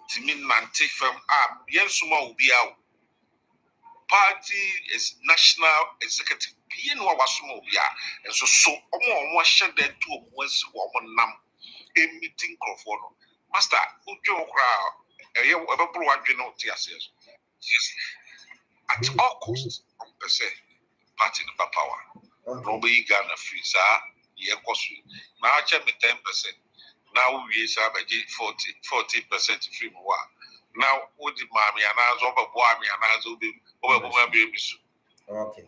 timi nante fam ye nsoma obi a party is national executive bien wa wasoma obi a enso so omo hye den to omo asi wo nam a meeting krofo no master ujo kra eye ebepro wadwe no ti ase at all costs per se party no power no be Ghana free sa ye kosu na acha me 10% Now we is 40% free more. Now what the mommy and I over boy and I over baby. Okay.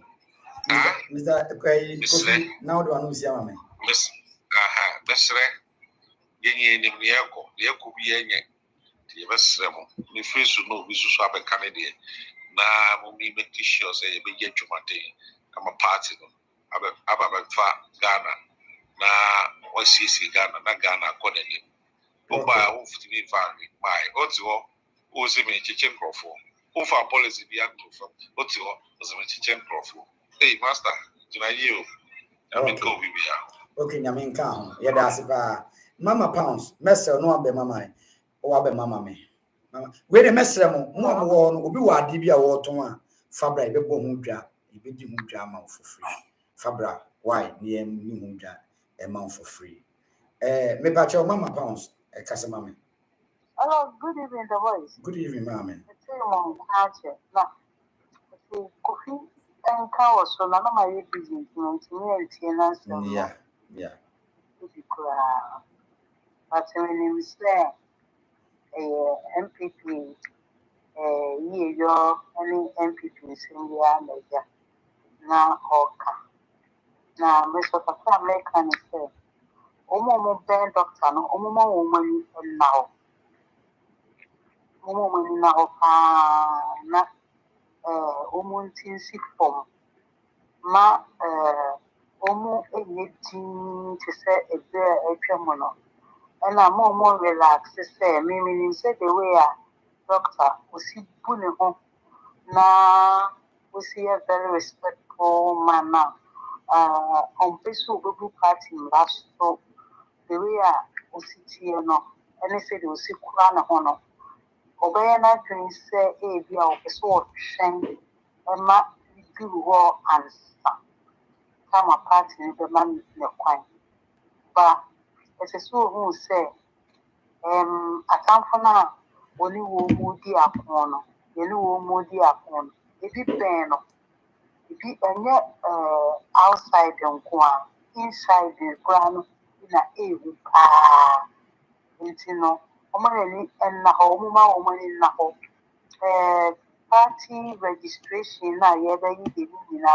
Mr. Kofi, now the one who's your man. Miss Miss Yenny in the echo, the echo be any. The best the face to know we should swap a Canadian. Now we make sure say we get to my day. I'm a party. I'm a Ghana. Na wasisi Ghana na Ghana kodeni oba ufti mi vary my otiwo ozi me chichen crofo ofa policy bi acto otiwo ozi me chichen crofo hey master tuna you I'm go bibia okay nyame nka ho ye da asipa mama pounds mesel no abe mama o abe mama me mama we de mesel mo wo no obi wa ade bi a wo ton a fabra e be bo ho dwa e be di ho dwa ma for free fabra why ni em ni ho dwa amount for free. Me back your mama pounds, customer. Hello, good evening, the voice. Good evening, mammy. It's now, Kofi and cows, so none of my business, yeah. But when you say MPP, your any MPPs in the army, now, now, Mr. American say, Omo Ben Doctor, no, Omo woman now. Woman now, na omuntinsi form ma omu eyetin to say a bear a tremono and I'm more relaxed to say meaning say the way a doctor was see pulling home na we see a very respectful man now on peso babu party last so the way a was see no and they said it was see Kurana hono obey na dream say a be our person shen Emma people who answer come apart in the man the coin. But as a so who say a time for now only moody upon you know moody upon if you pen if you outside and inside the ground in a you know and na home woman in the home party registration na yebe yi de na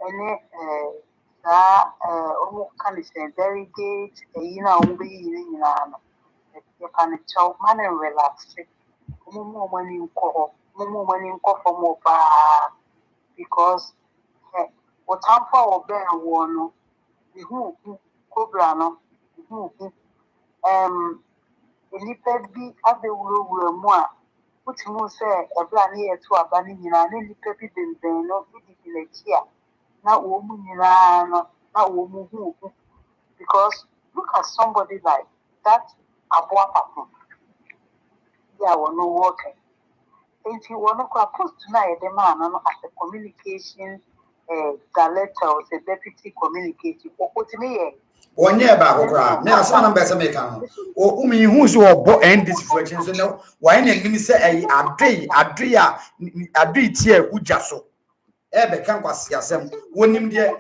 ene omo kan say delegate yi na omo be yi ni na no e kan chow man relax omo mani nko for mo pa because what time for obe wo no the who cobra no who nipa bi abewuro mu a Utimu say a brand near to a banning in an any peppy bin, no in a chair. Now, woman, not woman who, because look at somebody like that. Abuapapa. Yeah, well, no working. Ain't you want to post tonight the man as a communication director or the deputy communication or put me. One year back, me as one better make o umi hu so obo end this situation so no why na ngini say adui tie uja so e be kan kwase asem wonim de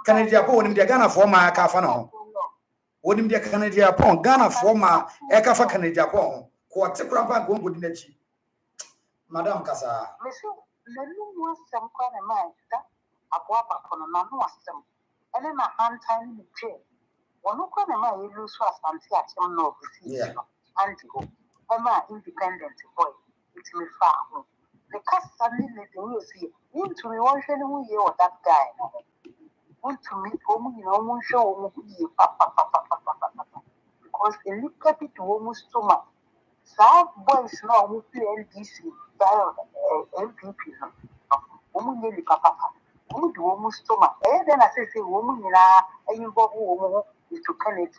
Canada po wonim de Ghana for ma ka fa no ho wonim de Canada po Ghana for ma e ka fa Canada po ho ko te kura ba go ngodi na chi madam kasa me so le nu mo asem kwa na mai da Abuapapa no na no asem ene na hantan ni twe One can a lose fast until I know anti hope. Independent boy, it's me far. The cast suddenly let the wheel see. Want to me one who you that guy. Want to meet home, won't show because a little bit almost too much. Some boys now who play LDC, MPP, woman nearly papa. Who do almost too much. Then I say, woman, and you go to Kennedy.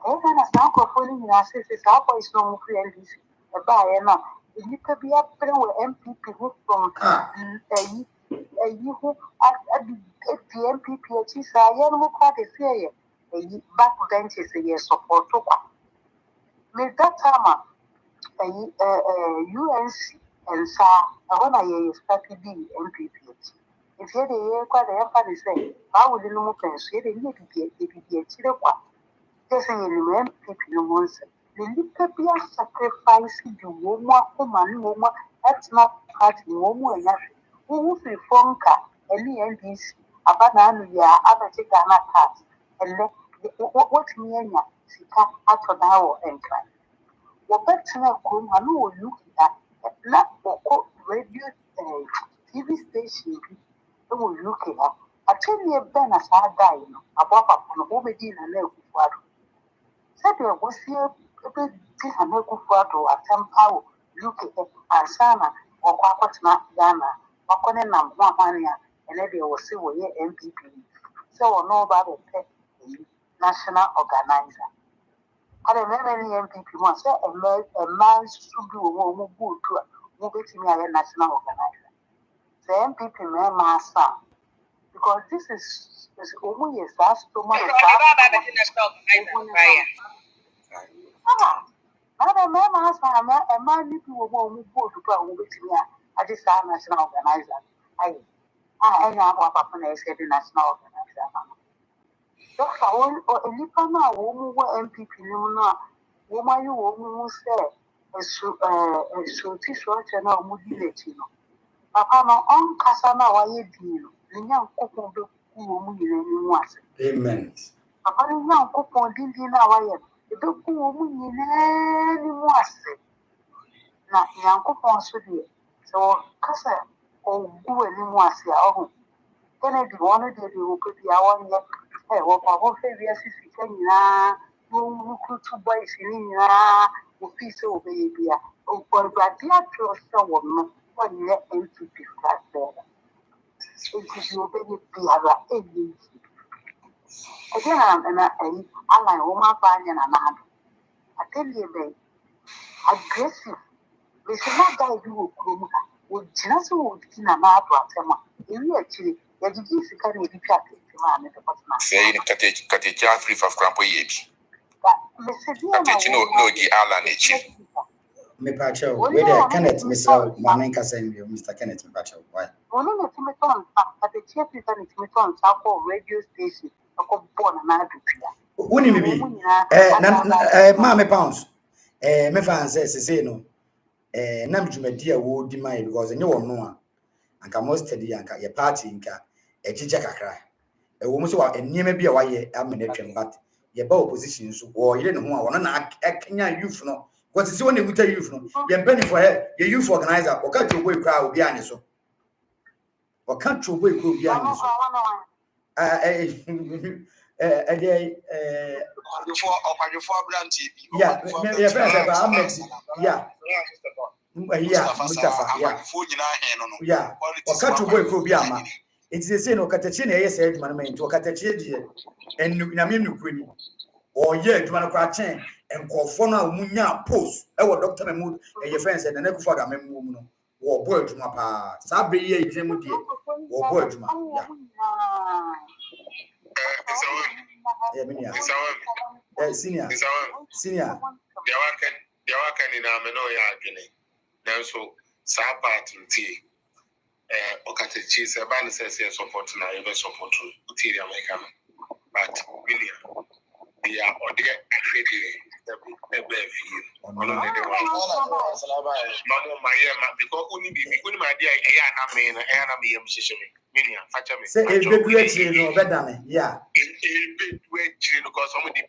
And then as now calling in our sisters, our boys no free and a buyer now. If you could be up there with MPP who from a you who at the MPP, at least I am quite a fear. A backbenches a year support to one. With that time, UNC and SA, I want to start to be MPP. If you had a year quite a funny say, how would you know? Say, they need to be a children. Yes, anyway, people no more say. The little be a sacrifice the woman, that's not part of the woman. Who will funka, any NDC, a banana, ya, other Ghana cats, and let what me and ya, she cut out for now and cry. What better come, I know look at not radio TV station, they will look at her. I tell you, Ben, as I die, about a comedy and a leg. Said there was here a bit Hanako Quato, a tempo, look at Sana, or Quapatna, Ghana, Wakonenam, Wahania, and then there was still a MPP. So, nobody pet national organizer. I remember any MPP once, a man should do a woman good to move it to me a national organizer. The MPP man, my son, because this is only a fast to my Other members are a man who will go to go with me. I just am national organizer. I know what happened is the national organizer. So, or a Lipana, woman, MPP, woman, you will say, a shorty short and a moody latino. Papa, no on Casana, why you deal, the young couple who you Amen. Papa, the young couple didn't know the book who you na nyankopɔn so deɛ sɛ wɔkasa ɔgu anim ase a ɔho kennedy wɔn deɛ deɛ wɔpɛ bi a wɔnyɛ wɔpa wɔfɛ wiase sika nyinaa na wɔwukutu boys ne nyinaa wɔfii sɛ wɔbɛyɛ bi a ɔgbɔrɔgbade atwerɛ sɛ wɔn no wɔnyɛ npp flatbɛɛ nti deɛ wɔbɛyɛ biara ɛnyɛ nti ɛdeɛ na ayi alan wɔn afa anyɛ nanaado atɛdeɛ bɛyɛ aggressive. We should not die you will would just would in an art or tema. In your chili, that you give the kind of traffic to man at the bottom. Say in Kateja free for Crampo Yabi. No, the Alan, Me pacho, where the Kenneth, Mr. Manenka send you, Mr. Kenneth Pacho. Why? Only a Timeton at the chief is an Timeton Sako radio station, a born and I Wouldn't it be? Mammy Pounds. Me fan says, say no. Nam Jumedia would demand because no one know. And can most steady and your party in car, a jacka. A woman so a near maybe a wire ammunition, but your bow positions or you don't know one Kenya youth no. What is only with a youth no? You're penny for her, your youth organizer, or cut your way crowd behind you so. Or can't your way go behind you yeah. Wakati boy ko bi ama. It is say no katachi na yes adwuma no mento katachi die ennu na menu kwani. O ye adwuma no kwa chen enkofo no a munya post e wo doctor na mu e friends na na kufa ga memu mu no. Wo boy adwuma pa. Sa be ye ejwe mu die. Wo boy adwuma. Yeah. Senior. They are in a meno yagine. Now, so Sabat and tea. Okatachi, Saban says, support now, even support to Utiria American. But William, they are or they are actually a view. Because only my dear, I mean, I am a musician. Say a big way no better yeah. Because some of the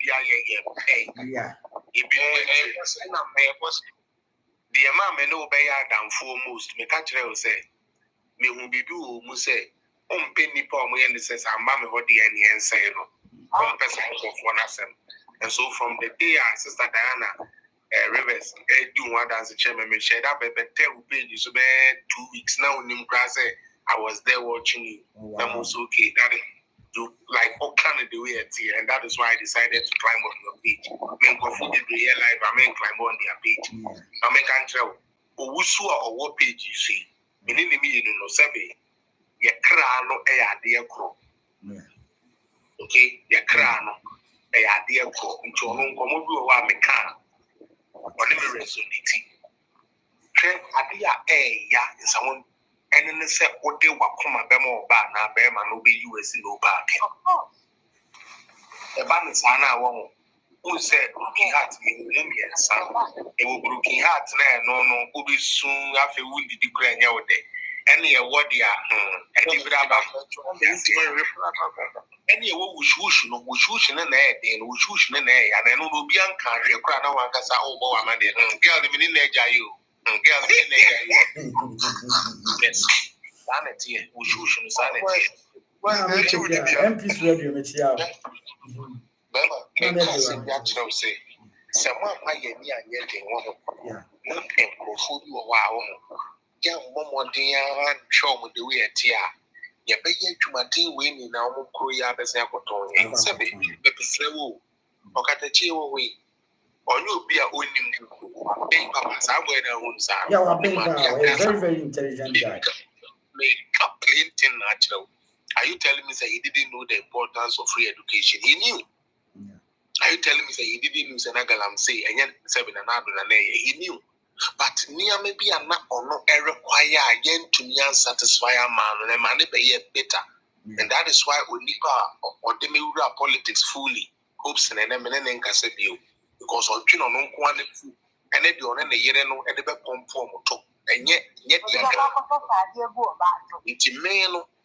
yeah. The amount may know better than foremost. Me catch her say, me who be do who say, penny palm when it says, I'm mammy what the end say no. Person of one assem. And so from the day our sister Diana Rivers do one as a chairman, me shared up a 10 pages about 2 weeks now in grass. I was there watching you. That was okay. That you like all kind of the way it's here, and that is why I decided to climb on your page. Men go for the real life, I mean climb on their page. I mean can't tell or what page you see. Meaning me you know sabe your crown a dear crow. Okay, your crown a dear crow into a home come over what me can. Whatever resonate. Idea yeah is someone. And then they said, what they were come a bemo ban, a bear man will be US in no park. A ban is an hour. who said broken heart it will broken heart no be soon after we did the grand any what they are any wush no wush na and wush na and then no be an carry cry now one cassa oh girl the minute you girl yes sanity wush no sanity MPs radio metia Baba say someone my yemi and yet yeah not a you wow young momo show me the way at ya ya be ye twumatin we ni na mo kro ya be se akoton se be frewo okatachi wo we onye obi a onim ben papa sa boy na hun sa yeah a very very intelligent guy me Clinton natural. Are you telling me that he didn't know the importance of free education? He knew. Yeah. Are you telling me that he didn't know Senagalam say and yet 7 and he knew? But near maybe I'm not or no require again to me and satisfy a man and a man be better. And that is why we need or the Mura politics fully hopes and an eminent Casabio because on Kino no quantity and then you're in a year no and the back form and yet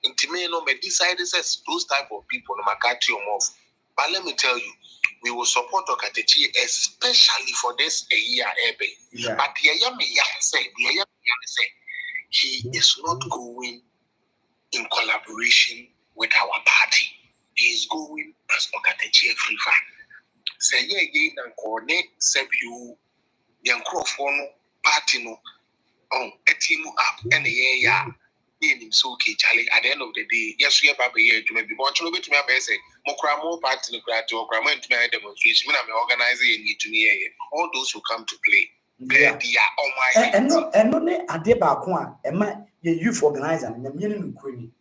Intimeno may decide those type of people no makati omof. But let me tell you, we will support Okatechi especially for this a year ebe. Yeah. But the Ayami say he is not going in collaboration with our party. He is going as Okatechi free fan. Say ye and coordinate sebu young crofon party no a team up and yeah. So okay, Charlie, at the end of the day, yes, we have a year to maybe watch a little bit to my say, more party to demonstration. When I'm organizing it to me, all those who come to play. Yeah. And no ade ba ko a ema ye youth organizer na me no kwani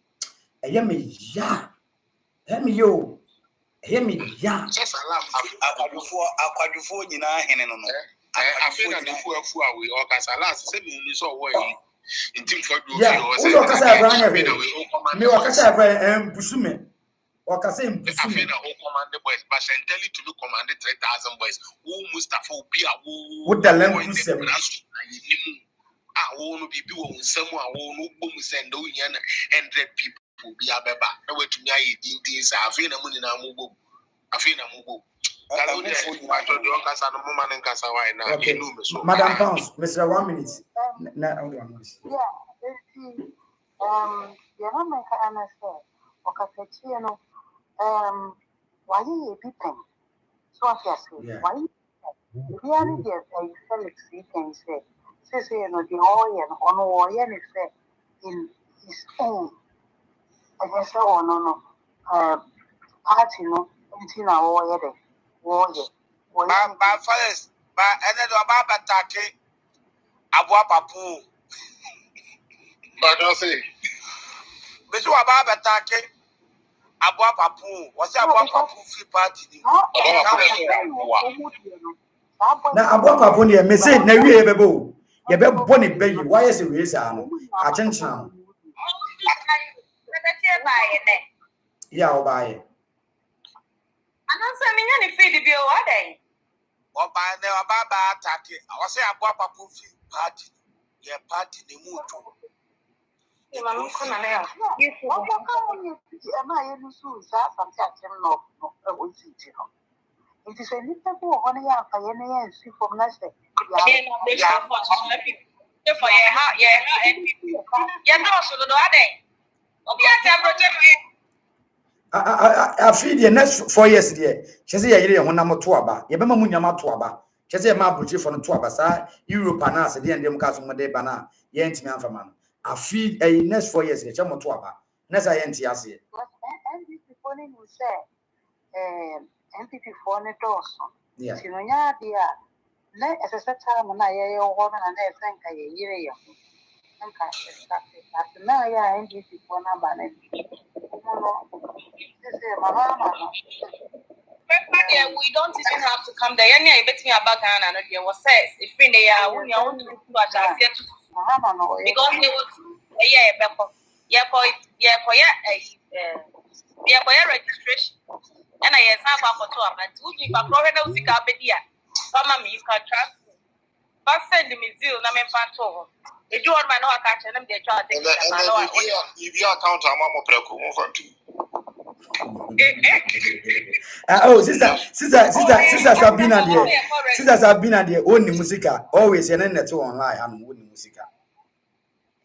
eye me ya me yo eye me ya akwadufo nyina hene no I feel that the full away or casala say me so what in team for do yeah o kasa Abraham me o kasa Abraham busume o kasa busume I feel that all command boys but tell you to look command 3,000 boys who Mustafa obi a wo dalam busem won't be doing someone who boom send 100 people be a beba. I went to me, I did this. I feel a money now. I feel a move. Okay, Madam Pounds, Mr. 1 minute. Yeah, you're not my kind of say, okay, why you peeping? So I say, why you really get a Felix, you can say, you know, the oil on oil is in his own. I guess, oh, no, party, no, anything I oil there. But first, but another about attack Abua Papu. But don't say, but you about attack Abua Papu. What's Abua Papu free party? Na Abua Papu ne me say na wie bebo ye be boni bayi why say we say ano a chenchen yeah obaye anansa menya ne feed bi o adai Oba ne Baba attack. I was say Abua Papu free party. Your party the mood. Mama kuna na ya. Ama yenu su sa something atem no o ti no. It is a little bit on ya fa yene ya si from na say. Yeah, for yeah, no so do adai. Obi ata project I feel the next 4 years there she say ye honam to aba ye be ma munyama to aba she say ma abrochi for no to aba sa Europe na ase de ndem ka so mo de ba na ye ntimi amfama no I feel next 4 years che mo to aba na say ye nti ase NPP for ni say NPP for ne doso sinonya dia na esese time na ye ho na na esenka ye yire ye nka start na ya NPP for na ba na we don't even have to come there. Yeah, bet me about Ghana. No, there was says if in the when you want to do what I said because they would registration. And I have a to a man to give a corridor Sikabedia. Some me you can trust. But send me zeal, no man patrol. If you want my no catch and I'm the child, if you account a mama preco over to Oh, sister Sabina there. Sister Sabina there. Only musica. Always and then that's online. I'm only musica.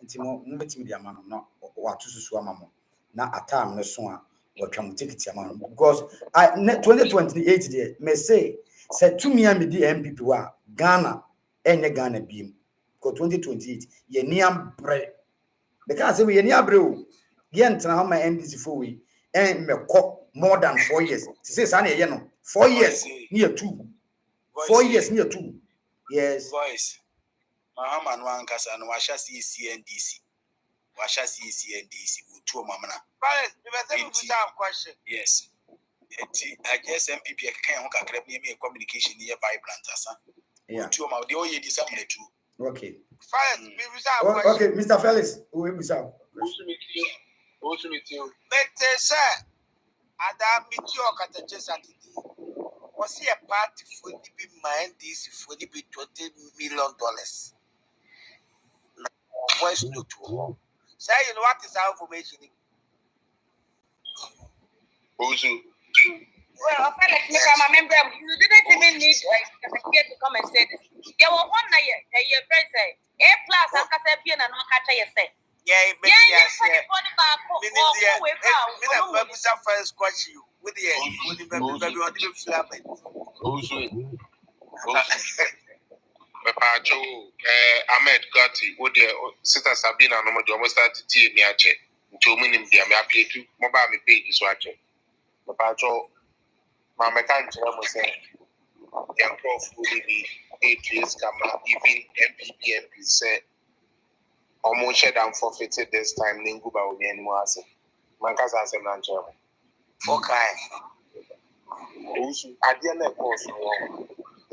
Intimo, media man, no, or to Swamamo. Not a time, no sooner, or come take it, man. Because I 2028 there may say, said to me, and the MPP, Ghana, and Ghana beam. Go 2028, ye near bread. Because we near brew. Yen how my NDC for we and me more than 4 years. Say Sunny, 4 years near 2. 4 years near 2. Yes. Voice. Mahama no ankasa no washa CNDC. Washa CNDC with two mamana. Right, you have question. Yes. I guess MPP can hook me communication near vibrant asa. Yeah. Two of the oye this too. Okay. Fine, okay, Mr. Felix, who will be served? What's with you? Let us say, Adam Mitchell Catache Saturday. Was he a party for the mind this for the $20 million? Where's no two? Say, you know what is our information? Well, Felix, I'm a member. You didn't even need to come and say this. There was one night, your friend said, A plus, I can say, and not catch you say. Yeah, first question you with the baby on the flabby. Ahmed Gatti, what the sister Sabina, no more almost started to me a check. 2 minutes, I play to mobile page is watching. Papa Joe, my mechanic was saying, young prof will be 8 years, even MPP said, almost shut down forfeited this time, Ninguba will be anymore. My cousin said, okay. I didn't course.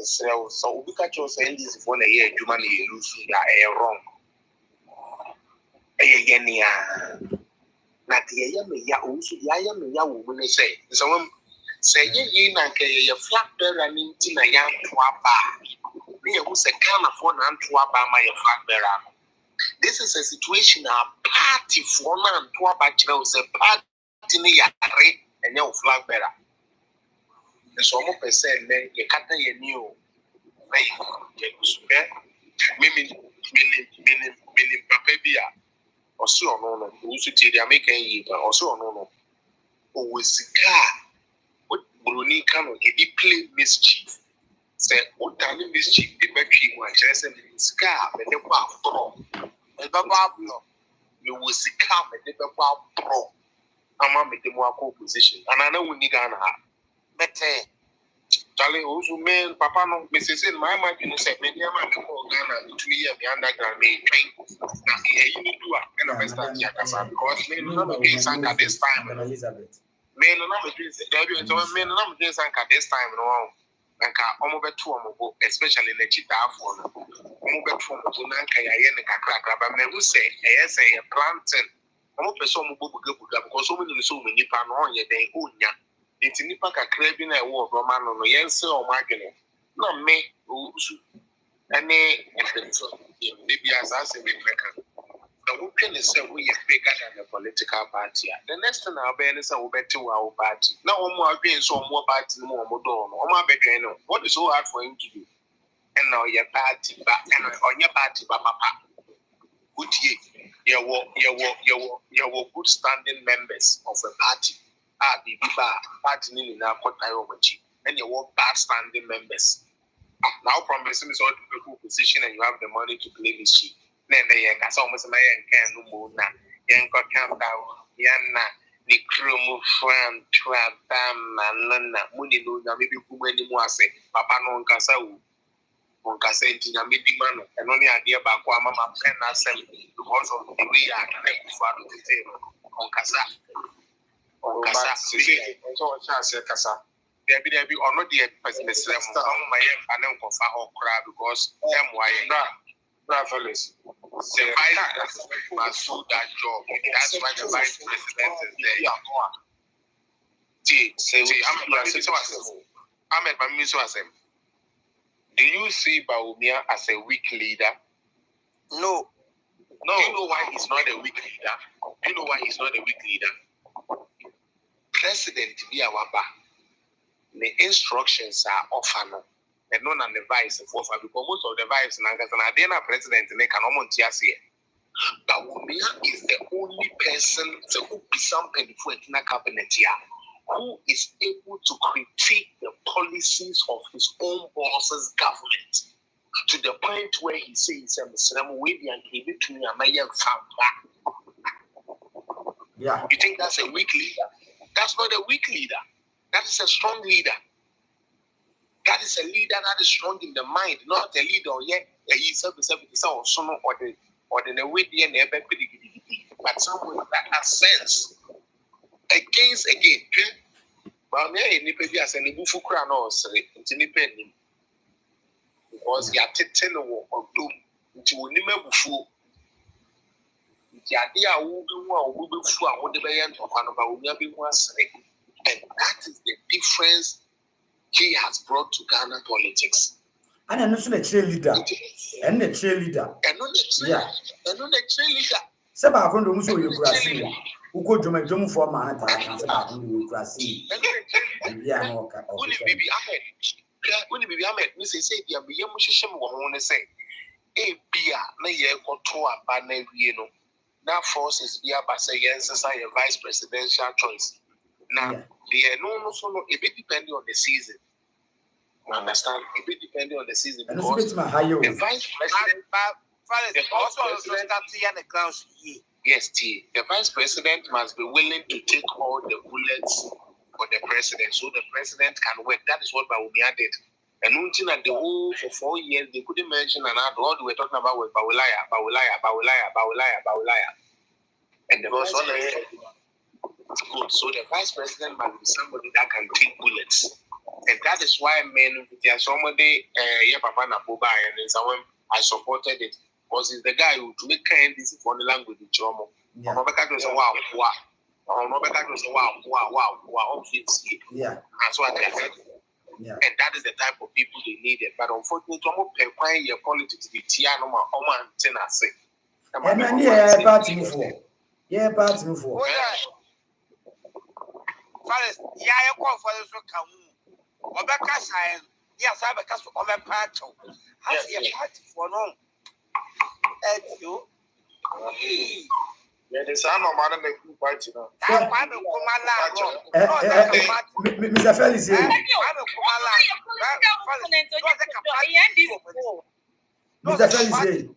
So we catch us saying this for a year, human lose wrong. Not the ya also the ya woman say. Someone say ye nanke a flat bearer in Tina Yam Twaba. Me who's a can of 1 and Twaba my flat bearer. This is a situation a party for man Twaba chose a party near and your flag bearer. The summer percent, you can't hear new. Meaning, Papabia, or so on, who should tell the American or so on. Or with the car, what Bruni can he play mischief. Say, what time mischief the battery was just in the scar, and the wow, and Babablo, you will see come and the wow pro. I'm make the more position, and I know we need an hour. Better. Charlie also man, Papa no, Mrs. My imagine said, many of my Ghana 2 years underground may train. Now, you need to and a best because men not against Sanka this time. Elizabeth. Men not against men not against Sanka this time. No, and almost 2 more, especially in the Chita for almost 2 more. Nanka, I and Kakra, but men who say, yes, a plantain. Almost person who because so many pan on your day, it's in the pack a craving a war, Roman, no, yes, or marketing. No, me, and maybe as I say, the weekend is said we are bigger than the political party. The next thing I'll be is a better to our party. Now, more being so more party, more Modon, or my better. What is so hard for him to do? And now your party back and on your party, Papa. Good year, you good standing members of a party. The party in our and you want bad standing members. Now promising is all the people position and you have the money to play this shit. Then they can almost my can no more now. Young got camp down, Yana, the crew move from Trabam and Lana, Moody no, maybe who many more say, Papa no Casau. On Cassette, maybe man, and only idea about Mama Pen Assembly because of the way I can make fun of the table on Casa. On Casa, so Casa. There be or not the president on my and then for our crowd because MY fellas. Say, I must do that job. That's why the vice president is there. Ahmed, do you see Bawumia as a weak leader? No. Do you know why he's not a weak leader? Do you know why he's not a weak leader? President Biawaba, the instructions are often and none of the vice for because most of the vice and the president they can almost see. Bawumia is the only person who be something for in a cabinet here who is able to critique the policies of his own boss's government to the point where he says, Yeah. You think that's a weak leader? That's not a weak leader. That is a strong leader. That is a leader that is strong in the mind, not a leader he's or the way but someone that has sense. Again. But me nipa as an ibufu kra no sere nti nipa nim because ya tete no wo odom nti woni mabufu nti ade a wo be hu a wo be fu a wo de be yen tofa no ba wo nya be hu asere, and that is the difference he has brought to Ghana politics. And I'm not a cheerleader. And a cheerleader. Yeah. And not a cheerleader. Seba from the Muso Ukrasi. Who go to my drum for man at Ukrasi. Yeah, no, baby Ahmed. When baby Ahmed, we say, yeah, be a musician won't say, a beer, na ye go to a banner, you know. Now forces be up as a vice presidential choice. Now, the no, a bit depending on the season. You understand? A bit depending on the season. Because the vice president, yes, the vice president must be willing to take all the bullets for the president, so the president can work. That is what Bawumia did. And until at the whole for 4 years, they couldn't mention another. All they were talking about was Bawulaya. And the vice president, good. So the vice president must be somebody that can take bullets. And that is why men, there's somebody, Papa Napoba, and someone I supported it. Because he's the guy who to make kind this for the language in Chomo. Yeah. And so I said, yeah. And that is the type of people they needed. But unfortunately, your politics the Tiano Oman Tenase. And then yeah, party for. Yeah, party for. First, yeah, you call for this come. Obeka sign, yes, I have a cast of my party. Has a party for no. You. Yeah, the son of Madam Party now. Mr. Felix, Mr. Felix,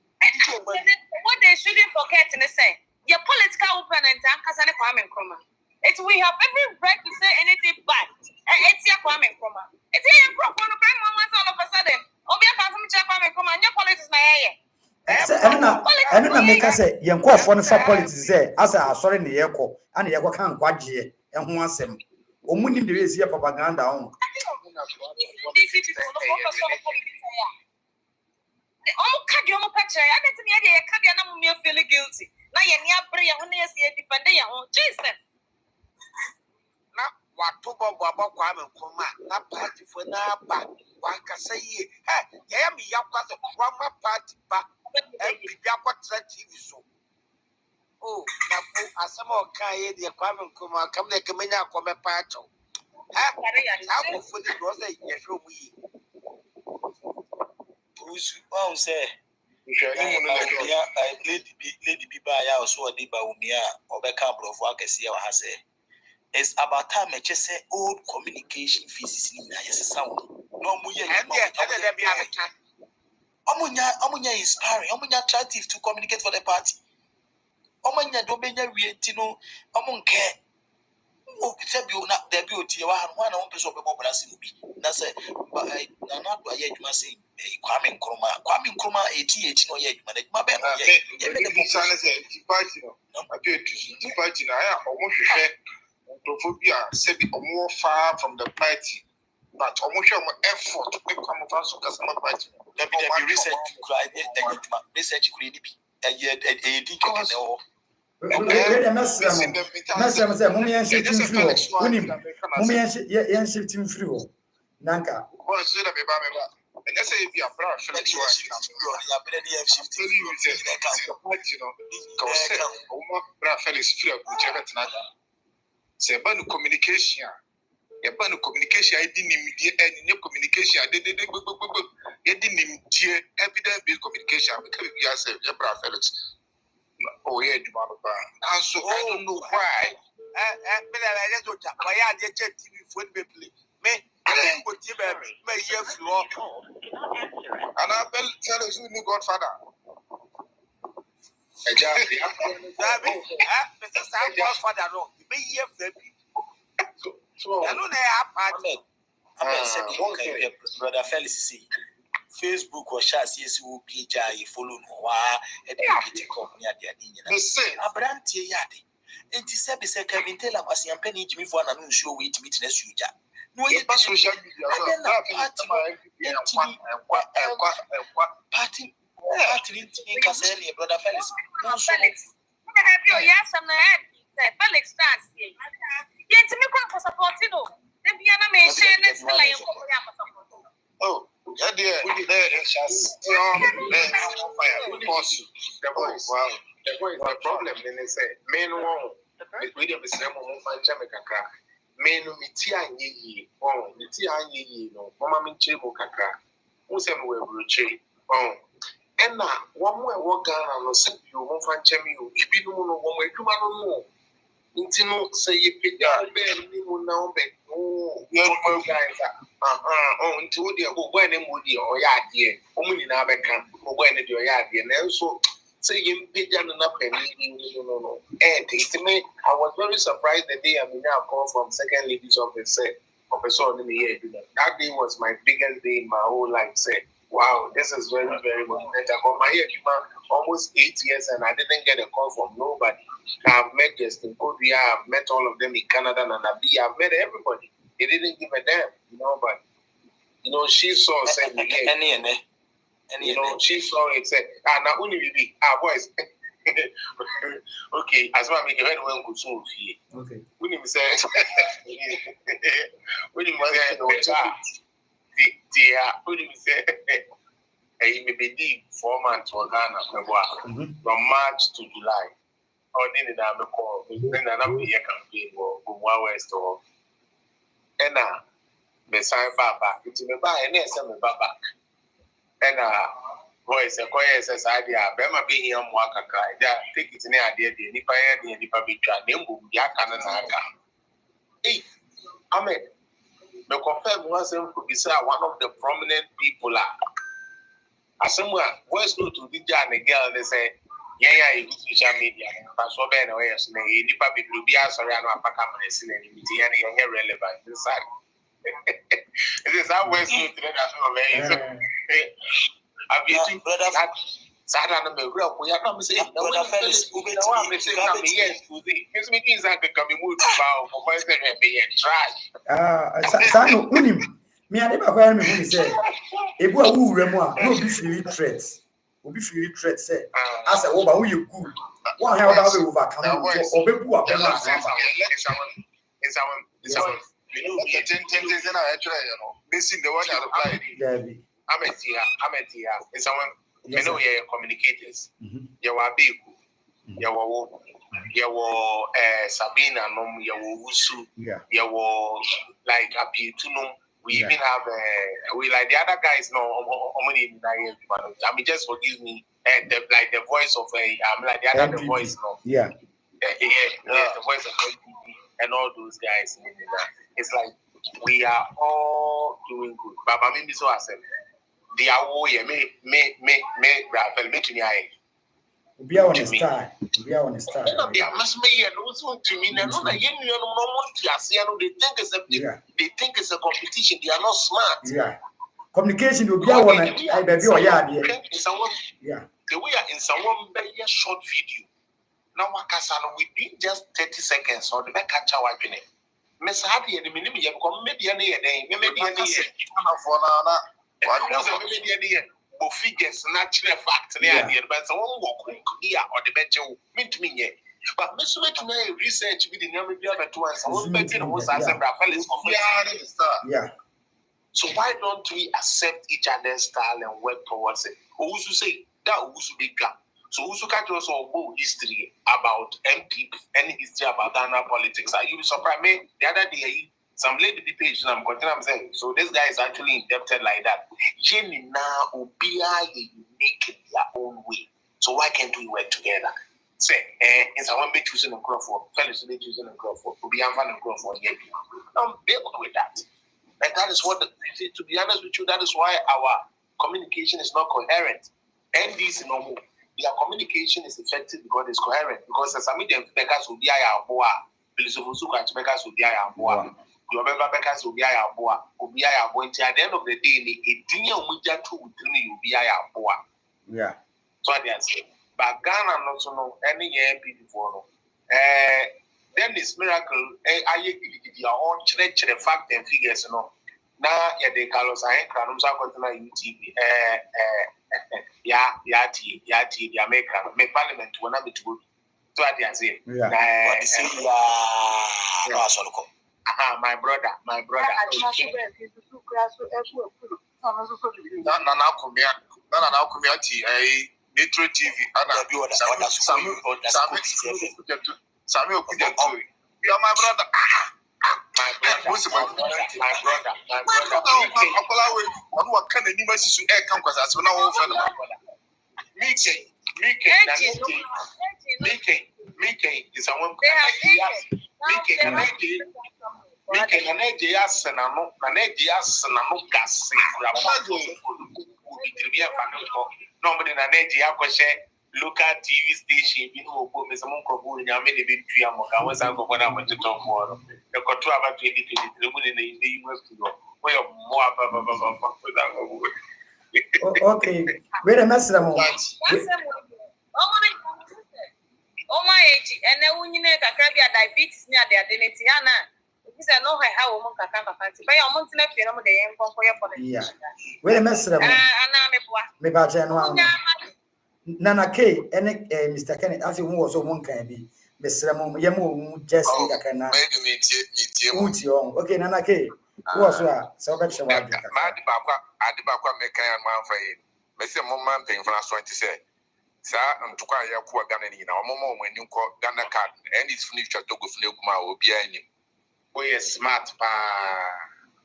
what they shouldn't forget in a say, your political opponent and Kasane Kwame Nkrumah. It's we have every right to say anything bad. It's your Kwame Nkrumah. It's your problem. All of a sudden, Obia Kwame Nkrumah, and your politics na here. I don't make us say, young call for the politics say, as I saw in the echo, and the echo can't quite ye, and once them. Omuni the is here propaganda on. The old Kadio picture, I get to me a Kadiana feeling guilty. Now you're near prayer when you see a defender your own Jesus. Now, what to Bob Kwame Nkrumah, not party for now, but what can say ye? Yeah, me up got the Kwame party back. Oh, as some more kind the Kwame Nkrumah come like a minute come a part of. I'm for the brother, yes, we. Oh, say, Lady Bibaya or so a Bawumia or Beckham of Wakasi or Hase. It's about time I just say old communication physics in sound. No, Omunya inspiring, Omunya attractive to communicate for the party. Omunya domenya rientino, Omunke. Oh, there be one person of Brazil. That's it. But I not by yet, you must say, Kwame Nkrumah, 88 no yet, but my bad. Said more far from the party, but almost effort to become of us customer party. Research could be a year, Mesem say mum yen shifting free ho. Unim mum yen shifting free ho. Nanka. What is it about? And let's say if you are proud, Felix, you are shifting. You know, because Felix, feel whichever tonight. Say, but communication. You ban communication. I didn't immediate any communication. I didn't immediate evidence-based communication. Because we are saying, you brought Felix. Oh yeah, you want to ban. And so I don't know why. I just don't. Why are they TV for the play? Me, I didn't go to baby. Me here floor. And I tell us who new Godfather. Exactly. Mr. Godfather, no. Be here, baby. So I know they are party. Brother Felix, Facebook or Shas, yes, will be Jay, follow no, and the company at the Adina. The same. A brand yadi. It is said, Mr. Kevin Taylor was a penny to me for an unusual way to meet next week. No, you pass social media. Party. Brother Felix. Felix. Yes, I'm ahead. Felix starts here. Yet to me, for supporting. The piano may share next to like oh, yeah, dear. The boy is a problem. Then they say, men won't. We don't be saying, men who meet ye, oh, the tea, no, Mamma Minchemo Kaka, who said we will retreat. Oh, and now one more walk down and say you won't find Chemi, if you don't know one way, come on more. Intino say you pick up, Ben, you will now be. Oh, guys, until they go when them would or yard here, only in Abacan, or when it your yard here, and also say you pick down enough and no. And to me, I was very surprised the day I mean now call from second ladies of the set of a son in the year. That day was my biggest day in my whole life. Say, wow, this is very, very monumental. But my year almost 8 years and I didn't get a call from nobody. I've met Justin Kodia, I've met all of them in Canada and I've met everybody. They didn't give a damn, but she saw saying she saw it said, now only we boys. Okay, as well make a very well good soul here. Okay. When you say when you say he may be deep 4 months for Ghana from March to July. Or didn't I call? Then another year campaign or West or Enna, Messiah Baba, it's me by and yes, I'm a Baba. Enna, boys, a quiet says idea, Bema being young Waka cry, there, take it in the idea, the Nipa, the Nipa Bitra, Nimbu, Yakan and Naga. Hey, Ahmed, the confirmed was could be one of the prominent people. As someone voice note to the Jan girl, they say, yeah, social media. But so many ways, the public will be sorry, I know I'm not relevant inside. It is our way to the I've been brother. Sada na me real we are not saying brother Felix who be yes to the because me things are becoming more about for boys that be try Sano unim me ade ba kwa me hu say ebu a wu wuremu a no be feel threats obi feel threats say as a wo ba wo you good one how about we overcome obebu abema it's our we know we 10 things in our actually missing the one that apply Debbie Ametia it's our you know you're communicators you are big you are Sabina nom you Wusu you like Apitunum we even have we like the other guys no I mean just forgive me the voice of I'm like the other the voice no the voice of and all those guys it's like we are all doing good but I mean so I said the away me Rafael me to me be on the star they must me also to me no they think it's a competition they are not smart communication will be on I baby or the way in someone short video now we do just 30 seconds or the back catch our winning Miss Happy and the minimum come maybe any day figures natural fact but someone walk here or the bench mean to me But Miss Whitney research with the name of the other two and some betting was as a Rafael. Yeah. So why don't we accept each other's style and work towards it? Who should say that who should be gap? So who should also go history about MP, any history about Ghana politics? Are you surprised? Me the other day some lady the page I'm saying. So this guy is actually indebted like that. Jenny now Obia unique in their own way. So why can't we work together? Say, it's a one be choosing a crop for fellows they choosing a crop for be a fan of crop for yet. I'm able with that. And that is what to be honest with you, that is why our communication is not coherent. And this normal. Their communication is effective because it's coherent. Because as I mean the Beckers will be a boa, Bilisofusuka to Beckers will be a boa. You remember Beckers will be a boa, will be a boa. At the end of the day, a dinner with that two with me will be a boa. Yeah. So I say, but Ghana not so know any MP before. Then this miracle, I give own church the fact and figures, you know. Now, the Carlos, I ain't cranum, so I continue UTV. The American, make parliament when I'm to go. So I say, my brother. Metro TV, Samuel Kujato. You are my brother. My brother. What kind of numbers you air come because that's when I was Mickey is a one. Mickey, nobody local TV station, you know, Miss Monko, and I made a big tree. I was out of what I went to talk more. The control about 2023 in the US to go. Where more. Okay, wait a minute. Oh my age, and then when you make a crabby diabetes near the identity, Anna. If I know how woman can come fancy, by a month in a film of the end for your wait a minute. Maybe I tell Nana K, and Mr. Kenneth, as you was on one can be, Mr. Yamu, just okay, Nana K, was so much about the Adibakwa Meka and Manfred. Mr. Moment paying for us 20 say. Sir, and to cry a poor Ghana in our moment when you call Ghana card and his future to go Fnugma will be any. Oh, yes, smart pa.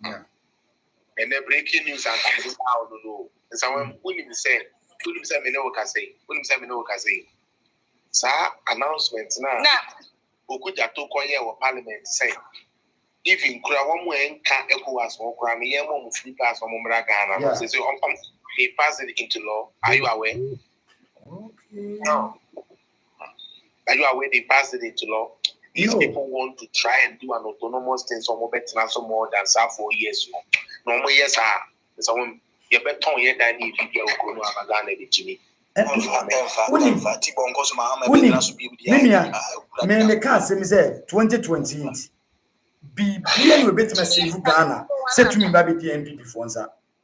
And the breaking news and out the door. And someone wouldn't say, me know what I say. Sir, announcements now. Okuja to Koya or Parliament say. Even Krawam can't echo us or Grammy Yamon Flippers or Mumbragana. So they pass it into law. Are you aware? Okay. No. Are you aware they passed it into law? These people want to try and do an autonomous thing, some more better, some more than 4 years. No more years are. Someone you better tell you that need video go to Amazon and Jimmy. Me can't say 2028. Be a bit massive Ghana. Said to me, baby, the MP before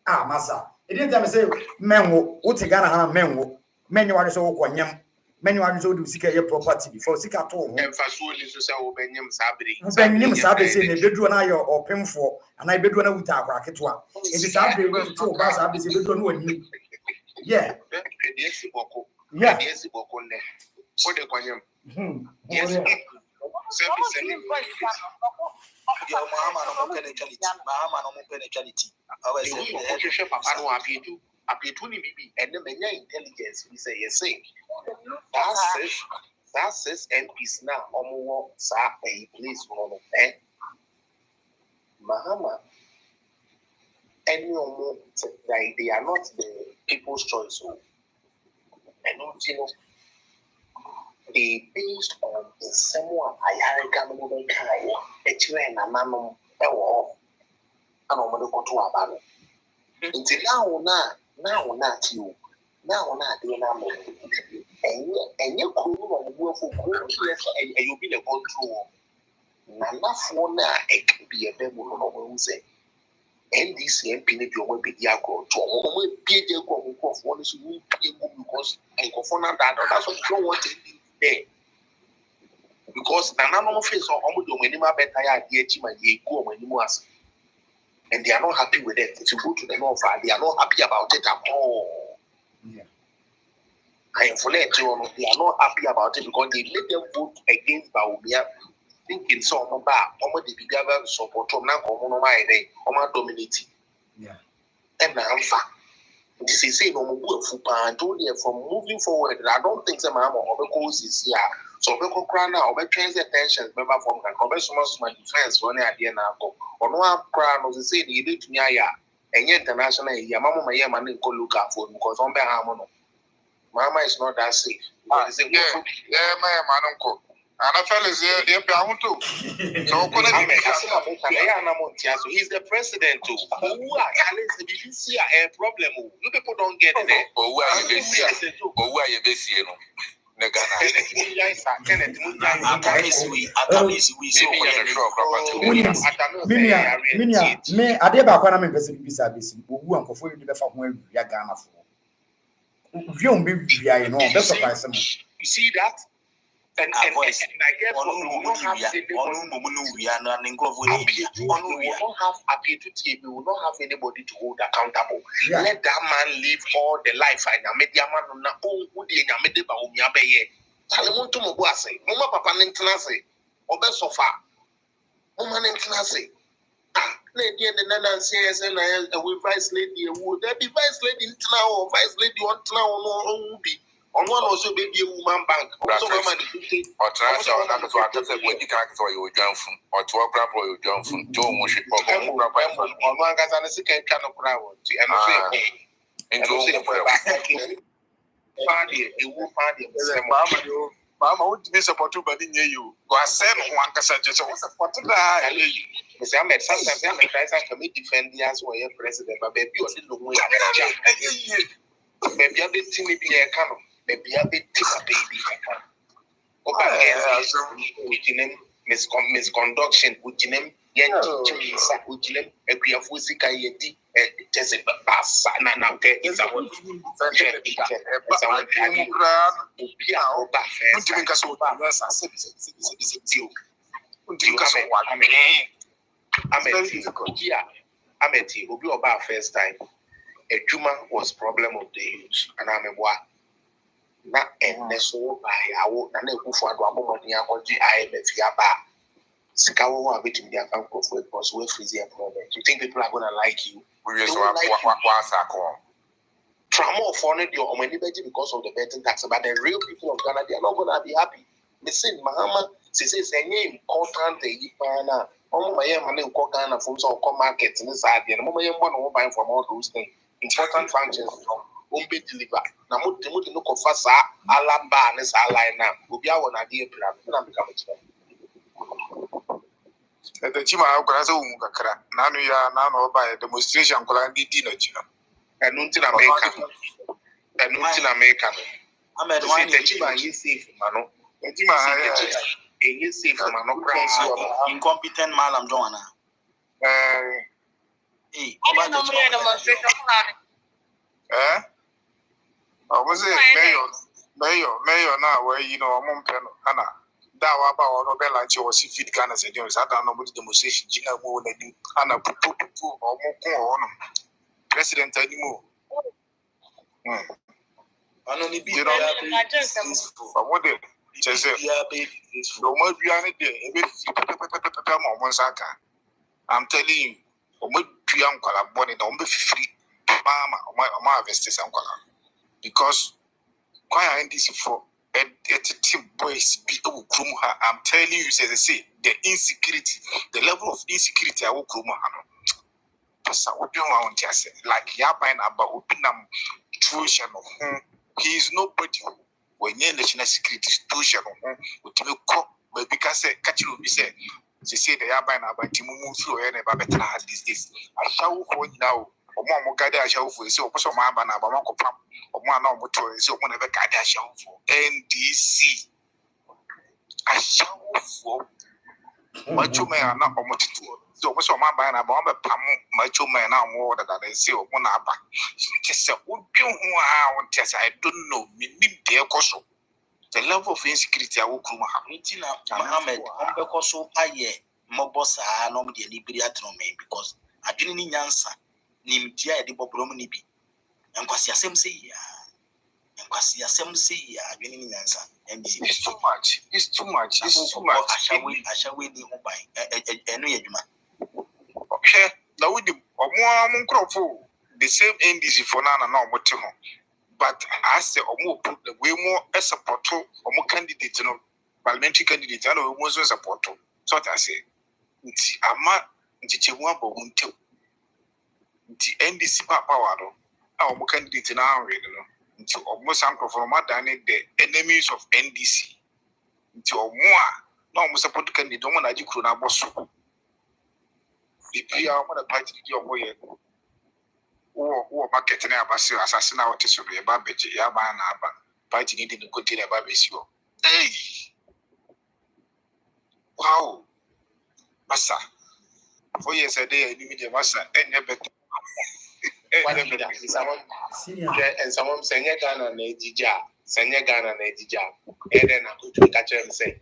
massa. It didn't tell me say, men, what's a Ghana men? Many are so quanyam. Many are so do seek your property before sick at home. And for so little so Benyam Sabri. Benyam Sabri say, they bedroom or pen for, and I bedroom with our bracket one. It is Sabri going to pass up is a bedroom when you. Yeah. Yeah. For the quanyam. Yes. And the many intelligence, we say, yes, say. That says MPs now, almost a place for them. Mahama, any more, they are not the people's choice. And don't you know, they based on the someone I can move a train and mamma, a war, and on the go to a battle. Until now, not you. Now, not the number. And you could go for and you'll be the control. Nana for now, it could be a devil who say. And this MP will be the alcohol to all be the go of one is who because I go for that. That's what you don't want to be there. because Nana face or Omudo Minima Betaya, Yechima, Yeko, Menimuas. And they are not happy with it. If you go to the north, they are not happy about it at all. Yeah. I am fully sure they are not happy about it because they made them vote against Baumia. Thinking so about the bigger support from now on my day, dominating. Yeah. And I'm fat. This is saying, from moving forward, I don't think the mamma or the course is here. So we could cry now, we change the attention, remember from the convention of my defense when I did now. Or no crown of the city, you did to me, and yet international, Yamama, my man, and go look out for because on the harmony. Mama is not that safe. Yeah, my uncle. And I fell is here, I want to. So, he's the president too. Who are the BBC a problem? You people don't get it. Oh, where are you busy? Oh, where are you busy? Me ade ba kwa na me pese bibisa besi owu ankofo yi be fa ho awi ya Ghana fo vion be wiaye no be surprise mo. You see that? And I guess we will not have anybody to hold accountable. Yeah. Let that man live all the life. I media man na who dey nyamede ba omi abeye. Tale mo to mo bo ase. Mo ma papa ntina se. Obe sofa. Mo ma ntina se. Ah, na dey the nana say na we vice lady who there be vice lady ntina or vice lady on ntina on be. On one also baby a woman bank. Also, mama, or transfer on that. So I just said, when you can't go, you jump from or 12 crap or you jump from Joe Moshi on one guy's on the second kind of crowd. And also, Mama would be supported by you. Go send one cassette. So what's the part of that? Sometimes I'm a crisis committee defend the answer where president, but baby, you didn't know. Maybe a bit timid be a canon. Maybe a bit baby. Misconduction, which name, which name, a queer Fusika Yeti, just a bass, and now there is a one. First time. A Juma was problem of the youth, and I'm a boy. Not a so by our and a who for a moment near what I met Yaba. Sikawa are between their uncle for it was way freezer problem. You think people are going to like you? We just want to call. Trauma for your money because of the betting tax, but the real people of Ghana, they are not going to be happy. Listen, Mahama, she says a name called Tante Yipana. Oh, my young man, call Ghana from some markets in this idea. The moment you want to buy from all those things. Important functions won't be delivered. Now, what the look of us are Alaba and this ally now will be our idea plan. The Chima Grazo Mukakra, Nanuya, Nano by demonstration, Colandi dinner, and Nuntin American. And Nuntin American. I met one the Chima, you safe, Mano. The Chima, you safe, Mano. Incompetent Malam Joanna. I was it mayor now where you know among pen Anna. That about Nobel and she was fit Ghana said, I don't know what the demonstration Gina more than Anna or more president anymore. I only be what they just say, no more beyond it. I'm telling you. Because quite this for boys people I'm telling you, say the insecurity, the level of insecurity I will like Yapan about open tuition. He is nobody when you're national security tuition with you cop, but because catch you be said. She said the Yaban about Timu through any better these days. I shall for now. Or more guide I shall for so some man about Uncle Pam or one or motor is one of a guide I shall for NDC. I shall for Macho Man not or motor. So what's your man buying about a Pam Macho Man now more than they say or one abba. Just a would you want test I don't know, me dear Cosso. the level of insecurity I will come have. Mohammed, because so aye, mobosa, no media libria trome, because I didn't answer. Nimtia de Bobrom nibi. And Quasiasem say ya. And Quasiasem say ya, didn't answer. And it's too much. It's too much. It's too much. I shall wait the okay, now with the the same NDC for now and now, but I say, more put the way more a support or more candidate, parliamentary candidate, I know was a support. So I say, it's a man, it's a one, but won't tell the NDC power. Our more candidate now, into almost uncle from the enemies of NDC. Into more, no more support candidate, don't want to do boss. If you are one of the party, your way. Market and Abbas assassin out to be a babbage, Yaban, fighting it in the container babies. Hey! Wow! Massa. 4 years a day, I need the massa and never. And someone saying Ghana and Ejija, Sanya Ghana and Ejija, and then I could catch him say,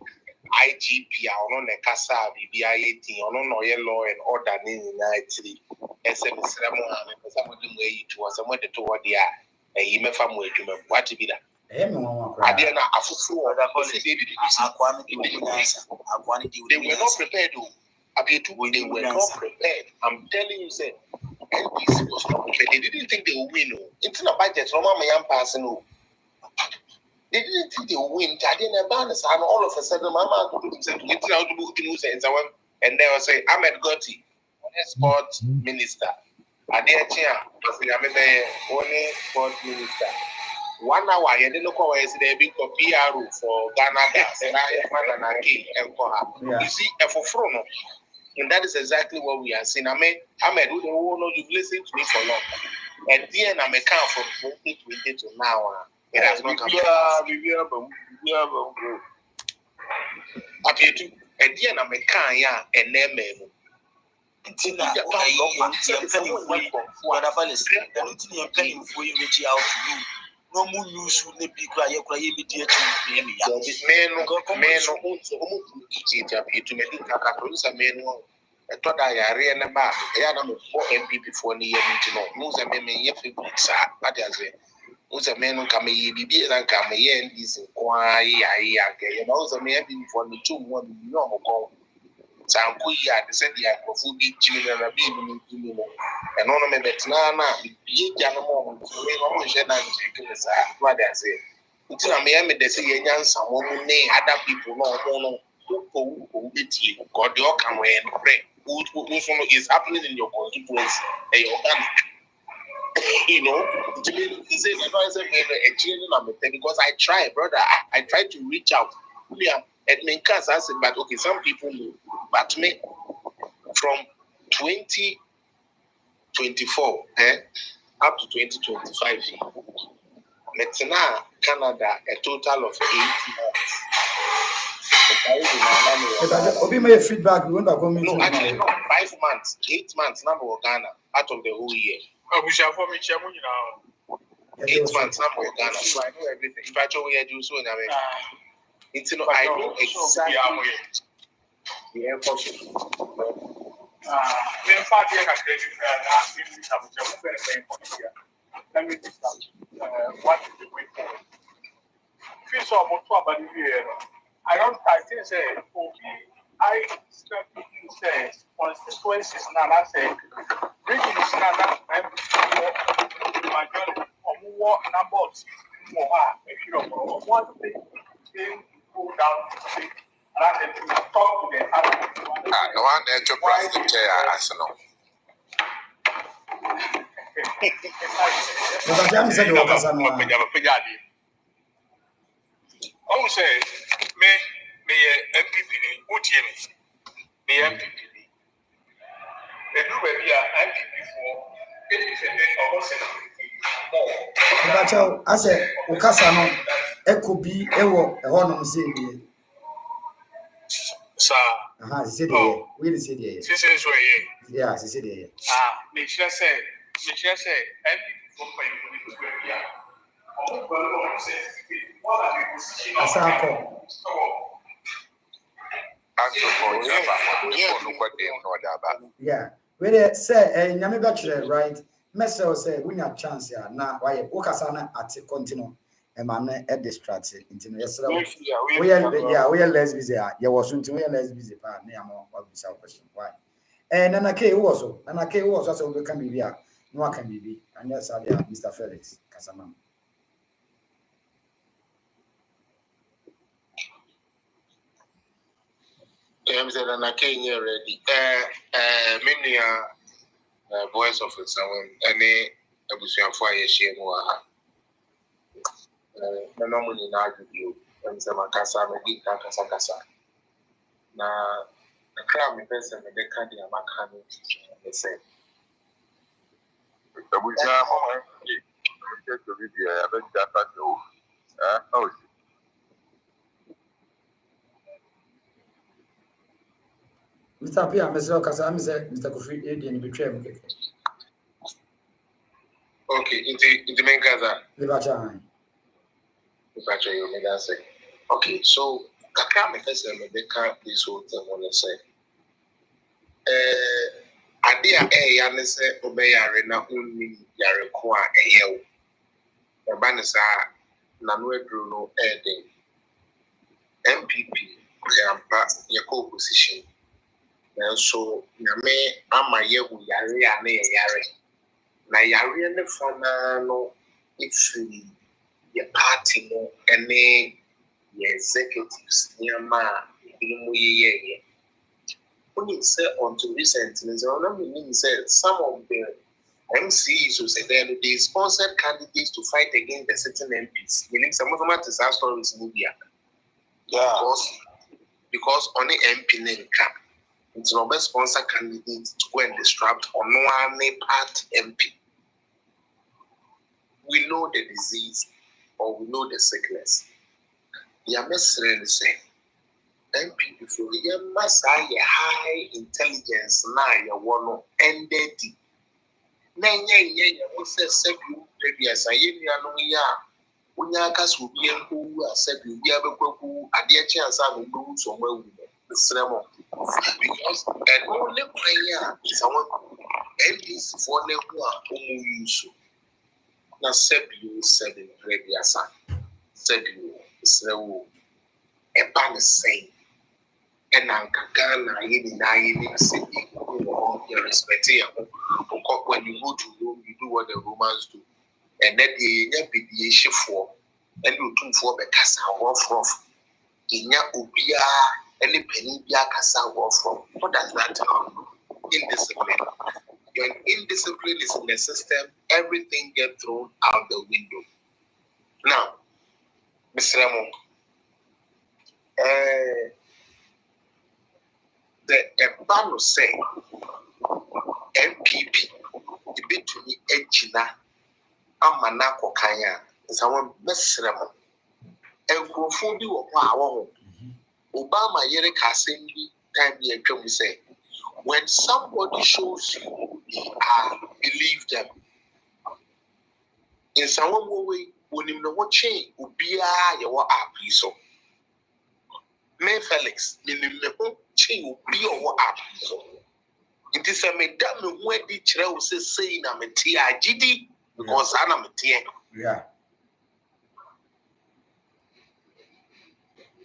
IGP, on a Casa, BBI18, on no law and order in the SM ceremony, and some of them way to us, someone toward the email from where to what to be that. I didn't know a full they were not prepared to appear to win, they were not prepared. I'm telling you, say, NDC was not prepared. They didn't think they would win. It's not budget, no man, young person. They didn't think they would win. I didn't balance, and all of a sudden, my man said, it's out to book news and someone, and they will say, Ahmed Gotti, sport minister. I didn't chair, because I'm the only sport minister. 1 hour, I didn't know why they big PR for Ghana, and I and for her. You see, for Frono. And that is exactly what we are seeing. Ahmed, who don't know you've listened to me for long. And then I'm a count from 2020 to now. It has not come. Appear to, and then I'm a count, and then no more news would be crying immediately. I thought I ran about. I am 4 MP before the year to know. Most of them may have but as most of men come a year, be and come a year and this quiet. And also may have been for the 2 1 normal. Some queer, the said the food be children and baby. And on a bet now, be animal, what I say. Until I may they say, young some woman, other people, no, who beat you, God, your come away and pray. Who is happening in your constituency, you know, to me, he said, a children because I try, brother, I try to reach out. Yeah, and make us answer, but okay, some people know, but me from 2024 up to 2025, Metina, Canada, a total of 8 months. Obi my feedback. We want to come no, actually, no, 5 months, 8 months, number of Ghana out of the whole year. 8 months, number of Ghana. So I know everything. If I show you do so, it's no, I know exactly the airport. Let me what is the way forward? I think say I say constituencies now I say regions now more number of seats more if you don't want to go down and I said talk to the the one that your president chair, I know. Oh, say, me, MPP, what you me, MPP. They do maybe MPP for 80% of us. I said, Okasano, Echo B, Ewo, a honor say, sir. He said, we said, yeah, he said, make sure say, MPP for Asako. Yeah. Where say nyame bɛkyerɛ right. Messel say we need chance ya na why wokasa na ate continue e ma na e distract nti no yesra we are less busy ya was nti we are less busy pa na ya mo wa bisa question why Nana K who also say we can be here no can be and yes Mr. Felix Kasama. Nana K ready. Many voice of someone any abusuafo a yɛhyia mu wɔ ha na mo nyinaa adwudio sɛ makasa mede kasa na kakra mepɛ sɛ mede ka deɛ maka no ne sɛ abusua mɔma to bi deɛ abɛgya fa sɛ o Mr. Pia Mr. Kasa Mr. Kofi Edi ni betray mu keke. Okay, into main Gaza. Libacha you made that say. Okay, so kakra me first me ka this whole thing on say. Ade a ya ne se obeyare na onni yare ko a eyew. E ba ne sa na no aduru no den. MPP yampa yeko opposition. And so nyame ama yewu yare a na yare. Na yare ne fana no ifiri your party no any your executives near ma ye. Only say until recently, some of the MCs who said they sponsored candidates to fight against the certain MPs. Meaning some of them are stories in India. Yeah. Because only MP name cap. It's not best sponsor candidates to go and disrupt on one part MP. We know the disease or we know the sickness. Yeah, Mr. say MP before you must have high intelligence now you want to end it. Nanya what's a sebu previous I know ya Unyakas will be a who said you be able to a dear chance I will do somewhere with the cinema. Because and only prayer is someone MPs for them who are use. Na sebu said in previous sebu so a ban saying. And Ghana, you say you respect it. When you go to Rome, you do what the Romans do. And then they be the issue for and you do for the Casa from in your Ubia and the penny Bia Casa from. What does that indiscipline? When indiscipline is in the system, everything gets thrown out the window. Now, Mr. Ramo, the Ebano say MPP the bit to me ejina amana kokanya someone mesrem enkrofo bi wo kwa awo Obama yere kasem time be atwam say when somebody shows you believe them in someone way wonim no watching ubia ye wo app so me Felix minim me ho chi ubia wo app so it is a madam who did Chira say na metia GD because I am metia. Yeah.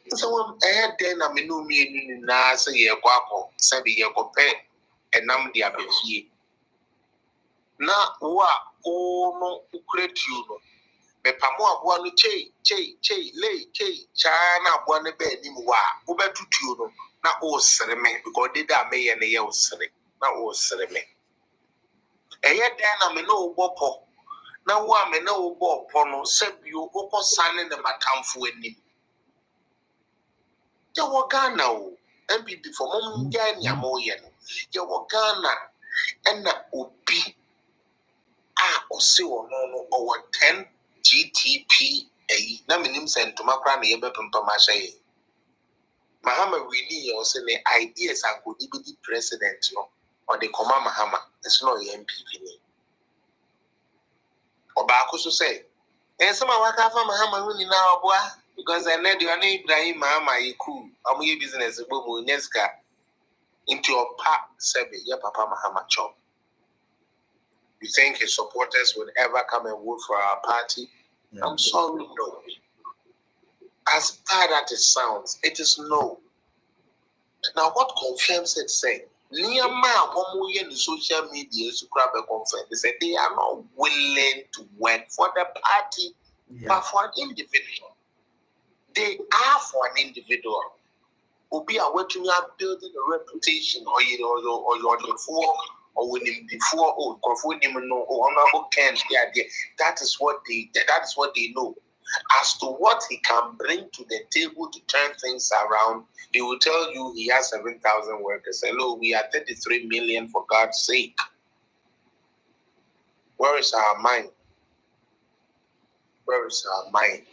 So then I mean no me na say ye kwako sabi ye compare and nam dia be na wa o no ukreti no me pamo aboa no chei lay cha na aboa no be ni mu wa wo betutuo no na o sere me because they da me ye ne ye o sere na o sere me eye den na me no bopo na wa me na wo bopo no sebio okọ sane ne matamfo anim ye wo Ghana o MPP for mom ya ni amoye no ye wo Ghana na obi a ose wo no o 10 GTP na minim sentoma kra na ye bepempama hye Mahama Winnie or say the ideas are good to be president no or the command Mahama it's not the MPP ni Obako so say And some of what from Mahama Rooney now, boy, because I know you are Ibrahim Mahama, you cool. I'm your business, Bobo Neska, into your pap, Sebi, your Papa Mahama Chop. You think his supporters would ever come and vote for our party? Yeah. I'm sorry, no. As bad as it sounds, it is no. Now, what confirms it, say, Niyama, one in the social media, to grab a confirm, they say they are not willing to work for the party, but for an individual. They are for an individual. Obi are working on building a reputation, or you're before, or when him before, or when him know, or honorable Ken, that is what they know. As to what he can bring to the table to turn things around, they will tell you he has 7,000 workers. Hello, we are 33 million, for God's sake. Where is our mind? Where is our mind?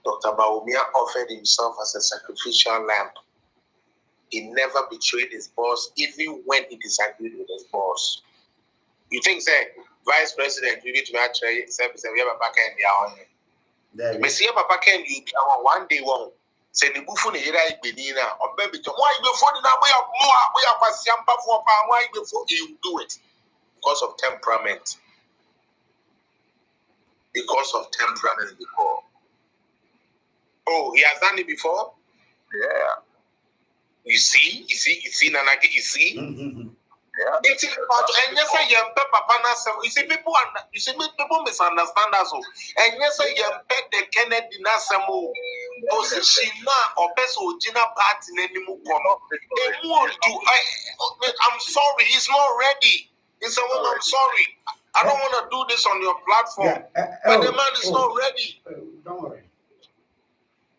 Dr. Bawumia offered himself as a sacrificial lamb. He never betrayed his boss, even when he disagreed with his boss. You think, say, Vice President, you need to actually say, we have a back end there. Monsieur Papa Ken, you one day won't. Say the buffon here, Benina, or baby, why before the way of more, we are Pasiampa for why before you do it? Because of temperament. Because of temperament before. Oh, he has done it before? Yeah. You see, Nanaki, you see? Yeah. It's about and yes, I am Papa. You see, people misunderstand us. And yes, I am the Kennedy Nasamo position or best original party anymore. I'm sorry, he's not ready. It's I'm sorry. I don't want to do this on your platform. But the man is not ready. Don't worry.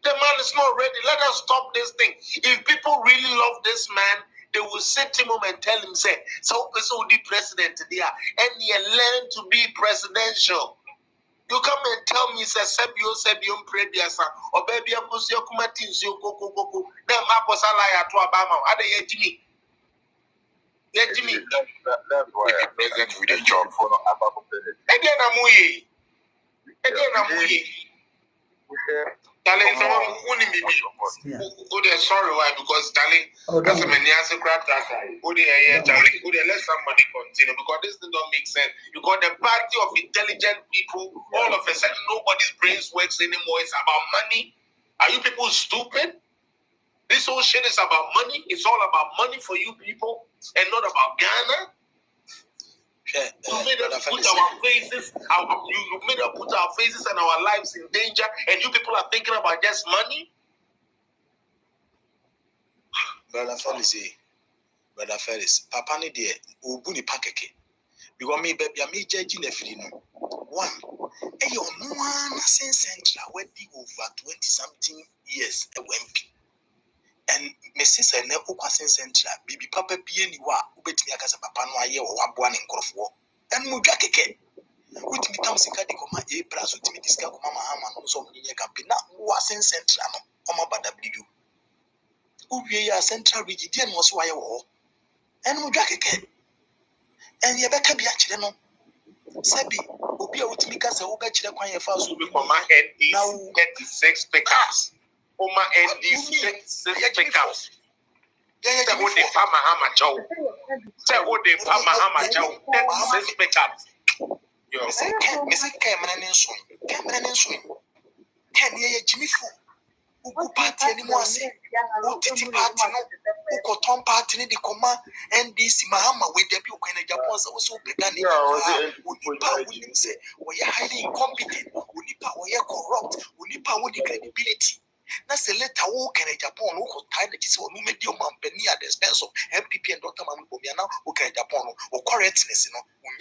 The man is not ready. Let us stop this thing. If people really love this man, they will sit him and tell him, say, so the president there, and he learn to be presidential. You come and tell me, say, Sebio, Prediasa, or baby, I'm going to go. Then Maposala to Obama. Are they Jimmy? Let Jimmy. That's why I present with a job for Abba. Again, I'm Darling, sorry, why? Because darling, as a man, answer crap that darling, let somebody continue because this thing don't make sense. You got the party of intelligent people, all of a sudden nobody's brains works anymore. It's about money. Are you people stupid? This whole shit is about money. It's all about money for you people and not about Ghana. You made us put our faces, you made us put our faces and our lives in danger, and you people are thinking about just money? Brother Felix, Papa ni de obuni pakeke. Because me baby, I me judge in a free no. One, you no one since central where be over 20-something years a WMP. And me sister never was in central. Baby Papa be anywhere. Ubet me as a papa no aye or one in Crofwo. And Mujakeke. With me comes in Kadikoma, a plus with me discover Mama Haman, so many campaign. Now was in central. Oma Badabidu. We are central region was why war. And Mujakeke. And Yabeka be actually no. Sabi, Ubia with me because I will bet you the quiet fast will be for my head. Now 36 pickups. Oma and these 6 pickups. Say what they pay Mahama Chow. Say what they pay Mahama Chow. 36 pickups. You say, Mr. Cameron and Swing. Can you Jimmy Fu? Who party anymore? Say, who Titi party? Who cotton party? The Coma and this Mahama with the Buke and Japan also began. Who say, we are highly incompetent. We are corrupt. We need the credibility. That's a letter walk in Japan who tied the Jesus or medium company at the expense of MPP and Dr. Mamubiana, who can Japan or correctness,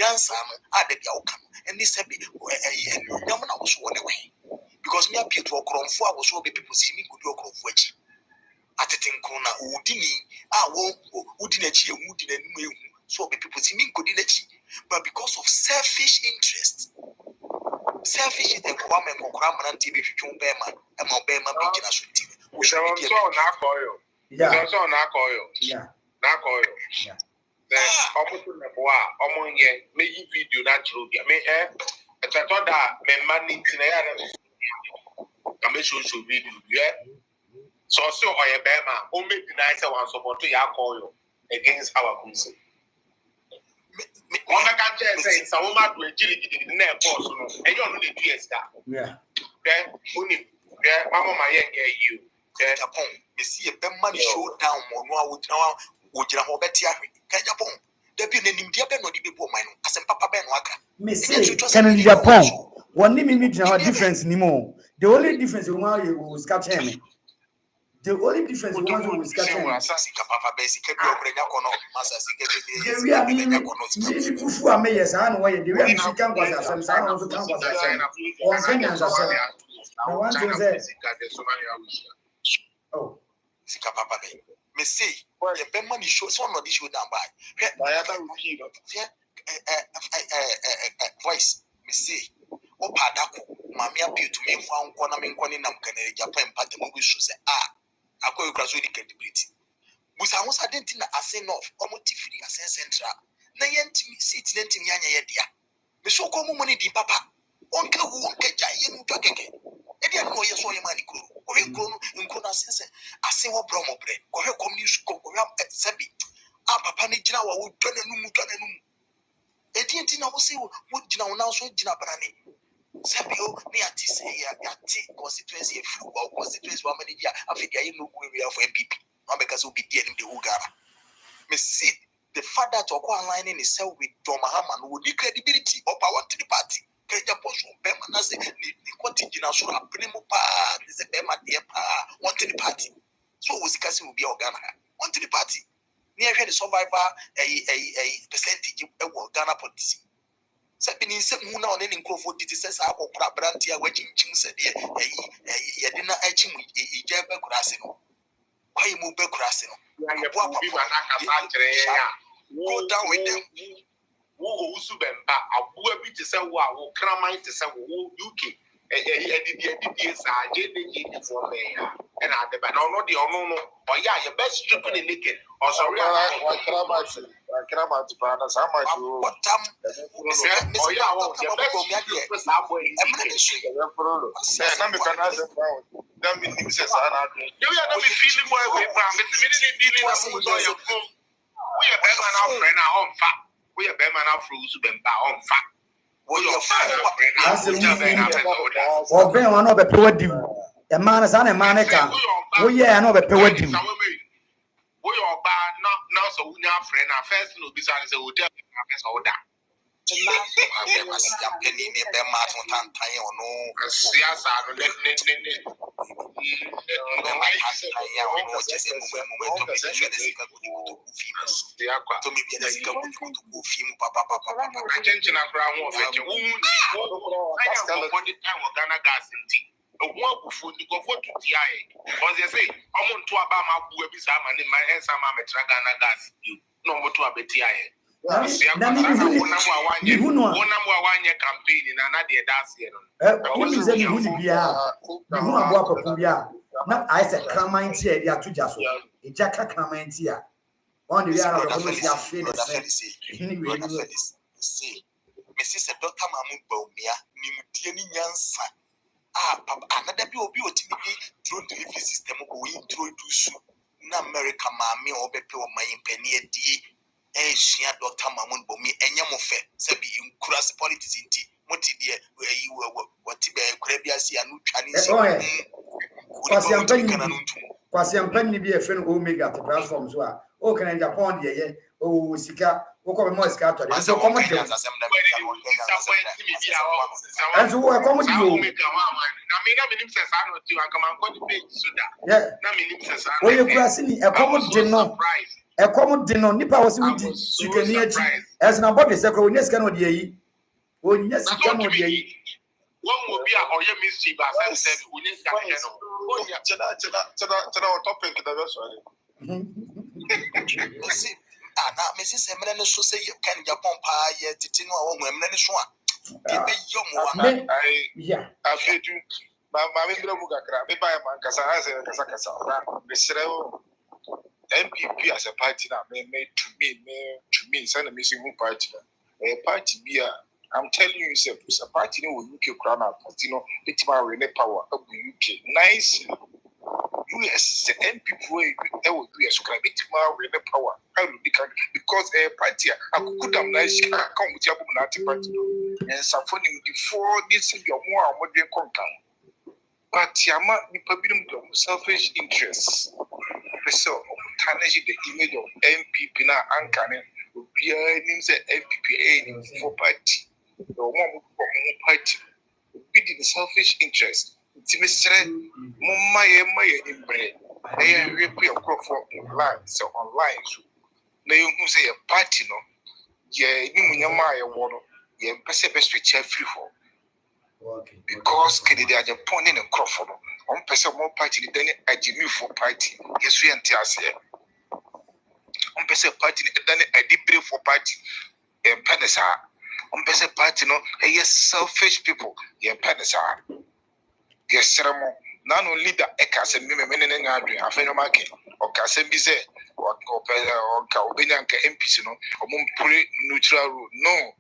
Yansano, added the outcome. And this said, Yamana was one away. Because me appear to a crown for I was so people see me could do a crown for which. At the Tinkona, Udini, I won't Udinachi and Udin, so people see me could but because of selfish interest. Selfish is the woman who cram and TV Bema and Mobema Beginner Suit. We shall also not oil. Yeah, also not oil. Yeah, not oil. Yeah. Then almost in the bois, among ye, may you video natural. I mean, Chato da me money tina ya na me social video yeah. So oye bema o me deny say one support ya call you against our council. One can say some woman do agility in their boss no and you no dey do esta. Yeah. Okay? Only yeah, mama my you. Okay? Japan, me see a bemman showdown on what you know better. Japan, there be an India Ben or the people mine as a papa Ben waka. Me say, can in Japan, one name me difference anymore. The only difference in why you will catch him. The only difference in why you will catch him. We are me kufu ameyes and why the way you can was as some sign also can was as one Kenyans as the one to say, oh, Sika papa be. Me say, the Bemman show some of the show down by. Voice, me say, o padako, mammy appeal to me found Quanam Nam Canary Japan, but the movie should say, I call you gradually credibility. Busa was identity as say north, or motify as central. Nayent me sit lenting Yanya dear. Me so come money di papa. Uncle who won't get giant to Eddie, I know you saw your money grow. Or you grown in Kona sense. I say what bromo bread. Or you come news go up at Sabi. Papa Nijina would turn a new turn a new. Eddie, I will say what Jina now so Jina Brani. Sabio, me at this yati constituency flu or constituency one many year. I think I know we are for MPP. Not because we'll be getting the Ugara. Me see the father to go online in itself with John Mahama who need credibility or power to the party. Kenya poso bema na se ni kwati jina so apene mu pa se bema de pa want the party so wo sikasi will be Ghana want the party ni ehwe the survivor percentage e wo Ghana policy se bi ni se mu na one ni nkrofo diti se sa akokora branti a wachinchim se de ye de na achi mu ije be kurase no kwai mu be kurase no go down with them. Who Subemba, a boy beat to say, wow, Cramine to say, UK, for me, and I the banana, the ono, or yeah, your best stripping in naked, or sorry, I cannot brothers, how much you what time? Oh, yeah, your best we are better now for us to be on fat. or Ben one of a power do. A man is an a manica. Oh, yeah, I know a power do. We are bad now, so we are friend. Our first no business a hotel. Now I said, Cramine here, they are two just a jacket Cramine here. On the other, anyway, Mrs. Dr. Mamu Bomia, Nimutiani Yansa. Papa, another be obviously through the delivery system who introduce America, Mammy, or Beppe, or my penny D. She had Dr. Mamun Bomi, and Yamofe, Sabi, in cross politics in tea. What did you where you were? What Caribbeas and Chinese? Kwasiam Penny be a friend who make at the platform. So, oh, can I Japan, yeah, oh, Sika, who come more scattered. And so, come and so, what come with you? Yeah, oh, you're grassing a common dinner. A common dinner, Nipa was with you can hear as an about the second, yes, cannot hear you. Oh, yes, you cannot hear you. One will be a or your mischief, as I said, we need topic. Now, Mrs. Eminent so say you can Japan pie yet to know women is one. Yeah, I feel you. My window book, I buy a man, Casasa, MPP as a party that made to me, send a missing party. A party beer, I'm telling you, it's a party in UK crown out, you know, it's my real power of the UK. Nice. US MP that will be a scribe, it's my real power. Because a party, I could have nice come with your party. And something before this is your more modern content. But Yama, the public selfish interests. So, tarnish the image of MPP now, Ankane, will be a MPP for party. The one party be the selfish interest. It's Mr. Mumma, bread. They are reaping a crop for online, so online. Now you say a party, no? Yeah, you Maya water, yeah, Pacific free for. Because Kennedy are pointing a crop for on person more party than a Jimmy for party. Yes, we anti on person party than a deep for party. And Panasa. On person party, no, yes, selfish people, yeah, Panasa. Yes, ceremony. Not only the Ekas and women in Adrian, a phenomarket, or Casembize, or Calbinianca MPs, or Montpre neutral rule. No,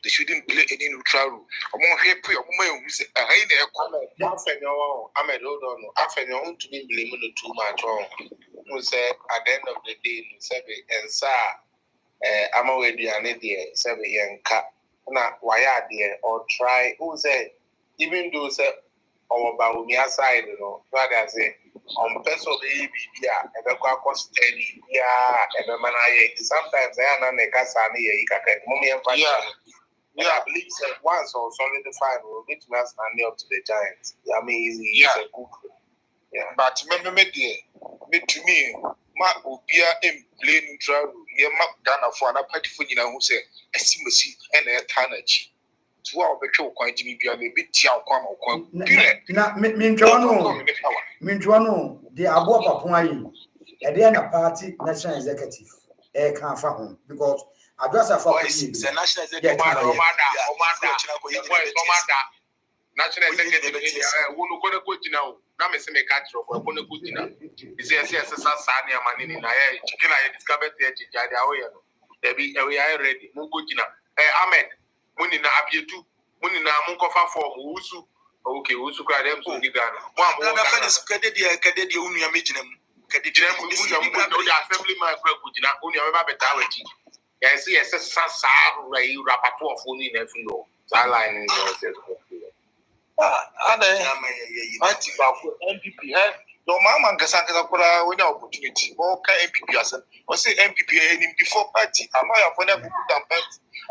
they shouldn't play any neutral rule. Among here, a woman who said, I hate a comment. I'm a load on. I find your own to be blaming too much wrong. Who said at the end of the day, and sir, I'm already an idiot, 7 young cat. Now, why are there or try? Who said, even though, sir, or about me aside, you know, rather say, on person baby, yeah, and the quack steady, yeah, and the man I sometimes I am a casani, you can get mommy and yeah, I believe that once or solidified will be to us and up to the Giants. I mean, easy, yeah, but remember, me to me, Mark will be a plain neutral, yeah, Mark Dana for an party for you who say, I see, and a tonnage. To our betrayal, quite Jimmy, be a bit chow, come, Minjuano, the Abopa Point, at the end of party, national executive, can't home because I just have the national executive, national executive, who go to go now. Now, I say, make a catch up, I'm going to go now. Is there a Sani Manini? I discovered the Jada. We are ready. Mugina. Ahmed, Munina Abietu, Munina Munkofa for Usu. Okay, Usu cried them to the gun. One is Cadet Unia Mijinum. Cadidram, assembly man, Kudina, Unia Babetawaji. I see a Sasa Ray Rapato of Uni Nefulo. Saline MPP. No, Mamma Gasaka with opportunity. Okay, MPP. Or say MPP before party. Am I for them?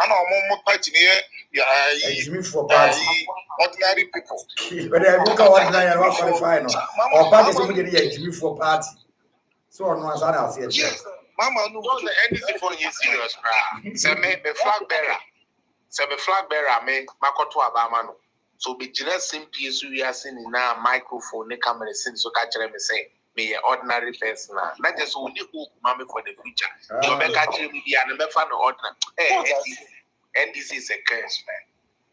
I know more party here. Yeah, for party. Ordinary people. But I look at ordinary and not qualified. Or party somebody for party. So on one side, I'll say it. Yes, Mamma, no, the NDC for you serious. Say, me, the flag bearer. Say, the flag bearer, me, Makoto Abamano. So be just simply as we are seeing in our microphone, the camera since so catch them say, me an ordinary person, not just only who mommy for the future. You may catch me and never find ordinary. And this is a curse, man.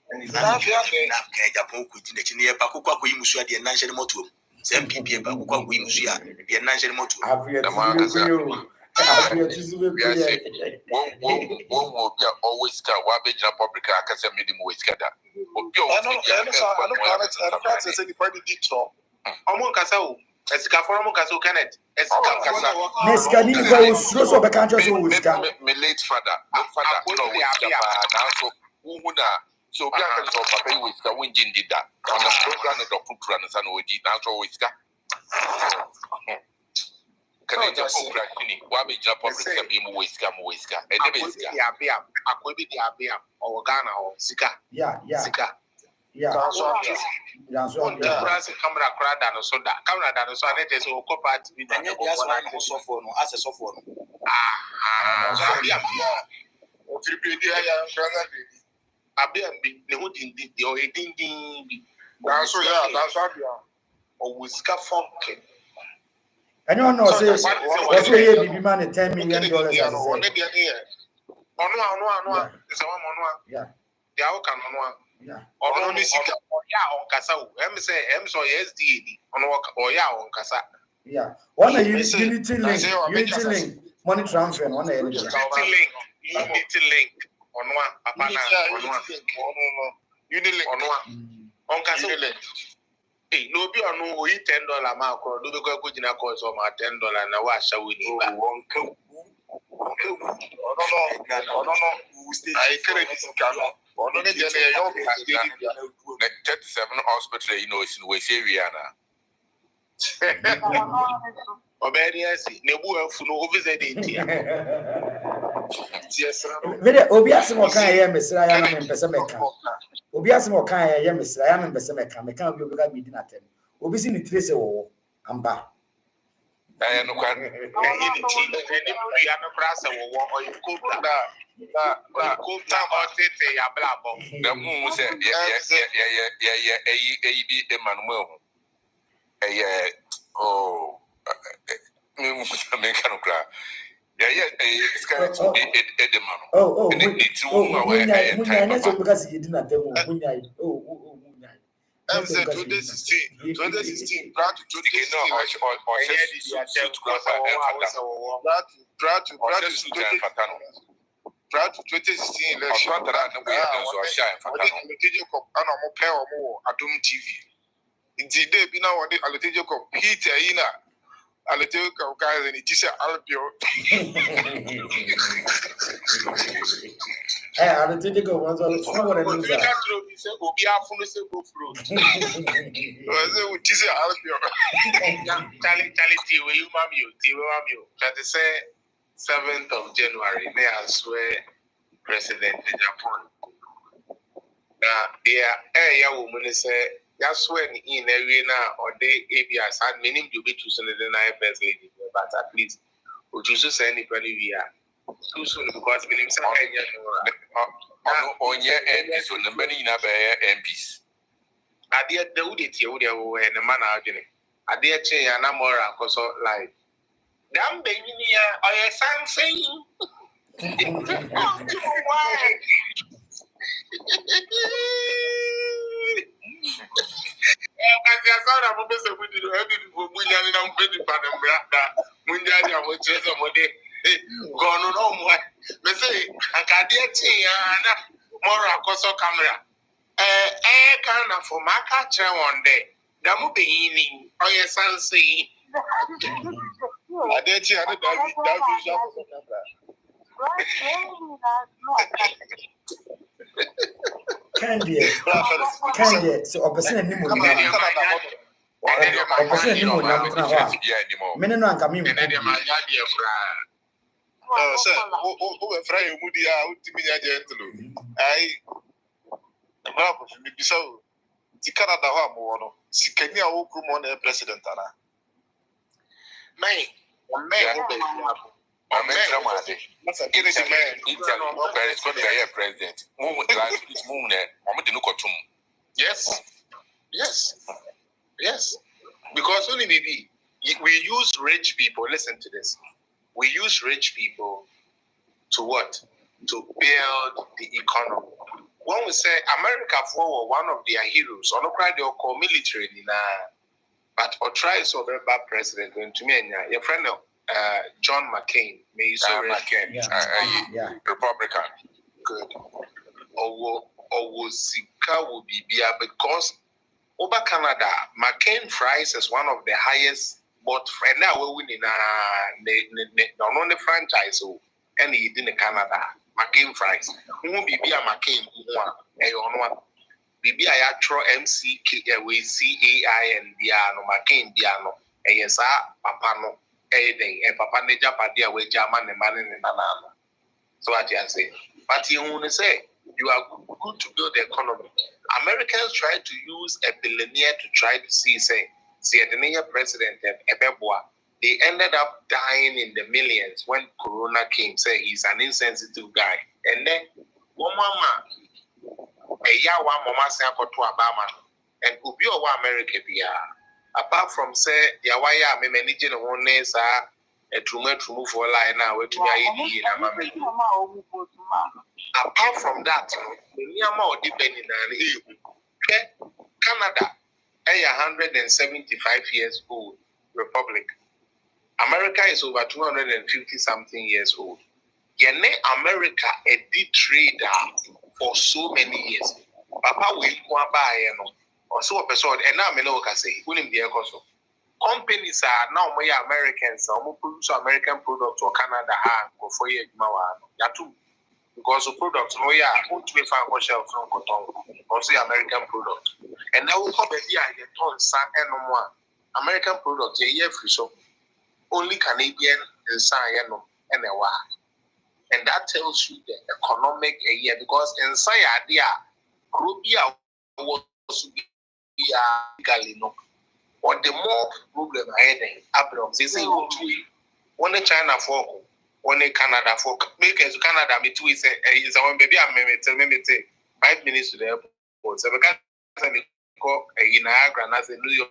And it's not always got one big public. I can say medium waste. I so we are so papa with the wind did that on the program of the runners and we did not always got. Can I just why be jump up and be whisker? I could be the Abia or Ghana or Sika. Yeah. That's what the camera crowd and so that camera and so that is all corporate with the software as a software. Abia the whole thing the or a ding. That's what or whisker funky. Anyone knows what's really be man $10 million? No. It's a one. Yeah. Yeah. Or only Sika or on Casa. Say, so SDD on work or on Casa. Yeah. One unity link, money transfer, one unity link. Onwa, papa na onwa. Unilink. Onwa. Onka so. Hey, no be onu o $10 ma ko do be ko jina ko so ma $10 na wa sha we ni ba. No. I credit Kano. On the 37 hospital, is in West area now. Obedience, nebu afu no visit India. Yes, Vede obi asemo kan ye mesra ya na me mpese meka. Obi asemo kan ye mesra ya me mpese meka. Meka obi obi ga bi di na tem. Obi si ni trace wo amba. I no can. Any we are no class wo or you go na go time or say ya blabo. The moon said, be Emmanuel. Oh, me can cry. It's kind of Edemano. Oh, munya so because he didn't tell me munya. Oh. I'm saying 2016, prior to 2016, prior to 2016 election, Adum TV. Indeed, they be now on the Alotejo Cup. Peter Ina, Alotejo Cup guys, and it is Alpio. Alotejo Cup was all someone who knows that. That is 7th of January, may I swear President in Japan. Now, woman say, that's when in arena or they ABS and meaning to be choosing the first lady, but at least we choose anybody we are. Too soon because we need on your end is on the many MPs. I did the Udit Yodia and the man arguing. I did change an amora because like, damn baby, or your son saying, for my catcher one day. Damu being or your son saying, I did see that Candy, so opposite anymore. Opposite anymore now. Many no coming. Sir, who Friday Moody out to me gentle. I am so. The Canada Hamo, Sikania Okumon president. May, president. Yes. Because only maybe we use rich people. Listen to this. We use rich people to what? To build the economy. When we say America for one of their heroes, or not they call military, but or try so very bad president going to me, your friend John McCain, may you say yeah. Republican. Good. Or Zika will be because over Canada, McCain fries is one of the highest, but right now we're winning not only franchise, and he did in Canada. McCain fries. Who will be a McCain one? Bibi I throw MCK we CAI and Biano McCain Biano. Yes, Papa no anything and Papa Neja Padia with German and man in banana. So what you say? But you want to say you are good to build the economy. Americans try to use a billionaire to try to see the new president Ebeboa. They ended up dying in the millions when Corona came. Say he's an insensitive guy. And then one mama, a year one mama say to Obama and Ubi or America be apart from say the Awaya me managing one name a true for line now to be apart from that, the Niama depending on Canada, a 175 years old republic. America is over 250 something years old. Yene America a deep trader for so many years. Papa will go buy or so a person, and now I know say, William the Ecoso. Companies are now more Americans, or produce American products or Canada or for years. Yatu. Because the products, no, yeah, won't be found on shelf from Cotton, or say American product. And now we come here and get tons and no more American products, a year free so only Canadian and Sayano and a while. And that tells you the economic a year because in Sayadia, Rubia was be Galino. Or the more problem ahead, Abrams, they say, one China for. One Canada for make as Canada me too is a one baby I may 5 minutes to the airport. So because I call a Niagara as a New York